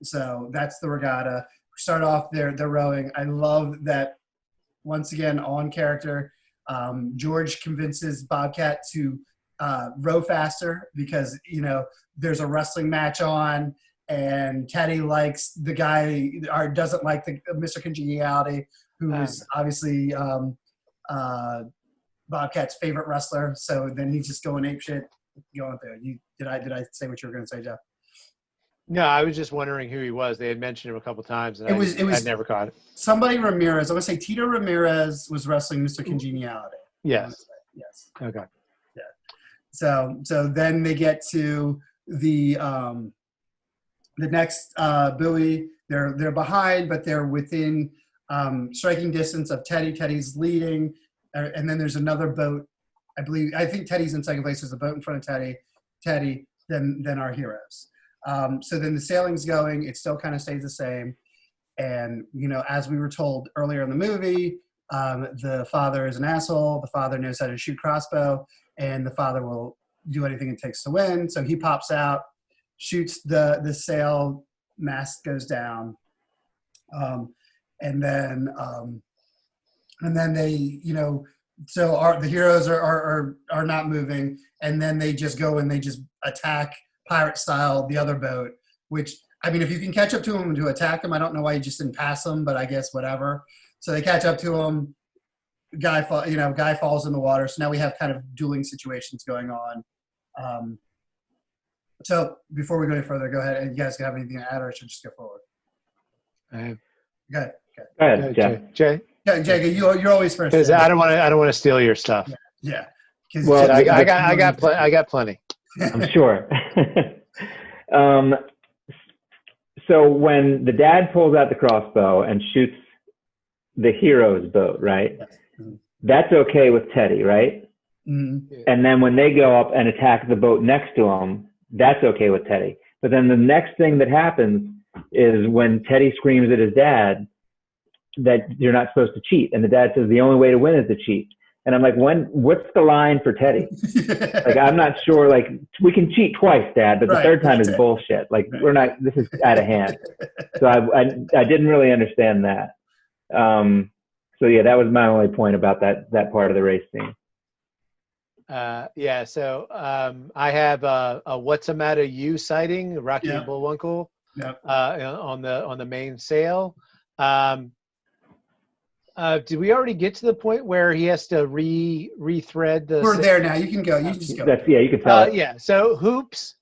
S2: So that's the regatta. Start off there, the rowing. I love that. Once again, on character, George convinces Bobcat to row faster because there's a wrestling match on. And Teddy likes the guy, or doesn't like the Mr. Congeniality, who is obviously Bobcat's favorite wrestler. So then he's just going apeshit. Going there. Did I say what you were going to say, Jeff?
S1: No, I was just wondering who he was. They had mentioned him a couple times, and I never caught it.
S2: Somebody Ramirez. I want to say Tito Ramirez was wrestling Mr. Congeniality.
S1: Yes.
S2: Yes.
S1: Okay.
S2: Yeah. So then they get to the next buoy. They're behind, but they're within striking distance of Teddy. Teddy's leading, and then there's another boat. I think Teddy's in second place. There's a boat in front of Teddy. Then our heroes. So then the sailing's going. It still kind of stays the same. And as we were told earlier in the movie, the father is an asshole. The father knows how to shoot crossbow, and the father will do anything it takes to win. So he pops out, shoots the sail, mast goes down, and then they, so the heroes are not moving, and then they just go and they just attack pirate style the other boat. Which, I mean, if you can catch up to them to attack them, I don't know why you just didn't pass them, but I guess whatever. So they catch up to him. Guy falls in the water. So now we have kind of dueling situations going on. So before we go any further, go ahead. You guys have anything to add, or I should just go forward? Go ahead,
S3: Jeff.
S1: Jay.
S2: Yeah, Jay, you're always first.
S1: Because I don't want to steal your stuff.
S2: Yeah.
S3: Well,
S1: I got plenty.
S3: I'm sure. So when the dad pulls out the crossbow and shoots the hero's boat, right?
S2: Yes. Mm-hmm.
S3: That's okay with Teddy, right?
S2: Mm-hmm.
S3: And then when they go up and attack the boat next to him, that's okay with Teddy. But then the next thing that happens is when Teddy screams at his dad that you're not supposed to cheat. And the dad says the only way to win is to cheat. And I'm like, what's the line for Teddy? Like, I'm not sure. Like, we can cheat twice, Dad, but the third time is bullshit. Like, we're not, this is out of hand. So I didn't really understand that. So yeah, that was my only point about that part of the race scene.
S1: So I have a What's the Matter You sighting, Rocky and Bullwinkle, on the main sail. Did we already get to the point where he has to rethread the?
S2: We're there now. You can go. You can just go.
S3: You can tell.
S1: So Hoops,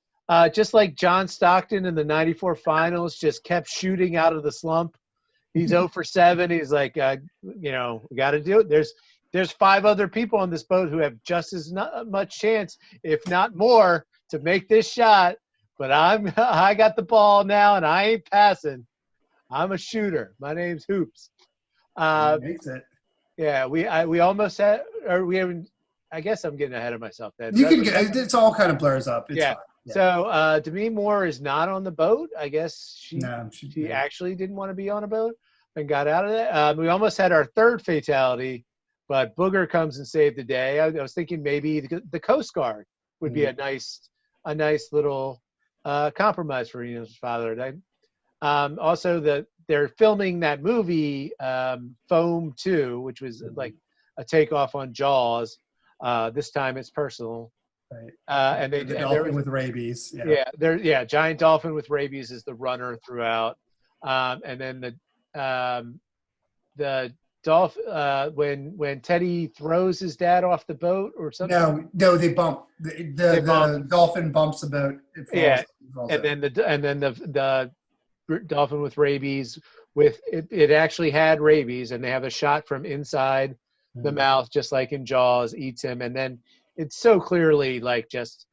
S1: just like John Stockton in the '94 finals, just kept shooting out of the slump. He's 0 for 7. He's like, we got to do it. There's 5 other people on this boat who have just as much chance, if not more, to make this shot. But I got the ball now, and I ain't passing. I'm a shooter. My name's Hoops.
S2: Makes it.
S1: Yeah, we almost had, or we haven't. I guess I'm getting ahead of myself. Then
S2: You can get it's all kind of blurs up. It's
S1: yeah.
S2: fine. Yeah.
S1: So Demi Moore is not on the boat. I guess she
S2: yeah.
S1: actually didn't want to be on a boat and got out of that. We almost had our third fatality, but Booger comes and saved the day. I was thinking maybe the Coast Guard would be a nice little compromise for Reno's father. Also, they're filming that movie Foam 2, which was like a takeoff on Jaws. This time it's personal.
S2: Right.
S1: And
S2: the dolphin with rabies.
S1: Yeah. Giant dolphin with rabies is the runner throughout. And then the dolphin when Teddy throws his dad off the boat or something.
S2: No, they bump. The dolphin bumps the boat. It falls
S1: and then the dolphin with rabies it actually had rabies, and they have a shot from inside the mouth, just like in Jaws, eats him, and then it's so clearly like just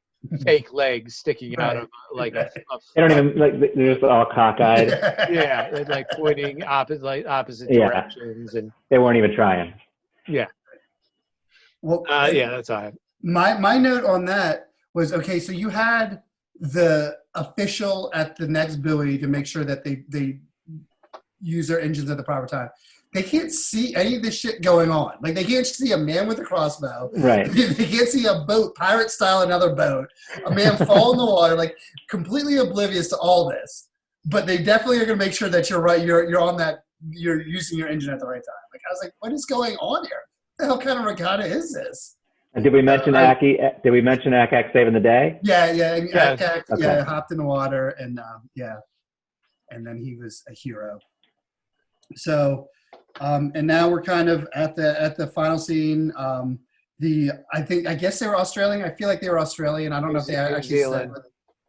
S1: fake legs sticking out of like
S3: they don't even like they're just all cockeyed.
S1: Yeah, they're like pointing opposite directions, and
S3: they weren't even trying.
S1: Yeah.
S2: Well,
S1: that's all I have.
S2: My note on that was okay. So you had the official at the next buoy to make sure that they use their engines at the proper time. They can't see any of this shit going on. Like, they can't see a man with a crossbow.
S3: Right.
S2: They can't see a boat, pirate style, another boat. A man fall in the water, like, completely oblivious to all this. But they definitely are going to make sure that you're right. You're on that. You're using your engine at the right time. Like, I was like, what is going on here? What the hell kind of regatta is this?
S3: And did we mention Aki? Did we mention Akak saving the day?
S2: Yeah. Akak, hopped in the water, and and then he was a hero. So. And now we're kind of at the final scene. I guess they were Australian. I feel like they were Australian. I don't know if they actually said.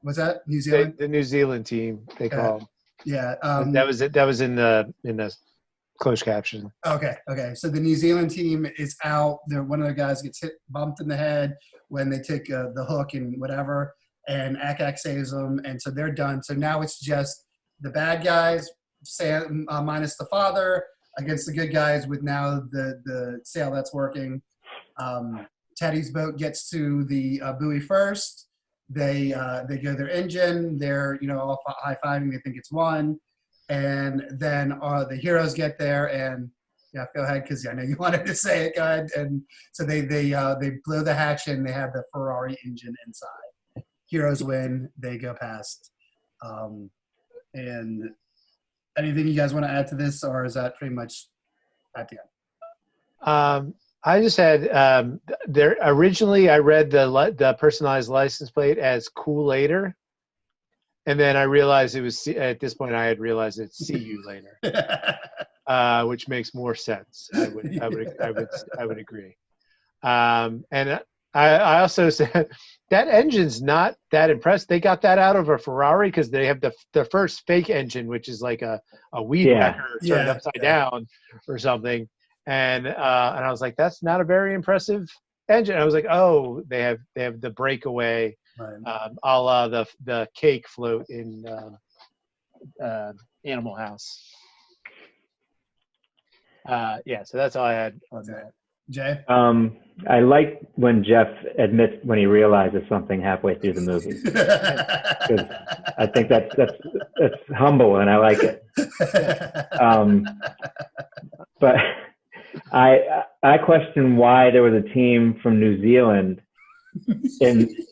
S2: Was that New Zealand?
S1: The New Zealand team they call them.
S2: Yeah.
S1: That was in the closed caption.
S2: Okay. So the New Zealand team is out. One of the guys gets bumped in the head when they take the hook and whatever, and Akak saves them, and so they're done. So now it's just the bad guys, minus the father, against the good guys with now the sail that's working. Teddy's boat gets to the buoy first. They go their engine. They're all high-fiving. They think it's won. And then the heroes get there, and go ahead because I know you wanted to say it. Go ahead. And so they blow the hatch, and they have the Ferrari engine inside. Heroes win. They go past. And anything you guys want to add to this, or is that pretty much at the end?
S1: I just had there originally I read the personalized license plate as Cool Later, and then I realized it was at this point I had realized it's See You Later, which makes more sense. I would agree. And I also said that engine's not that impressed. They got that out of a Ferrari because they have the first fake engine, which is like a weed whacker turned upside down or something. And I was like, that's not a very impressive engine. I was like, oh, they have the breakaway, a la the cake float in Animal House. So that's all I had on that.
S2: Jay?
S3: I like when Jeff admits when he realizes something halfway through the movie. I think that's humble, and I like it. But I question why there was a team from New Zealand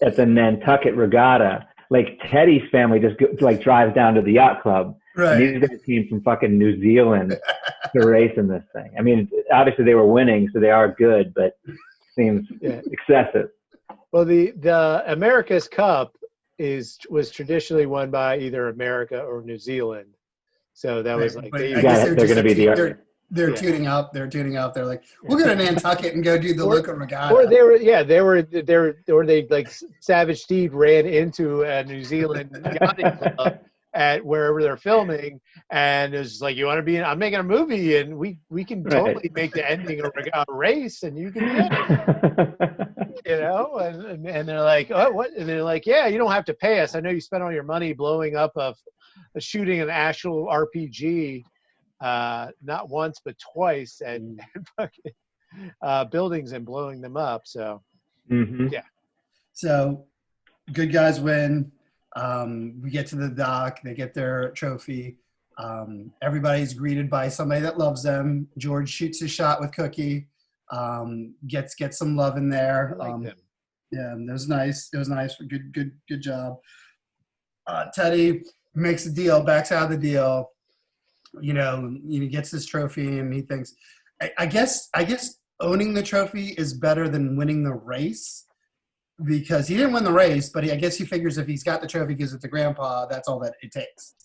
S3: at the Nantucket Regatta. Like, Teddy's family just drives down to the yacht club.
S2: Right.
S3: And these are a team from fucking New Zealand to race in this thing. I mean, obviously they were winning, so they are good, but it seems excessive.
S1: Well, the America's Cup was traditionally won by either America or New Zealand, so that was like
S3: they're going to be the.
S2: They're tuning up. They're like, we'll go to Nantucket and go do the local regatta.
S1: Or they like Savage Steve ran into a New Zealand yachting club at wherever they're filming, and it's like, you want to be I'm making a movie, and we can totally make the ending a race, and you can be in it. You know, and they're like, oh, what? And they're like, yeah, you don't have to pay us. I know you spent all your money blowing up a shooting an actual RPG, not once but twice, and fucking buildings and blowing them up. So, yeah.
S2: So, good guys win. We get to the dock. They get their trophy. Everybody's greeted by somebody that loves them. George shoots his shot with Cookie. Gets some love in there.
S1: I like them.
S2: Yeah, it was nice. It was nice. Good job. Teddy makes a deal, backs out of the deal. You know, he gets his trophy, and he thinks, I guess owning the trophy is better than winning the race, because he didn't win the race, but I guess he figures if he's got the trophy, gives it to Grandpa, that's all that it takes.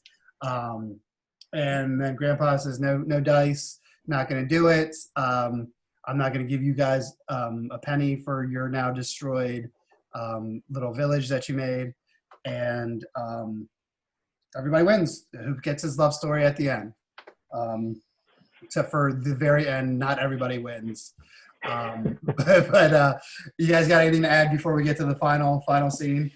S2: And then Grandpa says, no dice, not going to do it. I'm not going to give you guys a penny for your now destroyed little village that you made. And everybody wins. Who gets his love story at the end? Except for the very end, not everybody wins. But you guys got anything to add before we get to the final scene?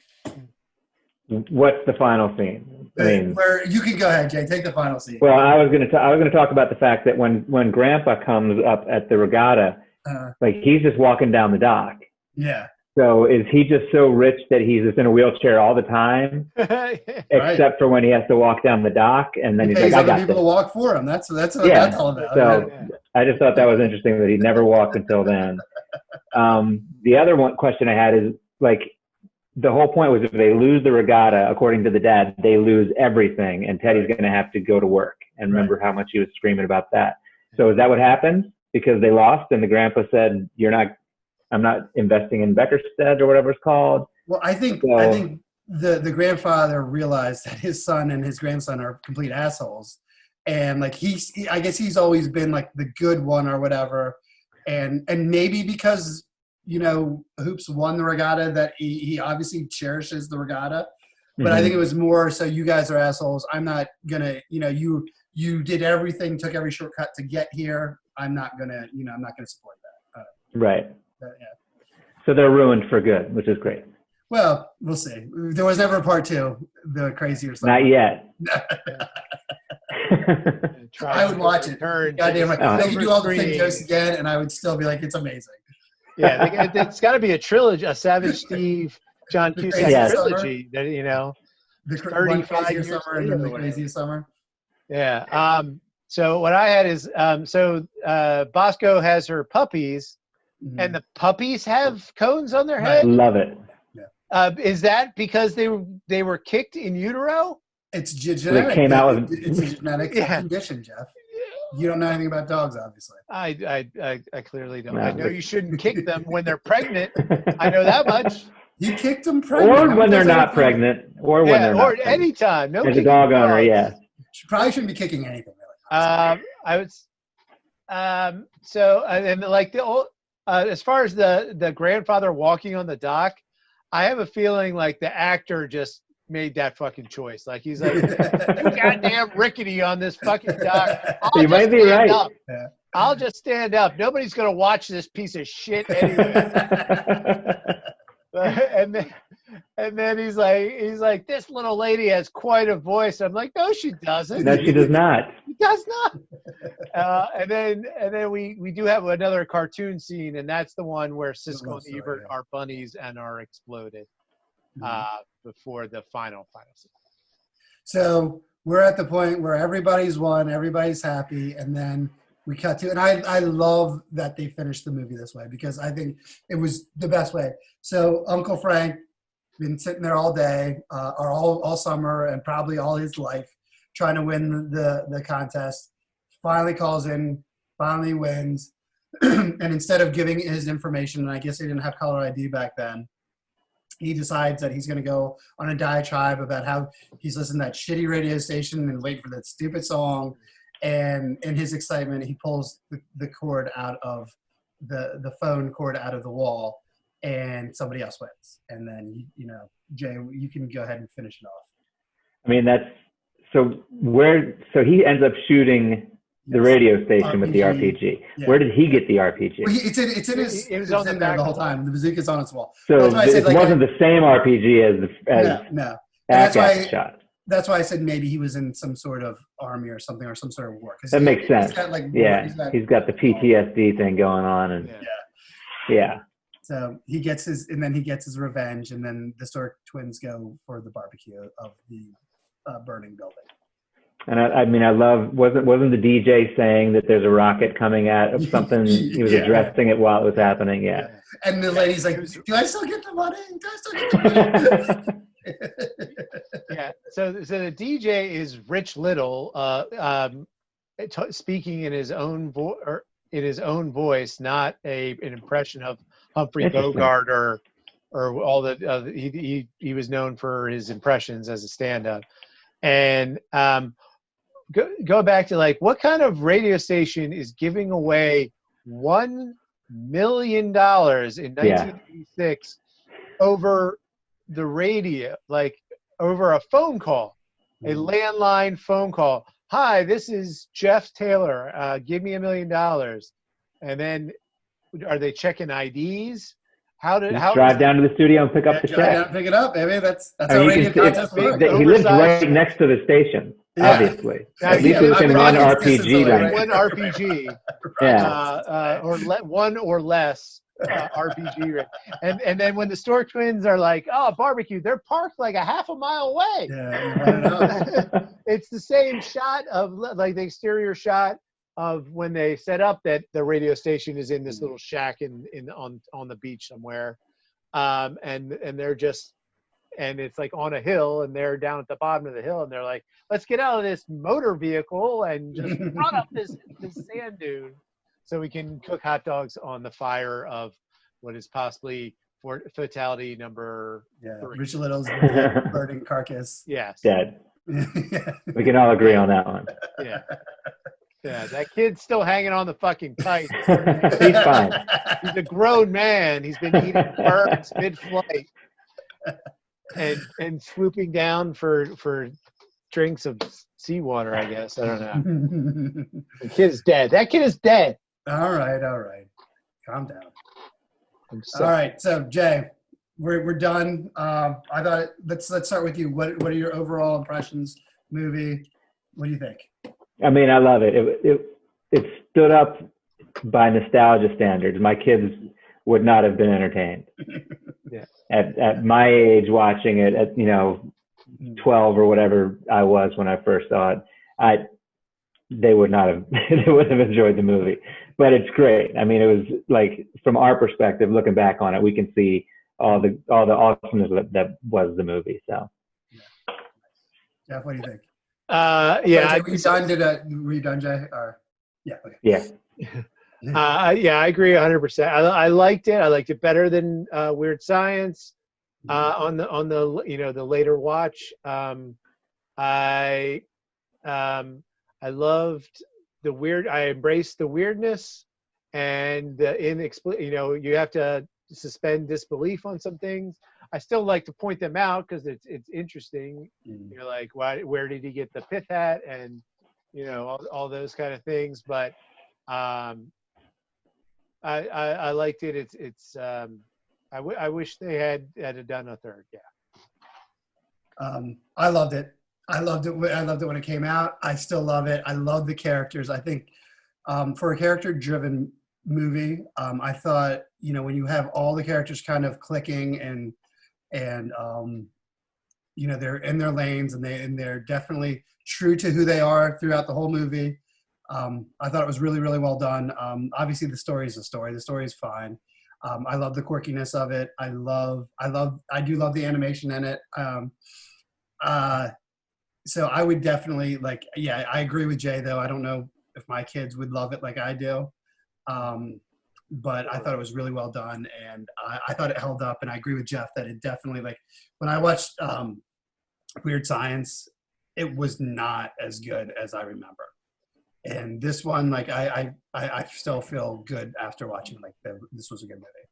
S3: What's the final scene? I mean,
S2: where you can go ahead, Jay. Take the final scene.
S3: Well, I was going to talk about the fact that when Grandpa comes up at the regatta, like he's just walking down the dock.
S2: Yeah.
S3: So is he just so rich that he's just in a wheelchair all the time, except for when he has to walk down the dock, and then he's like, "I got
S2: people
S3: this."
S2: to walk for him. That's what that's all about.
S3: So I just thought that was interesting that he never walked until then. The other question I had is, like, the whole point was if they lose the regatta, according to the dad, they lose everything, and Teddy's going to have to go to work. And remember how much he was screaming about that. So is that what happened? Because they lost, and the grandpa said, I'm not investing in Beckerstead or whatever it's called.
S2: Well, I think the grandfather realized that his son and his grandson are complete assholes, and like I guess he's always been like the good one or whatever, and maybe because Hoops won the regatta that he obviously cherishes the regatta, but I think it was more so you guys are assholes. I'm not gonna you did everything, took every shortcut to get here. I'm not gonna support that.
S3: Right.
S2: Yeah.
S3: So they're ruined for good, which is great.
S2: Well, we'll see. There was never a part 2, the crazier side.
S3: Not yet.
S2: I would watch it. Goddamn right. They could do all the same jokes again, and I would still be like, it's amazing.
S1: Yeah, it's got to be a trilogy, a Savage Steve, John Cusack trilogy. That
S2: the
S1: 35 years
S2: summer and then the craziest summer.
S1: Yeah. So what I had is Bosco has her puppies. And the puppies have cones on their head.
S3: Love it.
S2: Yeah.
S1: Is that because they were kicked in utero?
S2: It's genetic.
S3: They came out with...
S2: It's a genetic condition, Jeff. You don't know anything about dogs, obviously.
S1: I clearly don't. No. I know you shouldn't kick them when they're pregnant. I know that much.
S2: You kicked them pregnant.
S3: Or when they're not pregnant. Or when they're not pregnant.
S1: Anytime. No.
S3: As a dog owner, yeah.
S2: You probably shouldn't be kicking anything, really.
S1: I would. So and like the old. As far as the grandfather walking on the dock, I have a feeling like the actor just made that fucking choice. Like he's like, you goddamn rickety on this fucking dock.
S3: You might be right.
S1: Yeah. I'll just stand up. Nobody's gonna watch this piece of shit anyway. and then he's like, this little lady has quite a voice. I'm like, no, she doesn't.
S3: No, she does not.
S1: She does not. And then we do have another cartoon scene, and that's the one where Siskel and Ebert are bunnies and are exploded before the final scene.
S2: So we're at the point where everybody's won, everybody's happy, and then we cut to, and I love that they finished the movie this way because I think it was the best way. So Uncle Frank been sitting there all day, or all summer, and probably all his life, trying to win the contest. Finally calls in, finally wins, and instead of giving his information, and I guess they didn't have caller ID back then, he decides that he's going to go on a diatribe about how he's listening to that shitty radio station and wait for that stupid song. And in his excitement, he pulls the cord out of the phone cord out of the wall, and somebody else wins. And then, Jay, you can go ahead and finish it off.
S3: I mean, So he ends up shooting the radio station with the RPG.
S2: Yeah.
S3: Where did he get the RPG?
S2: Well, it's in his.
S1: It was
S2: It's
S1: on
S2: in
S1: the
S2: there
S1: back
S2: the whole
S1: of the wall.
S2: time. The bazooka's on its wall.
S3: So
S2: That's why I said,
S3: it wasn't the same RPG as
S2: no. And that's
S3: Ack
S2: why
S3: shot.
S2: That's why I said maybe he was in some sort of army or something, or some sort of war.
S3: That makes sense.
S2: He's got, like,
S3: He's got the PTSD thing going on, and yeah.
S2: So he gets his revenge, and then the Stork twins go for the barbecue of the burning building.
S3: And I mean, I love, wasn't the DJ saying that there's a rocket coming out of something? He was addressing it while it was happening. Yeah.
S2: And the lady's like, "Do I still get the money? Do I still get the money?"
S1: Yeah. So the DJ is Rich Little, speaking in his own voice, not an impression of Humphrey Bogart or all the. He was known for his impressions as a stand-up, and go back to, like, what kind of radio station is giving away $1 million in 1986 over the radio, like over a phone call, a landline phone call? Hi, this is Jeff Taylor. Give me $1 million. And then are they checking IDs?
S3: Drive down to the studio and pick up the check.
S2: Drive down and pick it up, baby. That's how radio contests work.
S3: He lives right next to the station, obviously. At least within one RPG
S2: away,
S3: range.
S1: One RPG.
S3: Yeah.
S1: One or less RPG range. And then when the Stork twins are like, oh, barbecue, they're parked like a half a mile away.
S2: Yeah, you want to know.
S1: It's the same shot of, like, the exterior shot of when they set up that the radio station is in this little shack on the beach somewhere, and they're just, and it's like on a hill, and they're down at the bottom of the hill, and they're like, let's get out of this motor vehicle and just run up this sand dune so we can cook hot dogs on the fire of what is possibly fatality number 3.
S2: Rich Little's dead, burning carcass.
S1: Yes.
S3: Dead. We can all agree on that one.
S1: Yeah. Yeah, that kid's still hanging on the fucking pipe.
S3: He's fine.
S1: He's a grown man. He's been eating birds mid-flight and swooping down for drinks of seawater, I guess. I don't know. The kid is dead. That kid is dead.
S2: All right. Calm down. All right. So, Jay, we're done. I thought let's start with you. What are your overall impressions? Movie. What do you think?
S3: I mean, I love it. It stood up by nostalgia standards. My kids would not have been entertained.
S1: Yeah.
S3: At my age, watching it at 12 or whatever I was when I first saw it, they would not have they would have enjoyed the movie. But it's great. I mean, it was like, from our perspective, looking back on it, we can see all the awesomeness that was the movie. So,
S2: Jeff, what do you think?
S1: Yeah.
S2: Were you done, Jay? Or yeah. Okay.
S3: Yeah.
S1: Yeah, I agree 100%. I liked it. I liked it better than Weird Science. On the the later watch, I loved the weird. I embraced the weirdness and the you have to suspend disbelief on some things. I still like to point them out because it's interesting. You're like, where did he get the pith hat, and all those kind of things. But I liked it. I wish they had done a third. Yeah.
S2: I loved it. I loved it when it came out. I still love it. I love the characters. I think for a character-driven movie, I thought when you have all the characters kind of clicking and they're in their lanes and they're definitely true to who they are throughout the whole movie. I thought it was really, really well done. Obviously the story is the story. The story is fine. I love the quirkiness of it. I do love the animation in it. So I would definitely I agree with Jay though. I don't know if my kids would love it like I do. But I thought it was really well done, and I thought it held up. And I agree with Jeff that it definitely, when I watched Weird Science, it was not as good as I remember. And this one, I still feel good after watching. This was a good movie.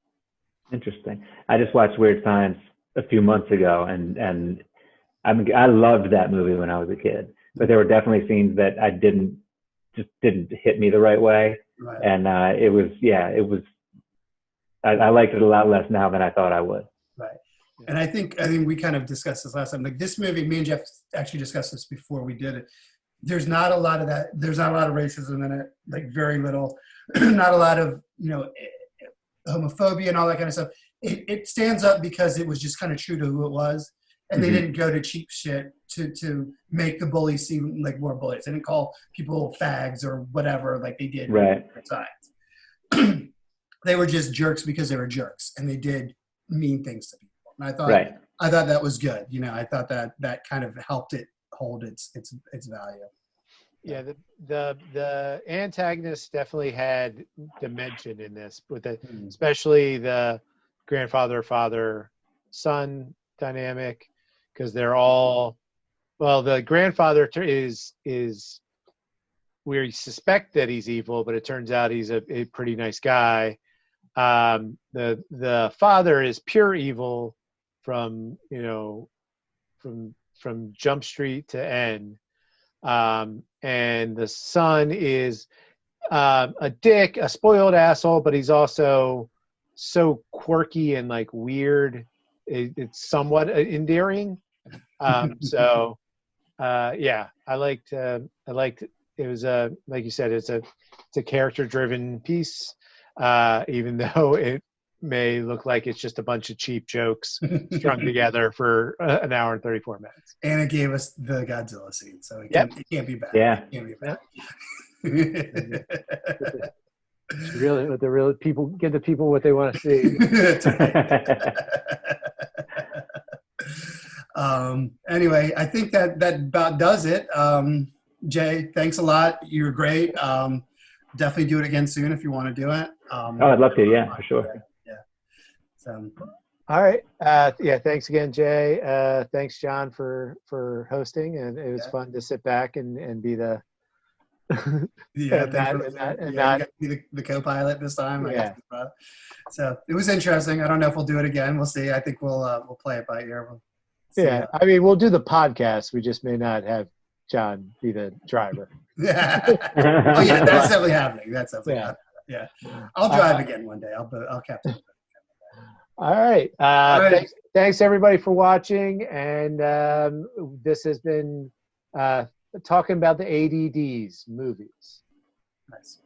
S3: Interesting. I just watched Weird Science a few months ago, and I loved that movie when I was a kid. but there were definitely scenes that I didn't hit me the right way.
S2: Right.
S3: And it was I liked it a lot less now than I thought I would.
S2: Right. And I think we kind of discussed this last time. Like this movie, me and Jeff actually discussed this before we did it. There's not a lot of that. There's not a lot of racism in it. Like very little. Not a lot of homophobia and all that kind of stuff. It stands up because it was just kind of true to who it was, and they didn't go to cheap shit to make the bullies seem like more bullies. They didn't call people fags or whatever like they did
S3: right.
S2: at times. They were just jerks because they were jerks, and they did mean things to people. And I thought that was good. I thought that kind of helped it hold its value.
S1: Yeah, the antagonist definitely had dimension in this, with especially the grandfather, father, son dynamic, because they're all, well, the grandfather is we suspect that he's evil, but it turns out he's a pretty nice guy. The father is pure evil from Jump Street to N. And the son is a dick, a spoiled asshole, but he's also so quirky and like weird. It's somewhat endearing. So I liked it. Was like you said, it's a character driven piece, even though it may look like it's just a bunch of cheap jokes strung together for an hour and 34 minutes.
S2: And it gave us the Godzilla scene, so it can't be bad.
S3: Yeah.
S2: It can't be bad.
S1: It's really what the real people give the people what they want to see.
S2: Anyway, I think that about does it. Jay, thanks a lot. You were great. Definitely do it again soon if you want to do it.
S3: I'd love to. Yeah, for sure.
S2: So,
S1: all right. Thanks again, Jay. Thanks, John, for hosting, and it was fun to sit back and be the
S2: not be the co-pilot this time.
S1: Yeah.
S2: So it was interesting. I don't know if we'll do it again. We'll see. I think we'll play it by ear.
S1: I mean, we'll do the podcast. We just may not have John be the driver.
S2: Yeah. Oh yeah, that's definitely happening. That's definitely happening. Yeah. I'll drive again one day. I'll captain.
S1: All right. Thanks everybody for watching. And this has been talking about the ADDs movies.
S2: Nice.